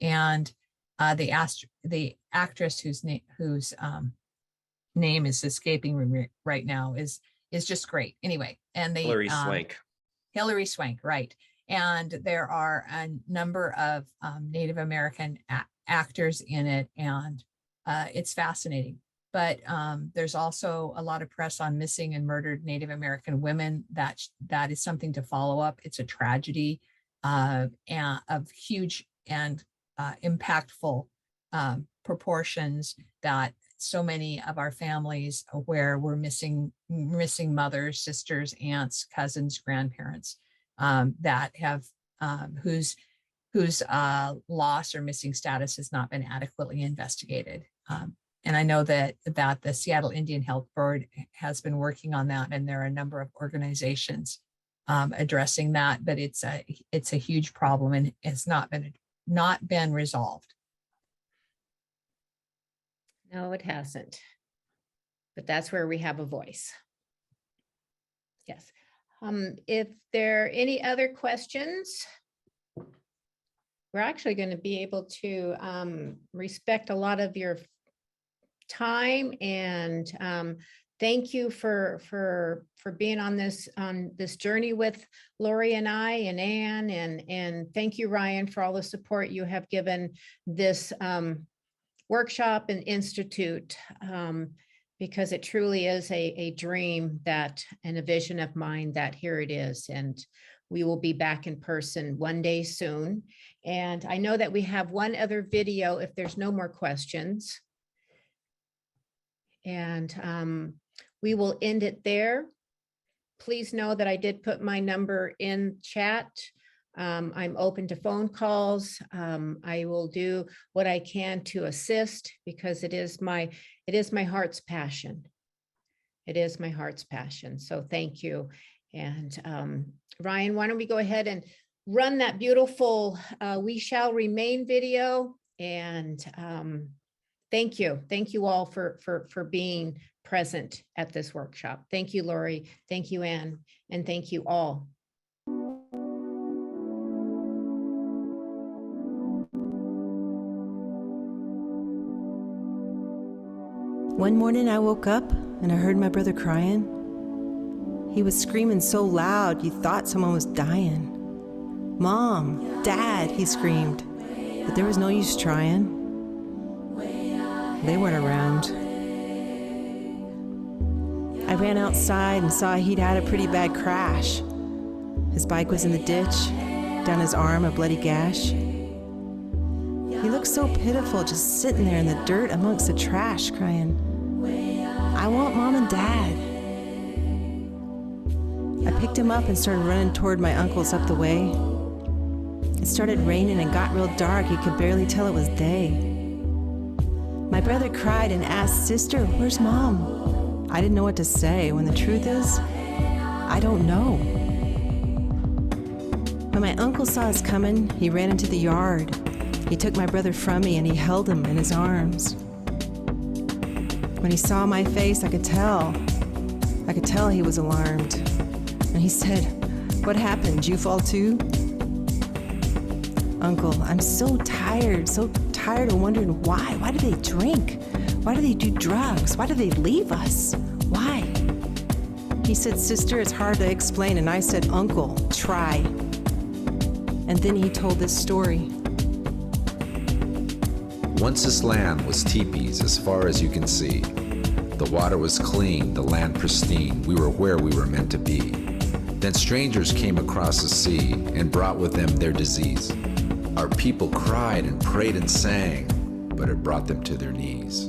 And the actress whose name is escaping me right now is just great. Anyway, and Hilary Swank. Hilary Swank, right. And there are a number of Native American actors in it, and it's fascinating. but there's also a lot of press on missing and murdered Native American women. That is something to follow up. It's a tragedy and of huge and impactful proportions, that so many of our families where we're missing mothers, sisters, aunts, cousins, grandparents that have whose loss or missing status has not been adequately investigated. And I know that the Seattle Indian Health Board has been working on that, and there are a number of organizations addressing that, but it's a huge problem and it's not been resolved. No, it hasn't. But that's where we have a voice. Yes. If there are any other questions, we're actually going to be able to respect a lot of your time, and thank you for being on this journey with Lori and I and Anne, and thank you, Ryan, for all the support you have given this workshop and institute, because it truly is a dream and a vision of mine that here it is, and we will be back in person one day soon. And I know that we have one other video if there's no more questions. And we will end it there. Please know that I did put my number in chat. I'm open to phone calls. I will do what I can to assist, because it is my heart's passion. It is my heart's passion. So thank you. And Ryan, why don't we go ahead and run that beautiful We Shall Remain video. And thank you. Thank you all for being present at this workshop. Thank you, Lori. Thank you, Anne. And thank you all. One morning I woke up and I heard my brother crying. He was screaming so loud you thought someone was dying. "Mom, Dad," he screamed, but there was no use trying. They weren't around. I ran outside and saw he'd had a pretty bad crash. His bike was in the ditch, down his arm a bloody gash. He looked so pitiful, just sitting there in the dirt amongst the trash, crying, "I want Mom and Dad." I picked him up and started running toward my uncle's up the way. It started raining and got real dark. You could barely tell it was day. My brother cried and asked, "Sister, where's Mom?" I didn't know what to say, when the truth is, I don't know. When my uncle saw us coming, he ran into the yard. He took my brother from me and he held him in his arms. When he saw my face, I could tell he was alarmed. And he said, "What happened? Did you fall too?" "Uncle, I'm so tired of wondering why. Why do they drink? Why do they do drugs? Why do they leave us? Why?" He said, "Sister, it's hard to explain." And I said, "Uncle, try." And then he told this story. Once this land was teepees as far as you can see. The water was clean, the land pristine. We were where we were meant to be. Then strangers came across the sea and brought with them their disease. Our people cried and prayed and sang, but it brought them to their knees.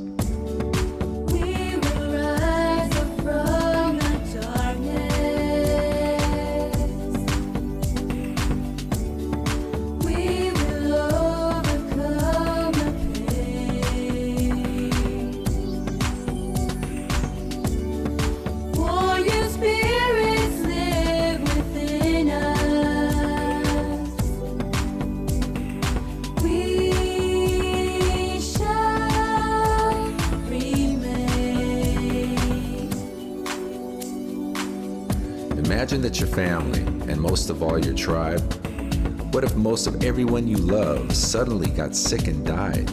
Imagine that your family, and most of all your tribe, what if most of everyone you love suddenly got sick and died?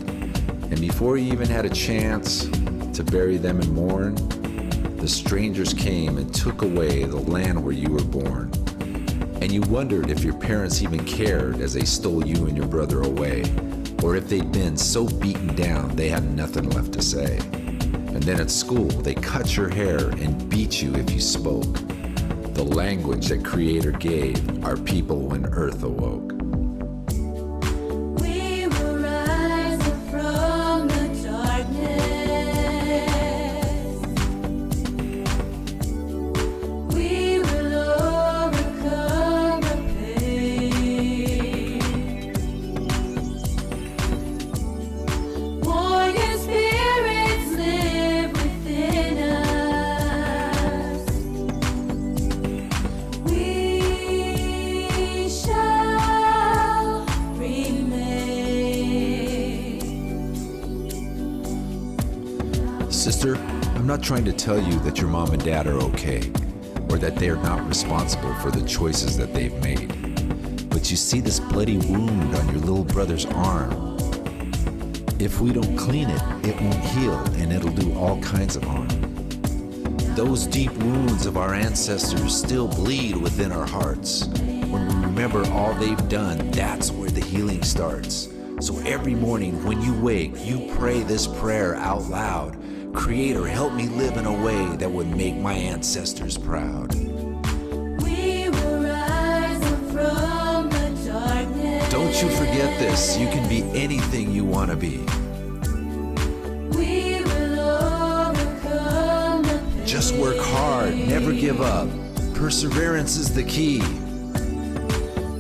And before you even had a chance to bury them and mourn, the strangers came and took away the land where you were born. And you wondered if your parents even cared as they stole you and your brother away, or if they'd been so beaten down they had nothing left to say. And then at school, they cut your hair and beat you if you spoke. The language that Creator gave our people when Earth awoke. We will rise up from the darkness. We will overcome the pain. Warrior spirits live within us. We shall remain. Sister, I'm not trying to tell you that your mom and dad are okay, or that they are not responsible for the choices that they've made. But you see this bloody wound on your little brother's arm. If we don't clean it, it won't heal, and it'll do all kinds of harm. Those deep wounds of our ancestors still bleed within our hearts. When we remember all they've done, that's where the healing starts. So every morning when you wake, you pray this prayer out loud. Creator, help me live in a way that would make my ancestors proud. We will rise up from the darkness. Don't you forget this. You can be anything you want to be. We will overcome the pain. Just work hard, never give up. Perseverance is the key.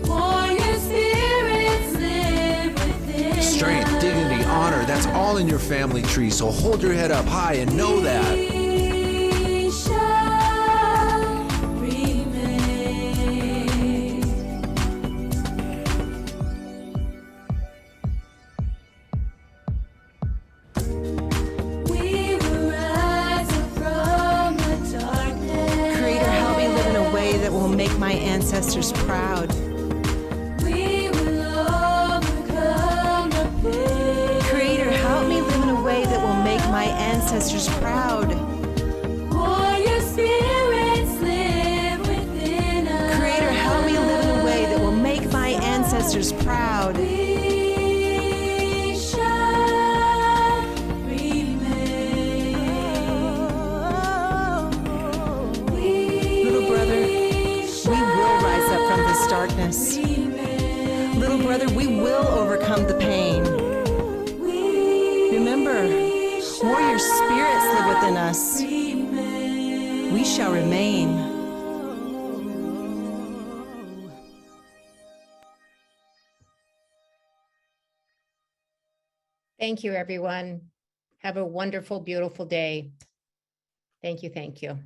Warrior spirits live within Strength, us. dignity, honor, that's all in your family tree. So hold your head up high and know that. We shall remain. We will rise up from the darkness. Creator, help me live in a way that will make my ancestors proud. We will overcome the pain. Creator, help me live in a way that will make my ancestors proud. Warrior spirits live within us. Creator, help me live in a way that will make my ancestors proud. We shall remain. Little brother, we will rise up from this darkness. Little brother, we will overcome the pain. Remember, warrior spirits live within us. We shall remain. Thank you, everyone. Have a wonderful, beautiful day. Thank you. Thank you.